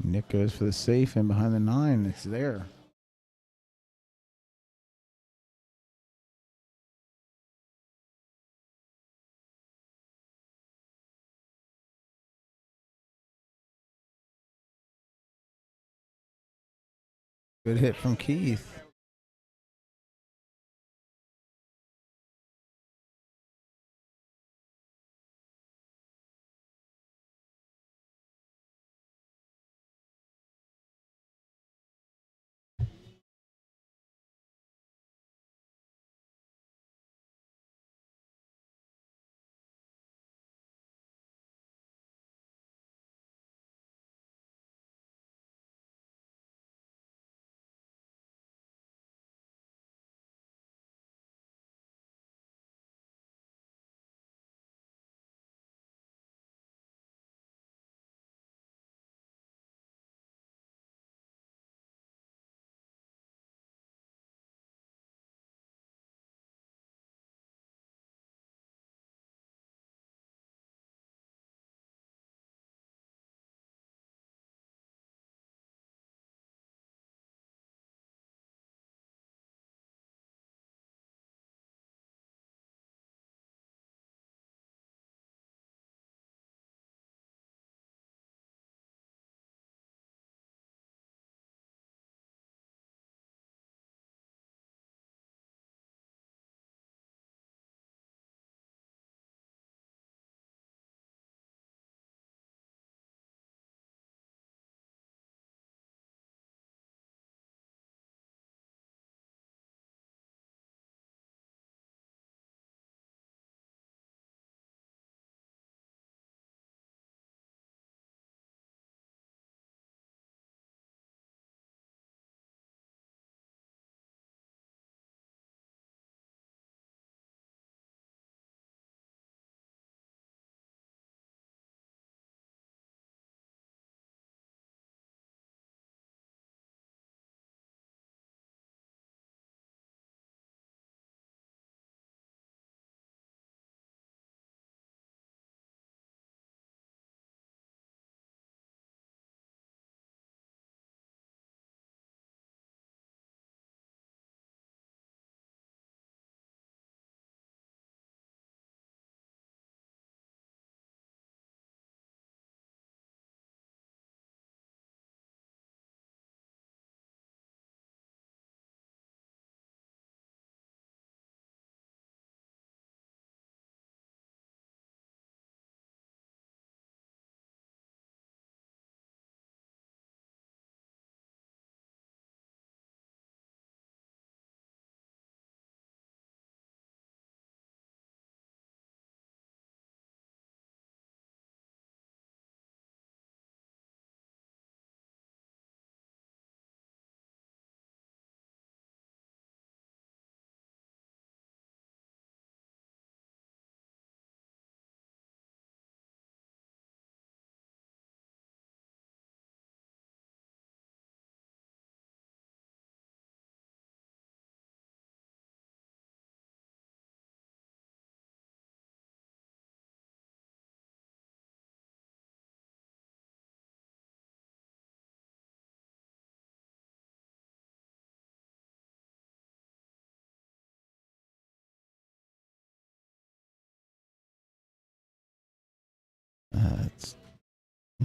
Nick goes for the safe, and behind the 9, it's there. Good hit from Keith.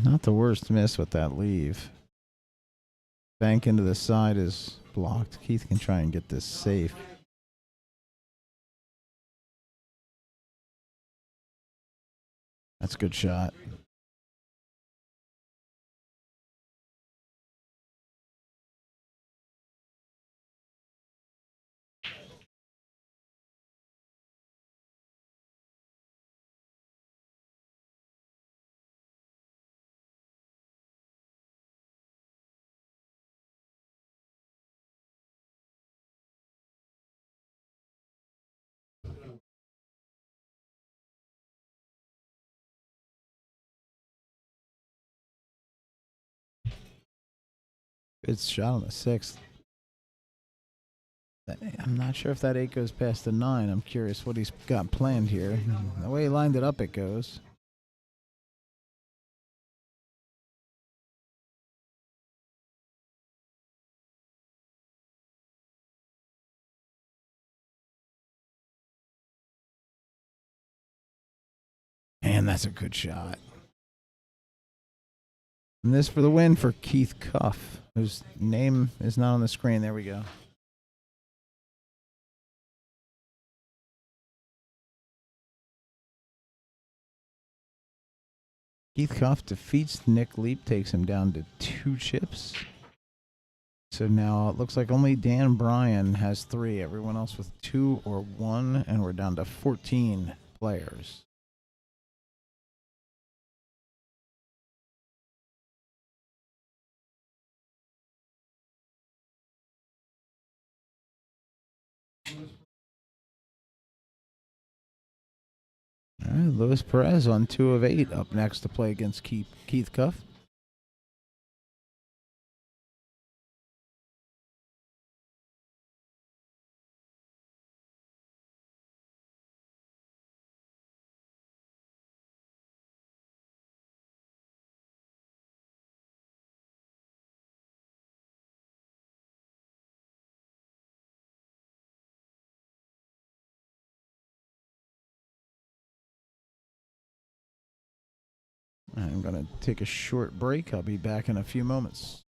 Not the worst miss with that leave. Bank into the side is blocked. Keith can try and get this safe. That's a good shot. Good shot on the 6th. I'm not sure if that 8 goes past the 9. I'm curious what he's got planned here. The way he lined it up, it goes. And that's a good shot. And this for the win for Keith Cuff, whose name is not on the screen. There we go. Keith Cuff defeats Nick Leap, takes him down to 2 chips. So now it looks like only Dan Bryan has 3. Everyone else with 2 or 1, and we're down to 14 players. All right, Luis Perez on 2 of 8 up next to play against Keith Cuff. I'm going to take a short break. I'll be back in a few moments.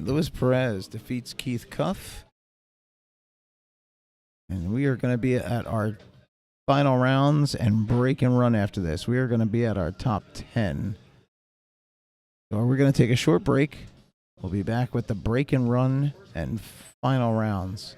Luis Perez defeats Keith Cuff. And we are going to be at our final rounds and break and run after this. We are going to be at our top 10. So we're going to take a short break. We'll be back with the break and run and final rounds.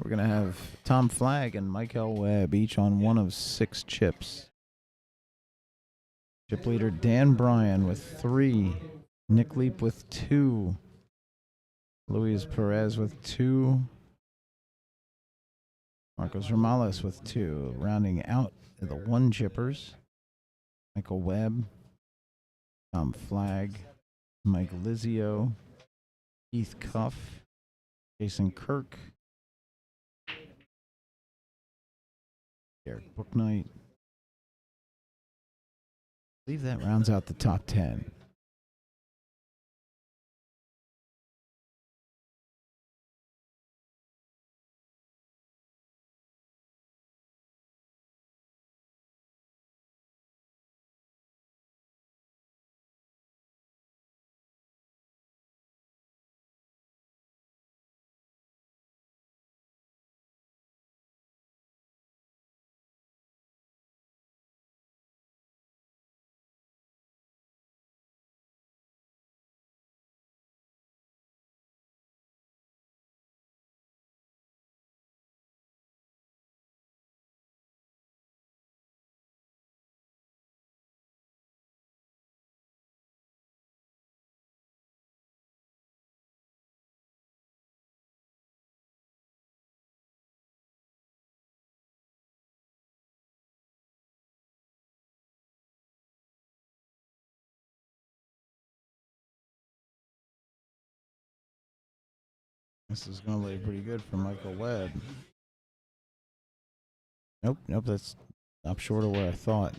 we're going to have Tom Flagg and Michael Webb each on one of 6 chips. Chip leader Dan Bryan with 3. Nick Leap with 2. Luis Perez with 2. Marcos Romales with 2. Rounding out the 1 chippers. Michael Webb, Tom Flagg, Mike Lizio, Keith Cuff, Jason Kirk, Eric Booknight. I believe that rounds out the top 10. This is going to lay pretty good for Michael Webb. Nope, that's up short of where I thought.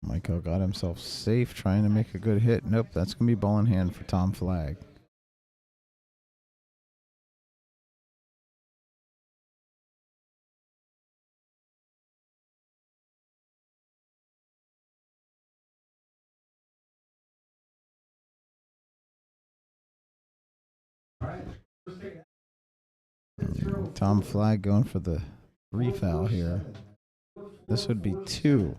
Michael got himself safe trying to make a good hit. Nope, that's going to be ball in hand for Tom Flagg. Tom Flagg going for the 3 foul here. This would be 2.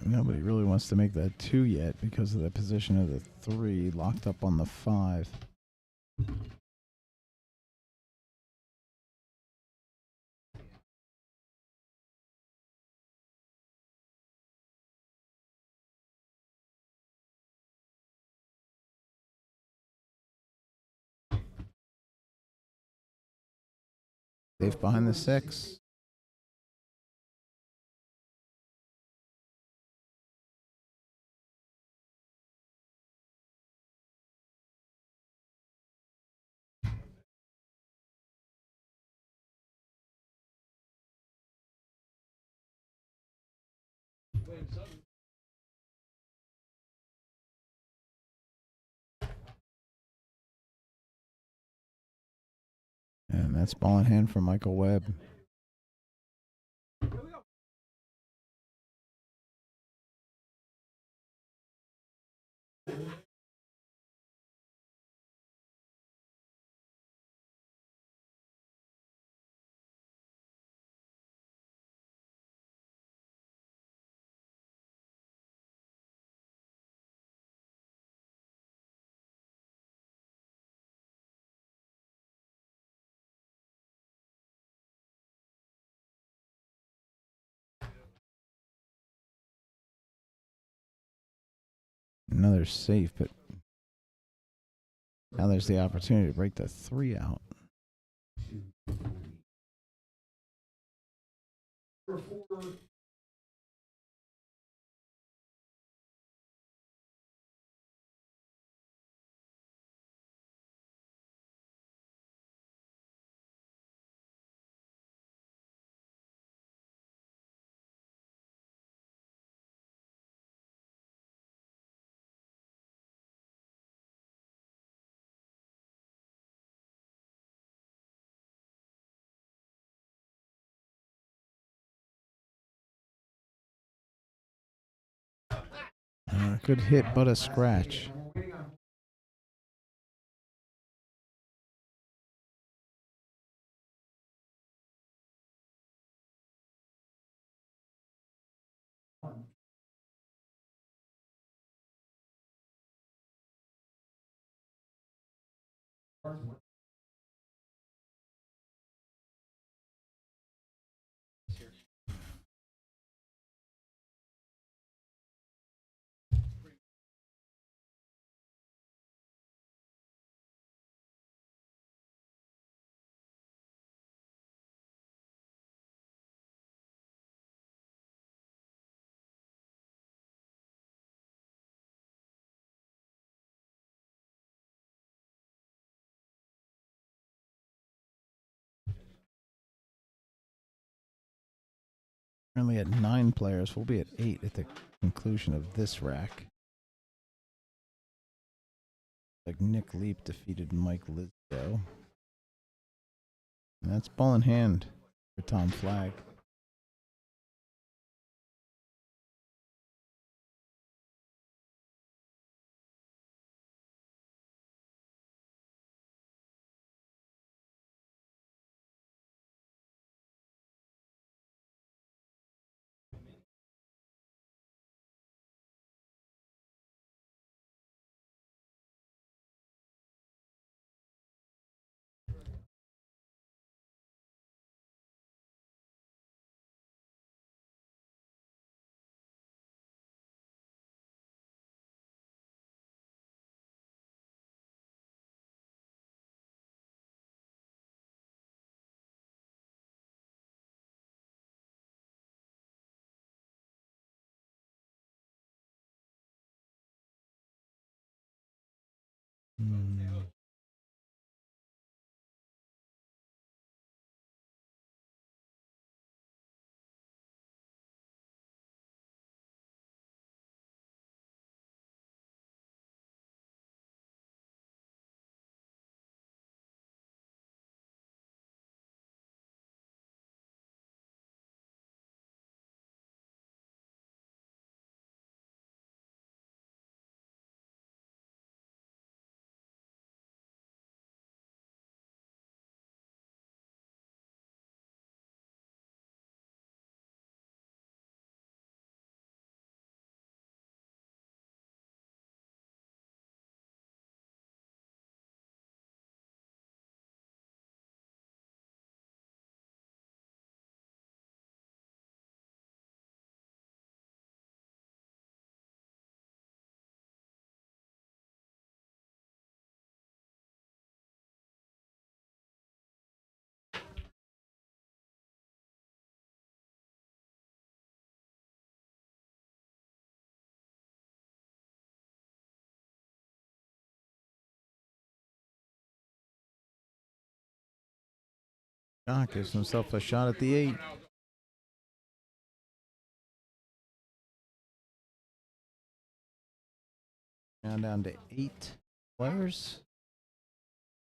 Nobody really wants to make that 2 yet because of the position of the 3 locked up on the 5. Safe behind the 6. And that's ball in hand for Michael Webb. Another safe, but now there's the opportunity to break the 3 out. Good hit, but a scratch. Currently at 9 players. We'll be at 8 at the conclusion of this rack. Like Nick Leap defeated Mike Lizzo. And that's ball in hand for Tom Flagg. Gives himself a shot at the 8. Now down to 8 players.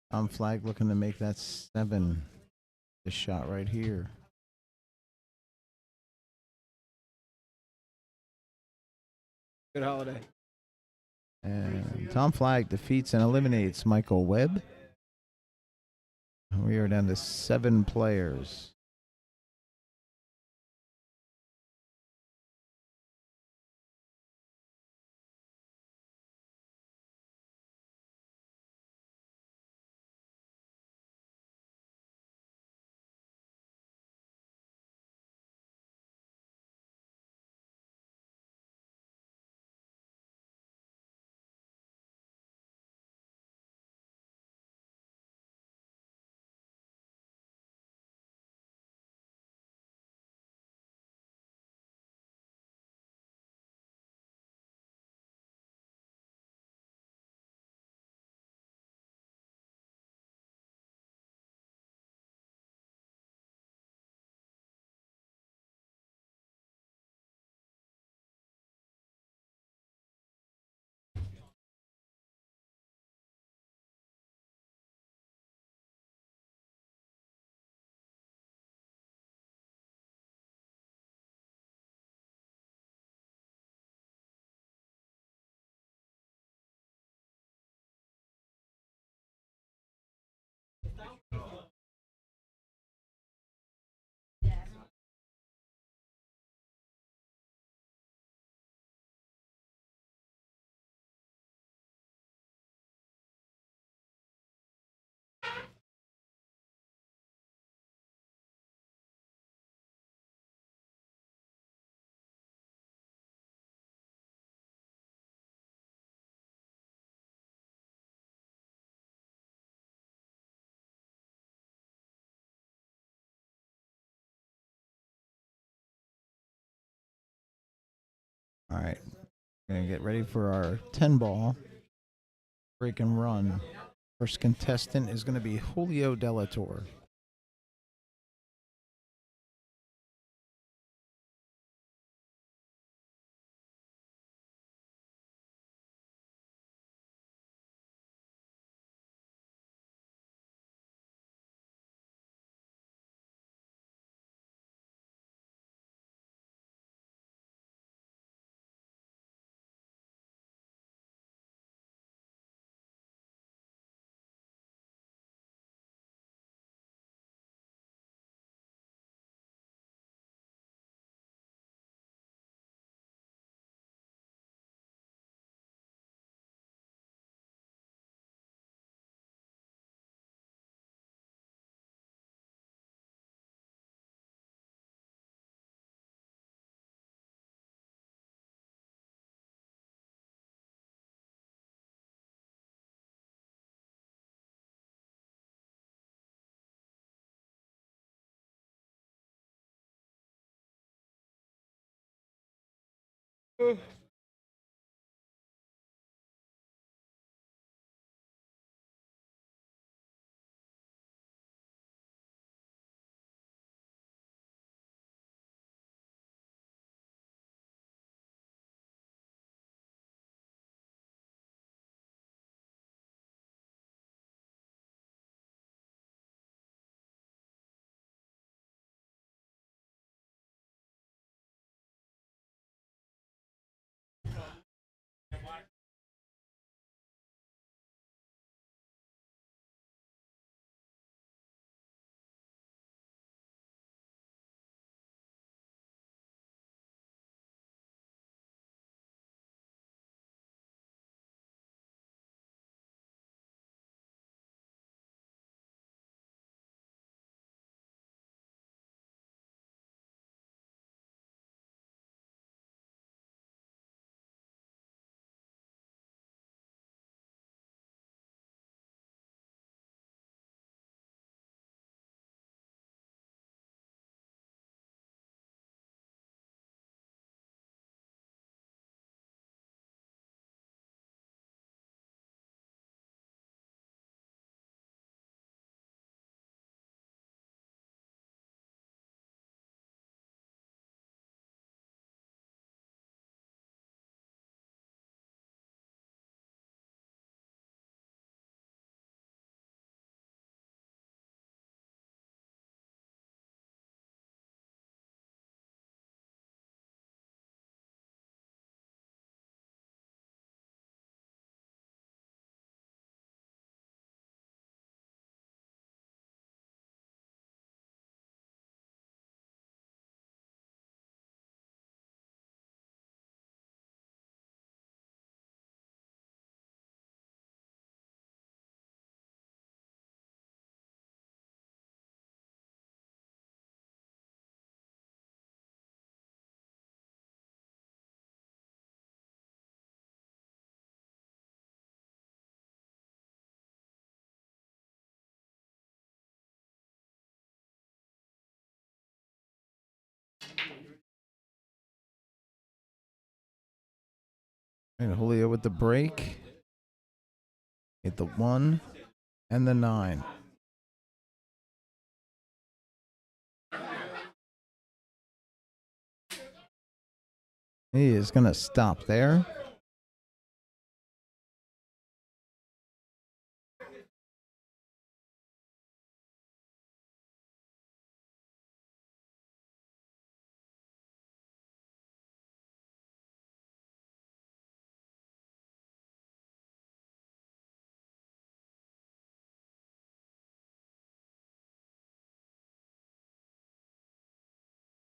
Tom Flag looking to make that 7. This shot right here. Good holiday. And Tom Flag defeats and eliminates Michael Webb. We are down to 7 players. All right. Gonna get ready for our 10 ball break and run. First contestant is going to be Julio Delator. And Julio with the break. Hit the 1 and the 9. He is going to stop there.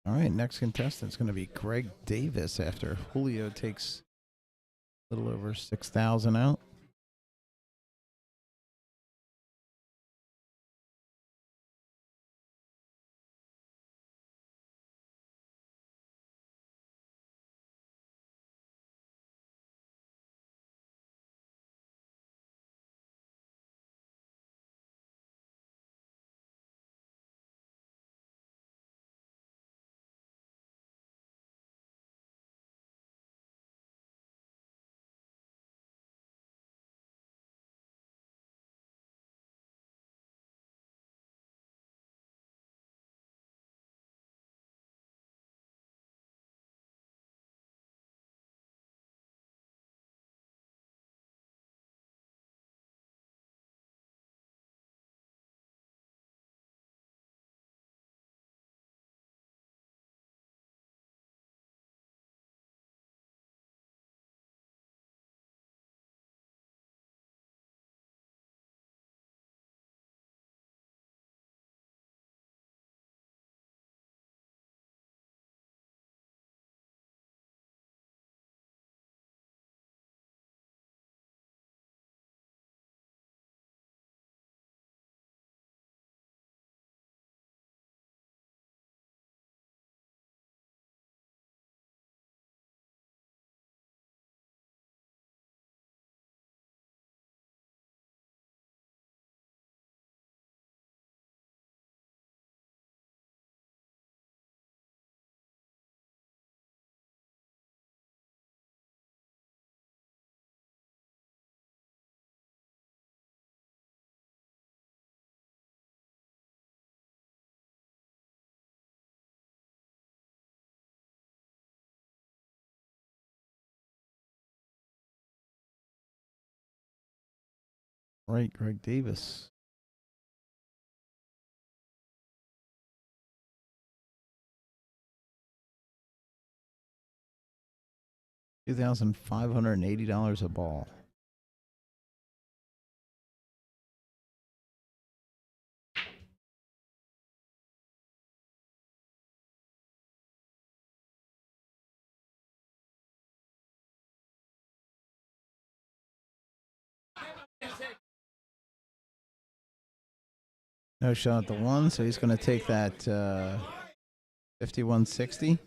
All right, next contestant is going to be Greg Davis after Julio takes a little over 6,000 out. Right, Greg Davis. $2,580 a ball. No shot at the 1, so he's going to take that 5160.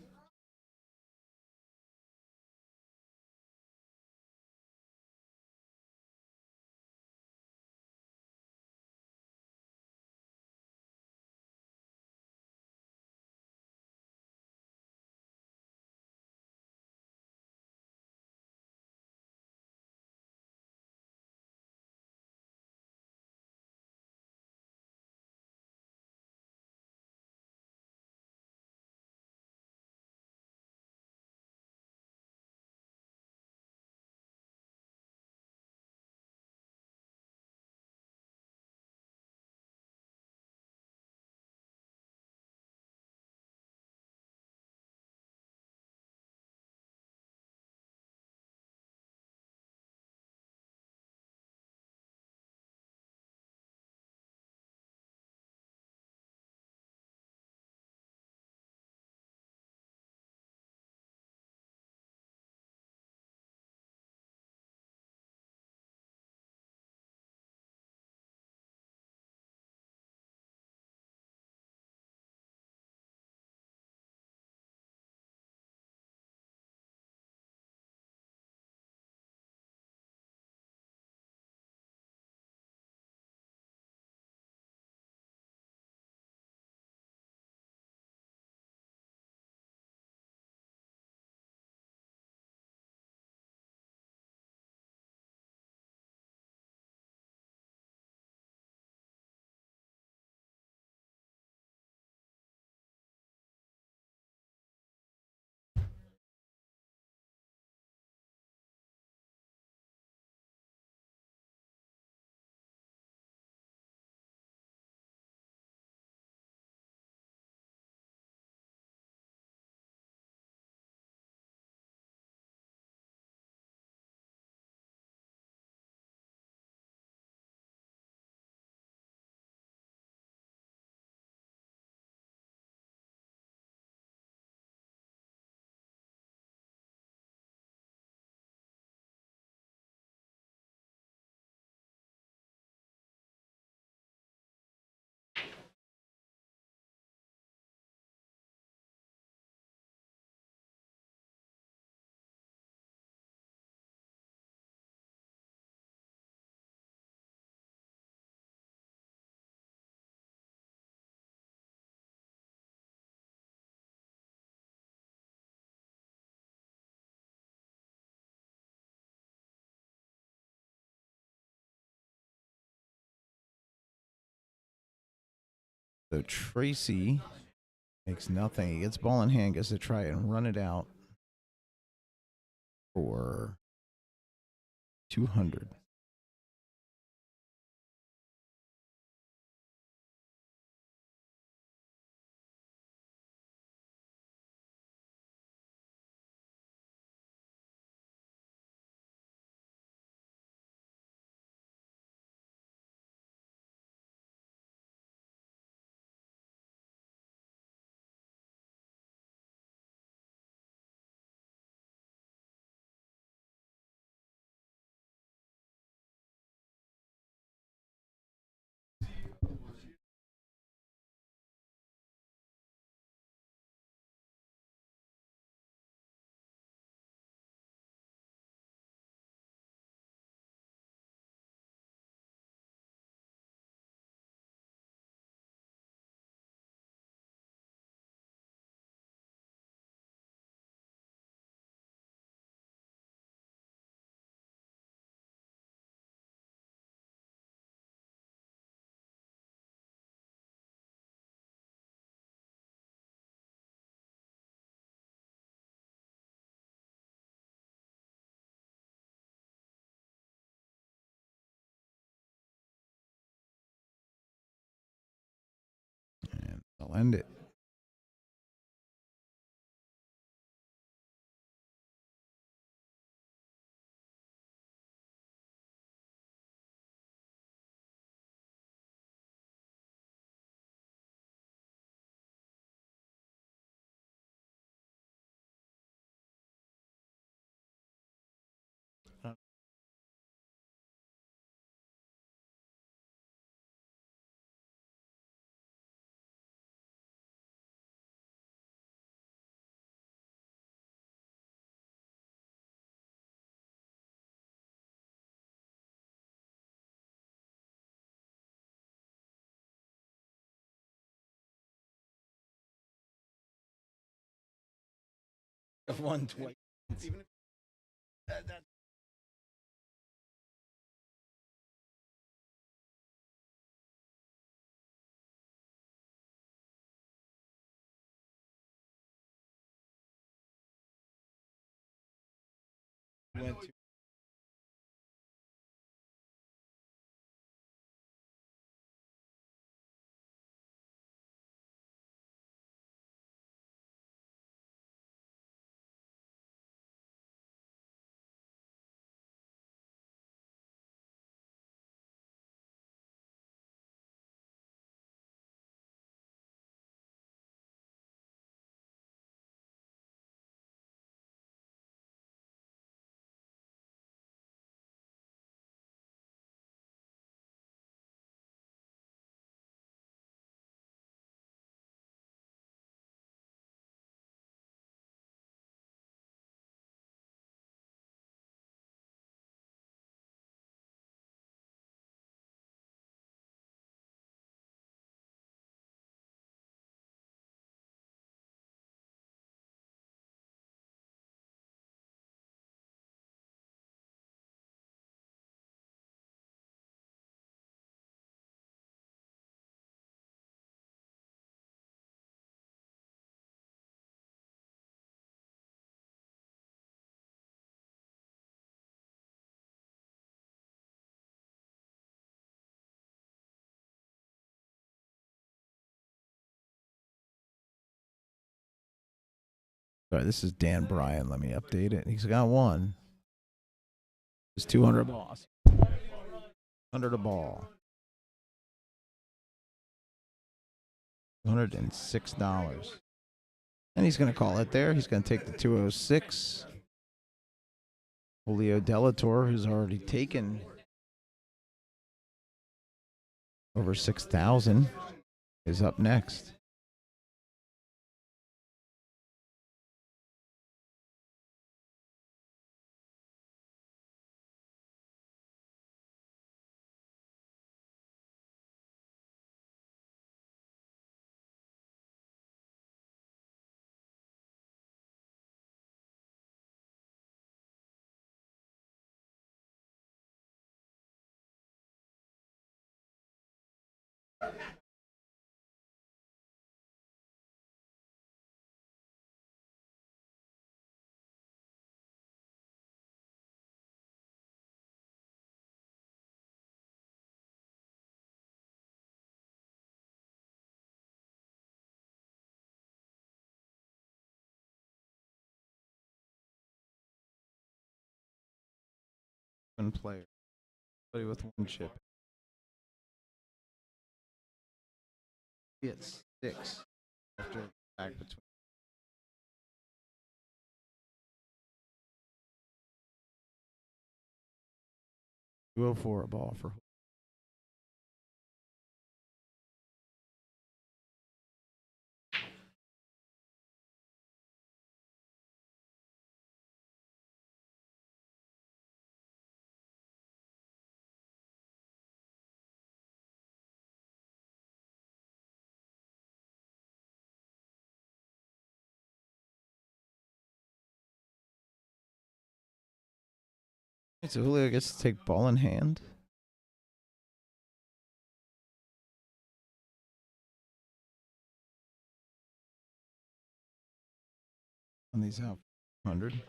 So Tracy makes nothing. He gets ball in hand, gets to try and run it out for 200. And I'll end it. I've won twice. Went to Sorry, this is Dan Bryan. Let me update it. He's got one. It's 200 balls. 100 a ball. $106. And he's going to call it there. He's going to take the 206. Julio Delator, who's already taken over 6,000, is up next. One player. Somebody with one chip. It's 6 after the back between. Go for a ball for. So Julio gets to take ball in hand. On these out 100.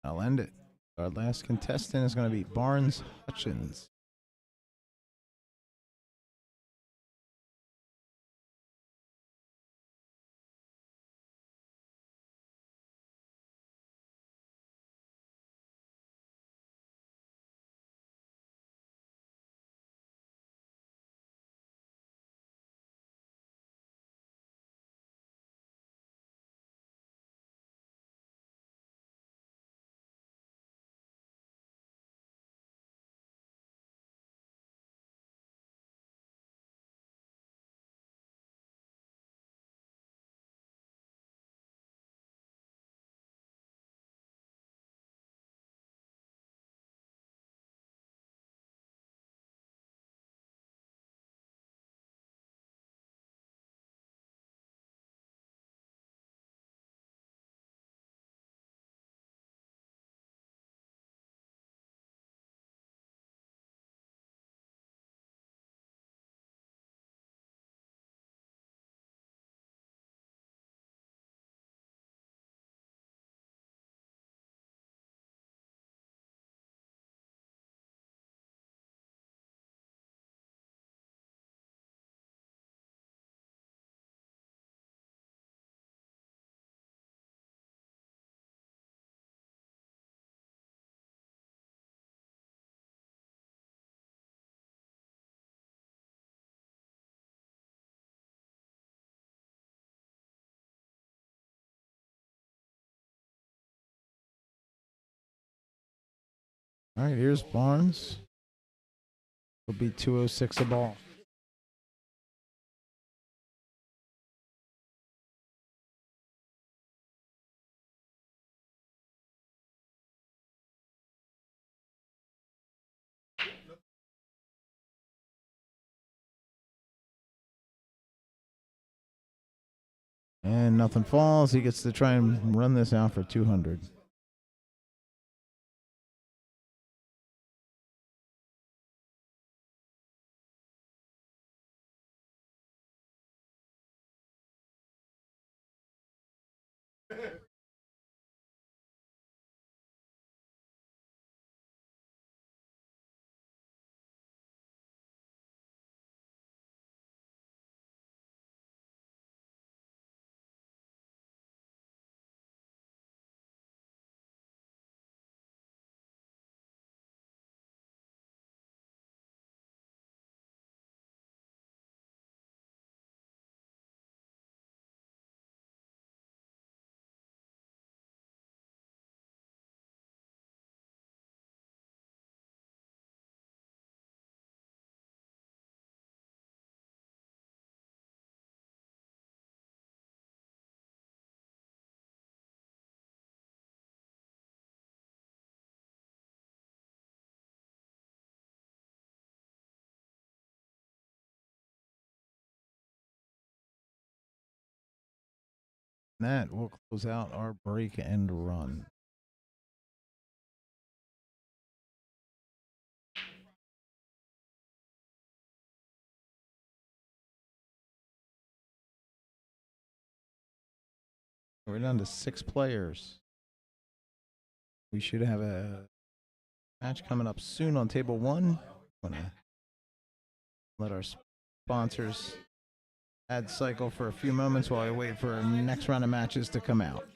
I'll end it. Our last contestant is going to be Barnes Hutchins. All right, here's Barnes. Will be 206 a ball. And nothing falls. He gets to try and run this out for 200. That will close out our break and run. We're down to 6 players. We should have a match coming up soon on table 1. I'm going to let our sponsors ad cycle for a few moments while I wait for our next round of matches to come out.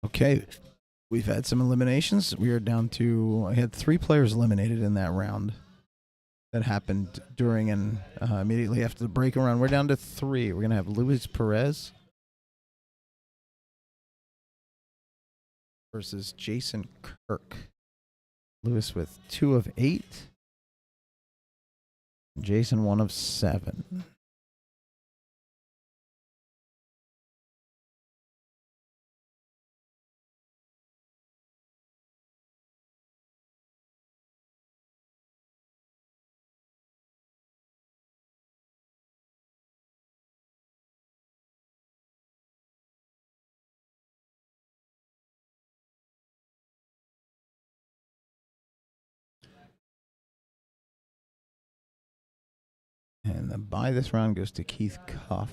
Okay, we've had some eliminations. We are down to, I had 3 players eliminated in that round. That happened during and immediately after the break round. We're down to 3. We're going to have Luis Perez versus Jason Kirk. Luis with 2 of 8. Jason 1 of 7. And the bye this round goes to Keith Cuff.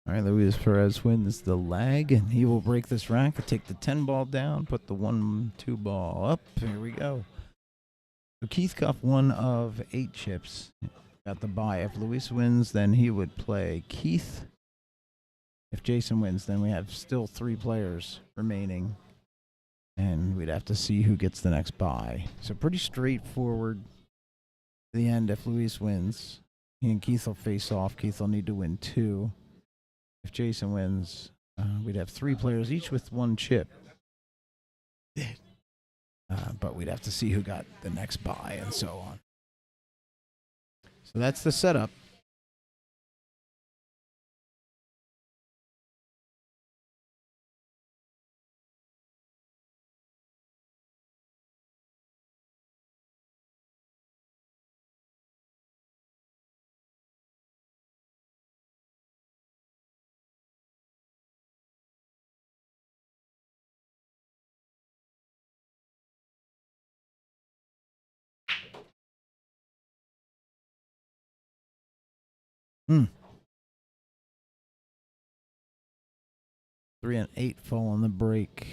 All right, Luis Perez wins the lag, and he will break this rack, take the 10 ball down, put the 1-2 ball up. Here we go. So Keith Cuff, 1 of 8 chips. Got the bye. If Luis wins, then he would play Keith. If Jason wins, then we have still 3 players remaining. And we'd have to see who gets the next bye. So pretty straightforward. At the end, if Luis wins, he and Keith will face off. Keith will need to win 2. If Jason wins, we'd have 3 players, each with 1 chip. But we'd have to see who got the next bye and so on. So that's the setup. Hmm. 3 and 8 fall on the break.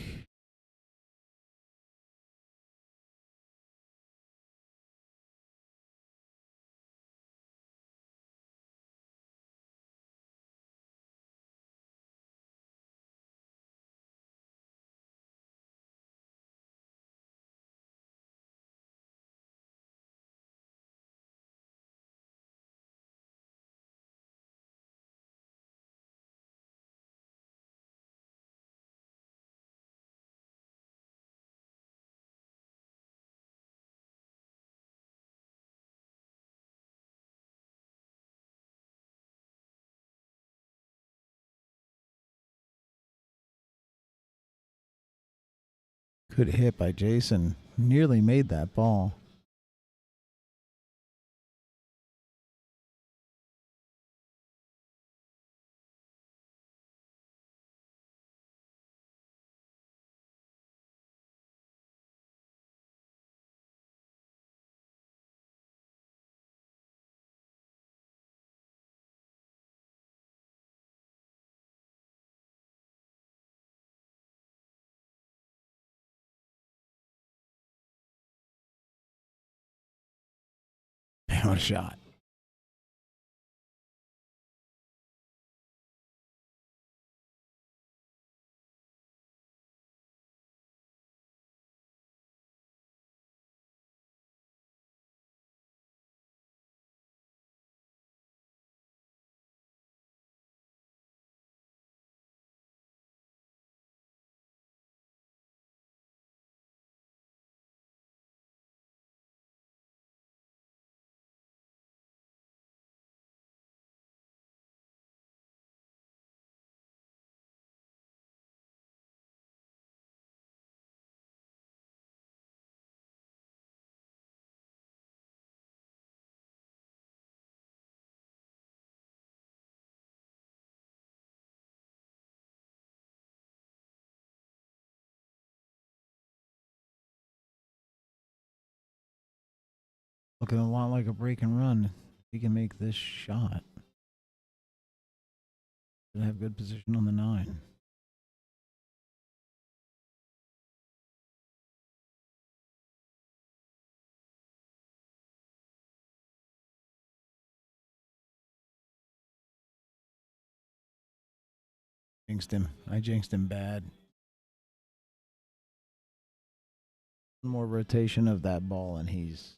Good hit by Jason. Nearly made that ball. What a shot. Looking a lot like a break and run. He can make this shot. Should have good position on the 9. Jinxed him. I jinxed him bad. One more rotation of that ball and he's...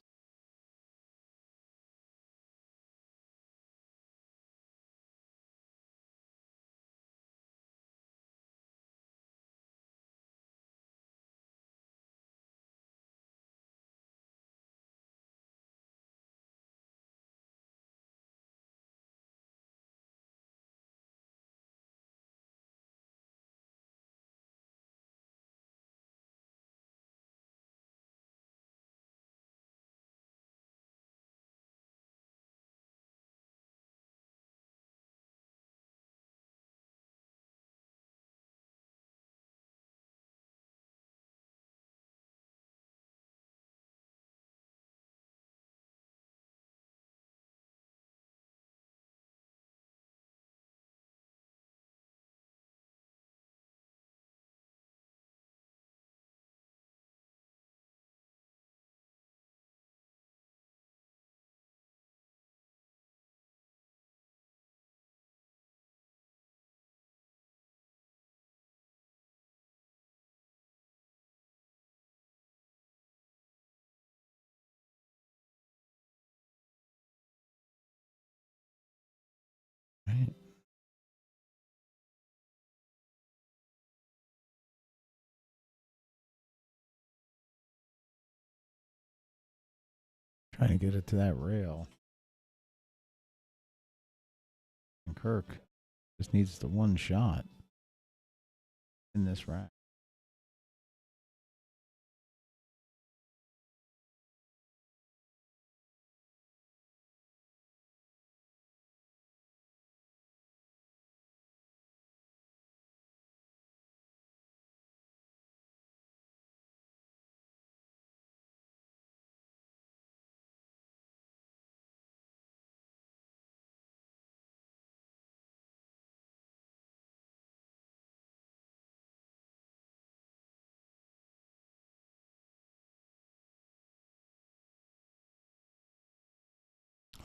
Right. Trying to get it to that rail. And Kirk just needs the one shot in this rack.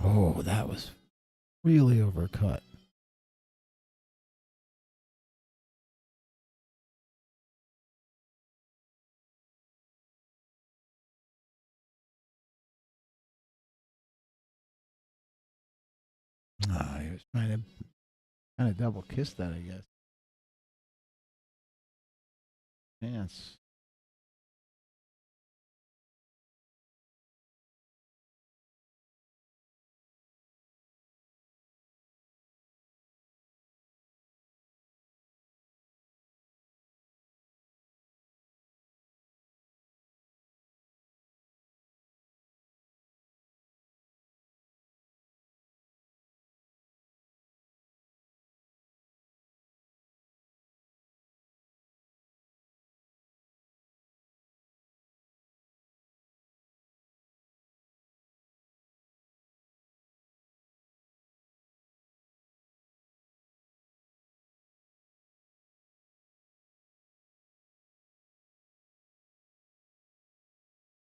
Oh, that was really overcut. He was trying to kind of double kiss that, I guess. Chance.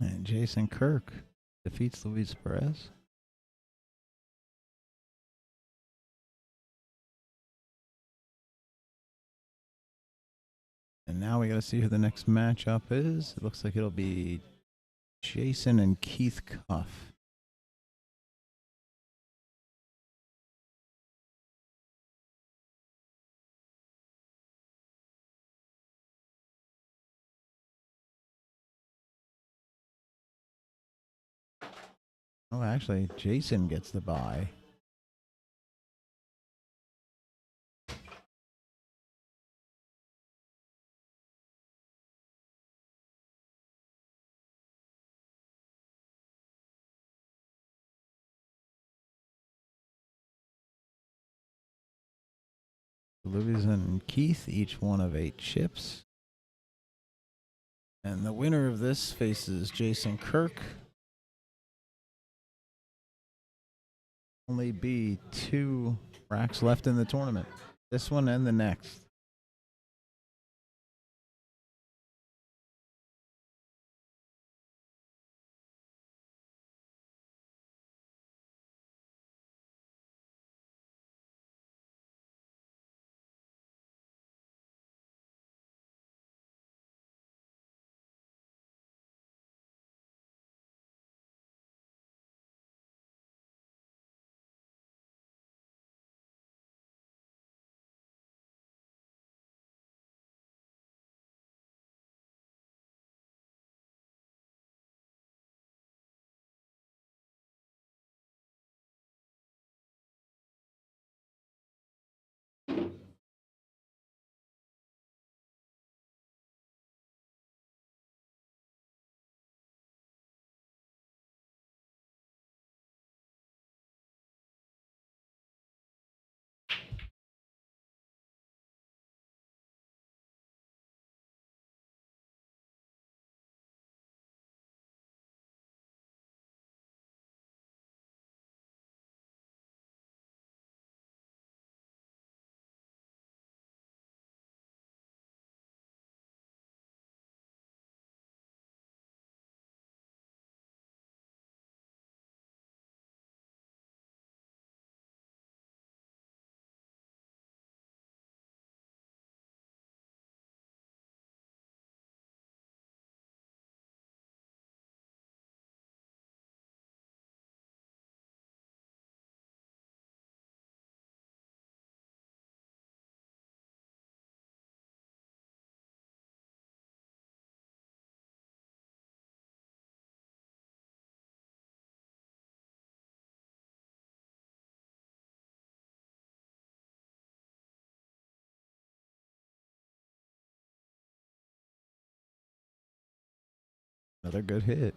And Jason Kirk defeats Luis Perez. And now we got to see who the next matchup is. It looks like it'll be Jason and Keith Cuff. Oh, actually, Jason gets the bye. Luis and Keith, each one of 8 chips. And the winner of this faces Jason Kirk only be 2 racks left in the tournament. This one and the next. Another good hit.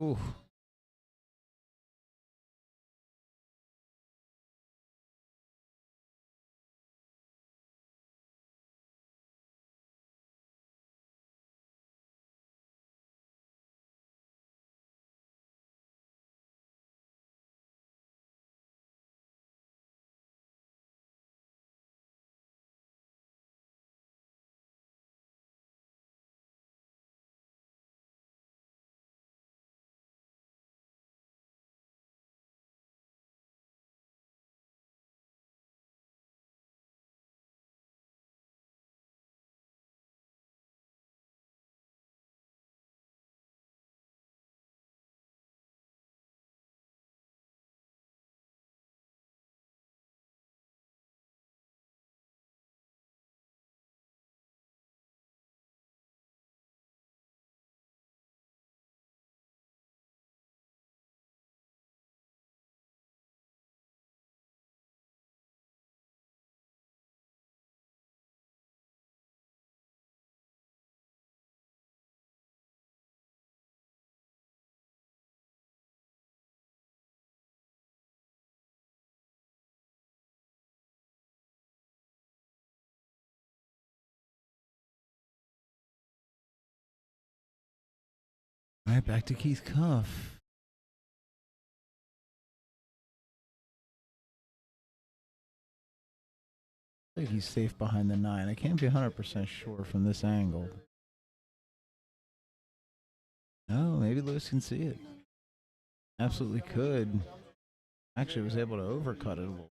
Ooh. All right, back to Keith Cuff. I think he's safe behind the 9. I can't be 100% sure from this angle. Oh, maybe Lewis can see it. Absolutely could. Actually was able to overcut it a little.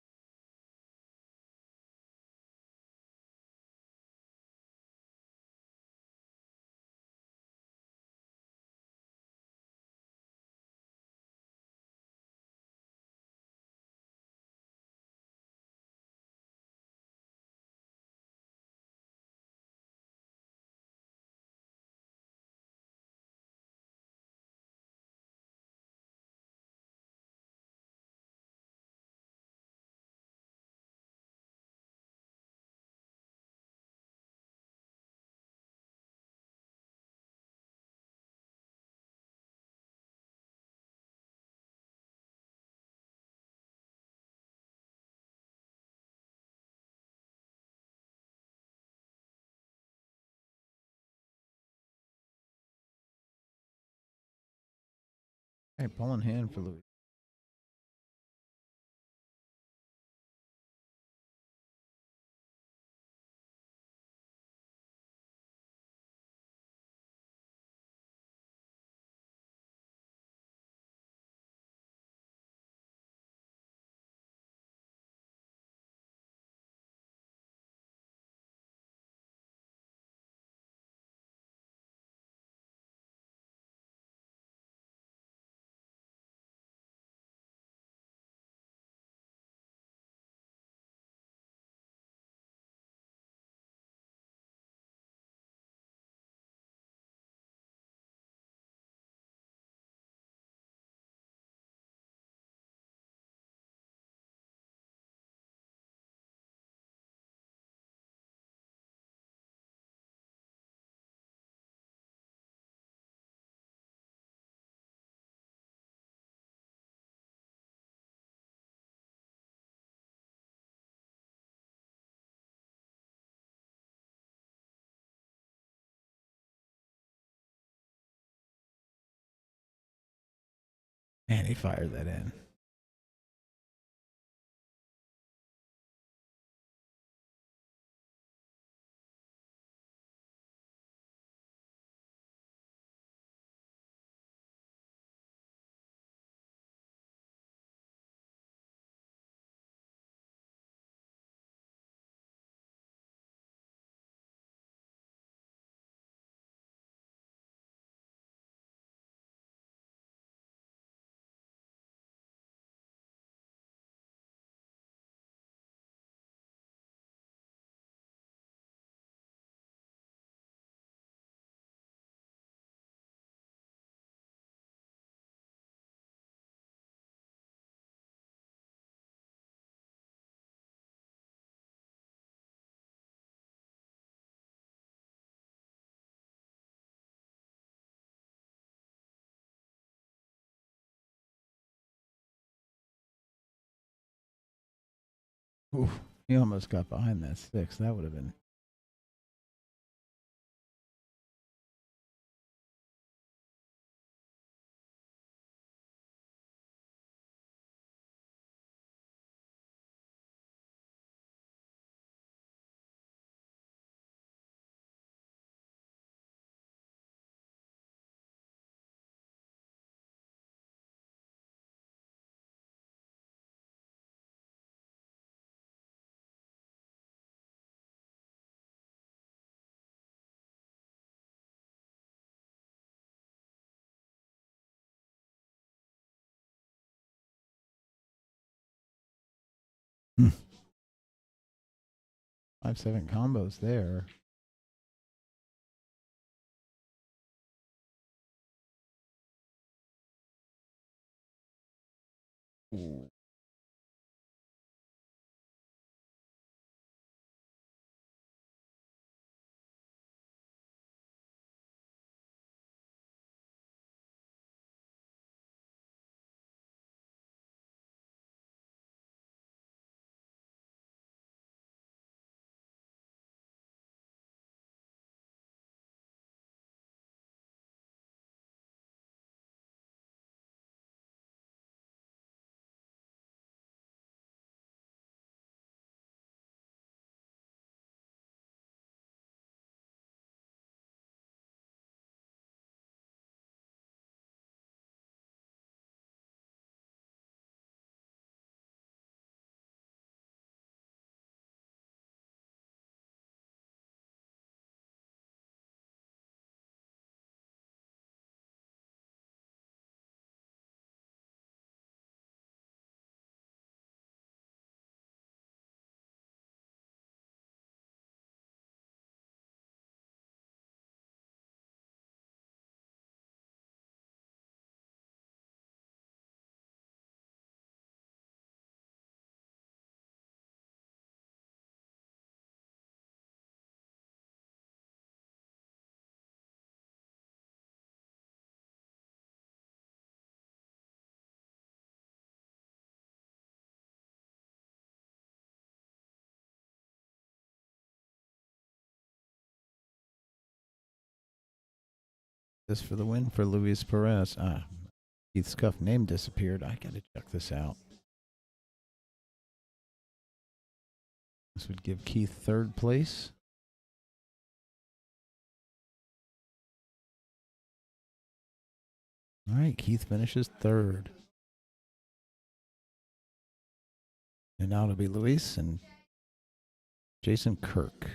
Hey, ball in hand for Louis. And he fired that in. Oof, he almost got behind that six. That would have been. Hmm. 5-7 combos there. Ooh. This for the win for Luis Perez. Keith Scuff name disappeared. I gotta check this out. This would give Keith third place. All right, Keith finishes third. And now it'll be Luis and Jason Kirk.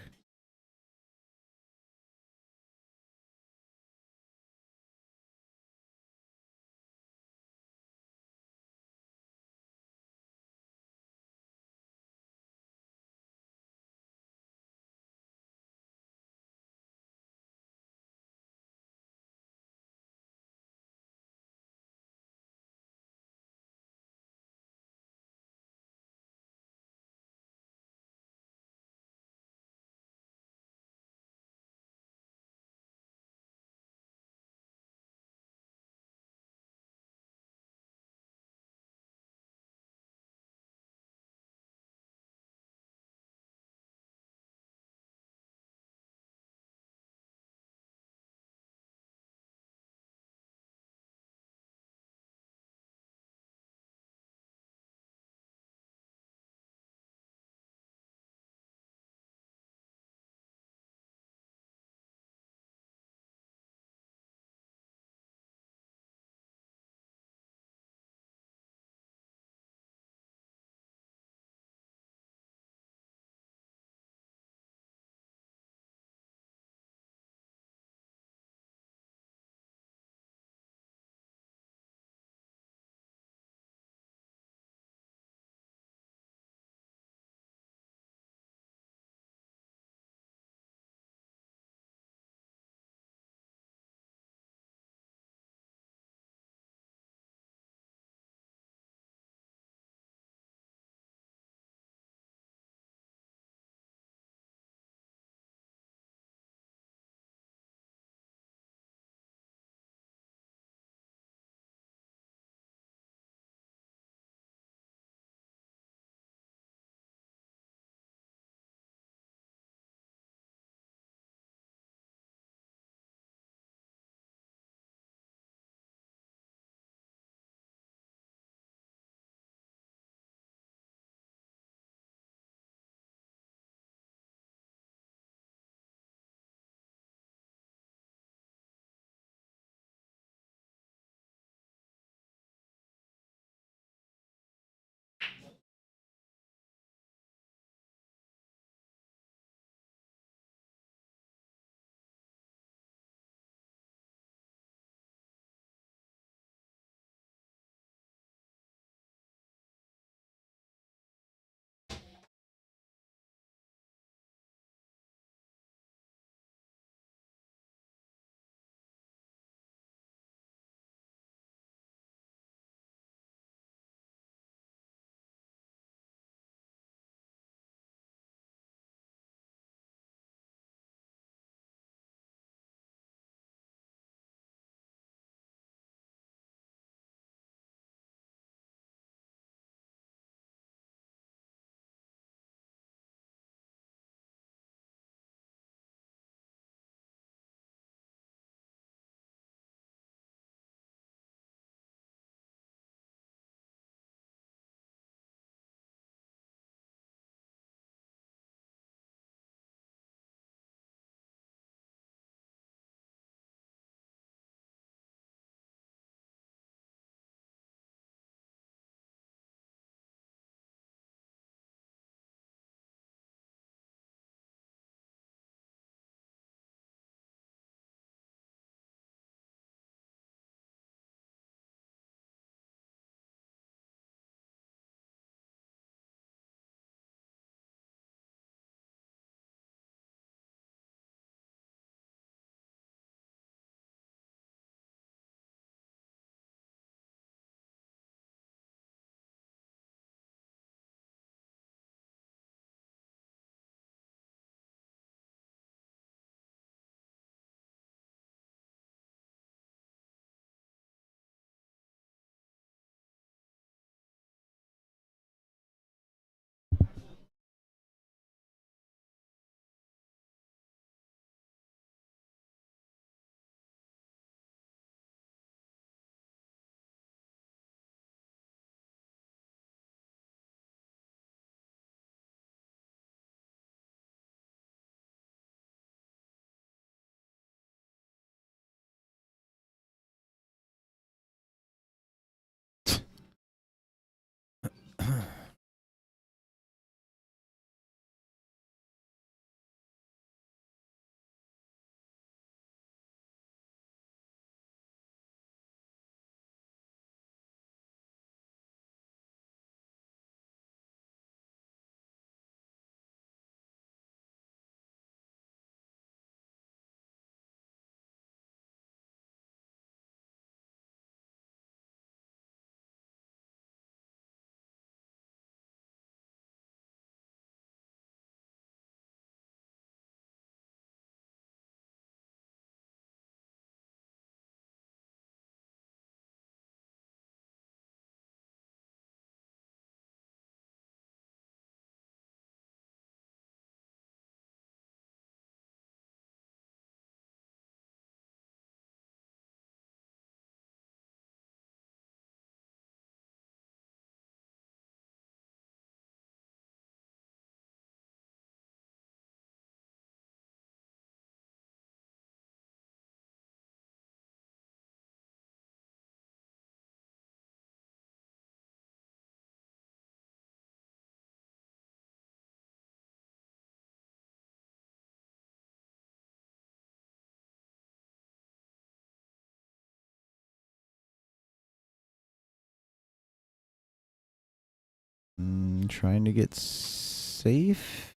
Trying to get safe.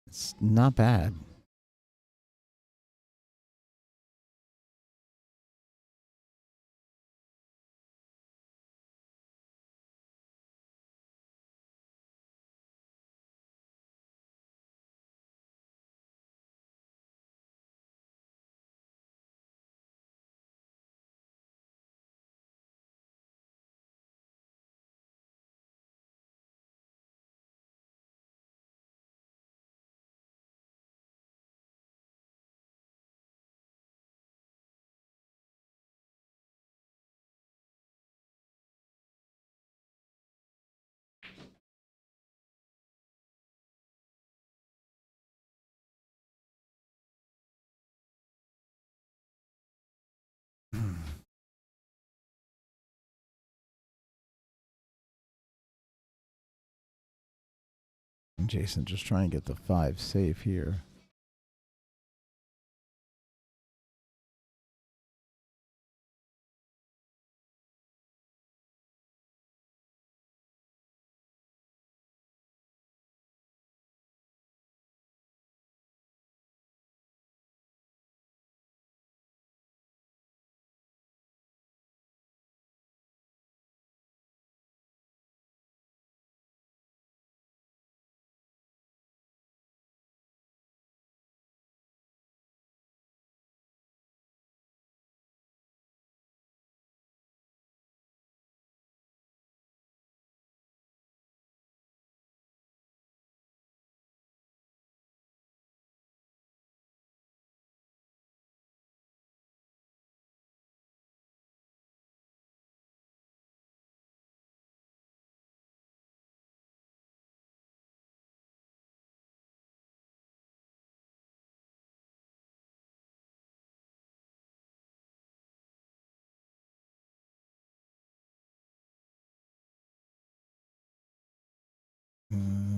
It's not bad. Jason just trying to get the 5 safe here.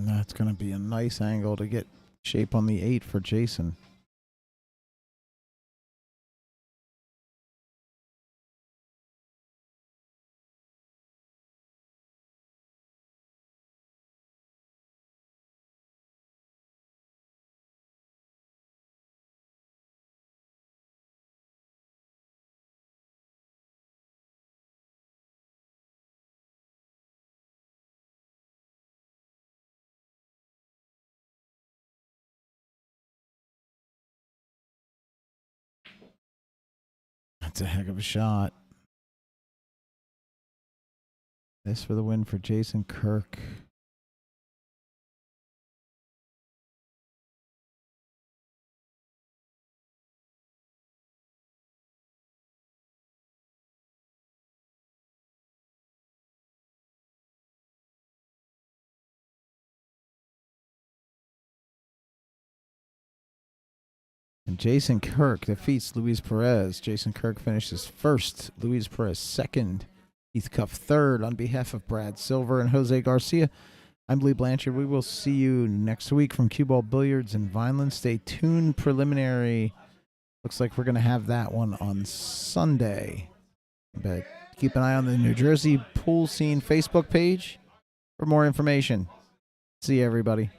That's going to be a nice angle to get shape on the 8 for Jason. That's a heck of a shot. This for the win for Jason Kirk. And Jason Kirk defeats Luis Perez. Jason Kirk finishes first. Luis Perez second. Heath Cuff third on behalf of Brad Silver and Jose Garcia. I'm Lee Blanchard. We will see you next week from QBall Billiards in Vineland. Stay tuned. Preliminary. Looks like we're going to have that one on Sunday. But keep an eye on the New Jersey Pool Scene Facebook page for more information. See you, everybody.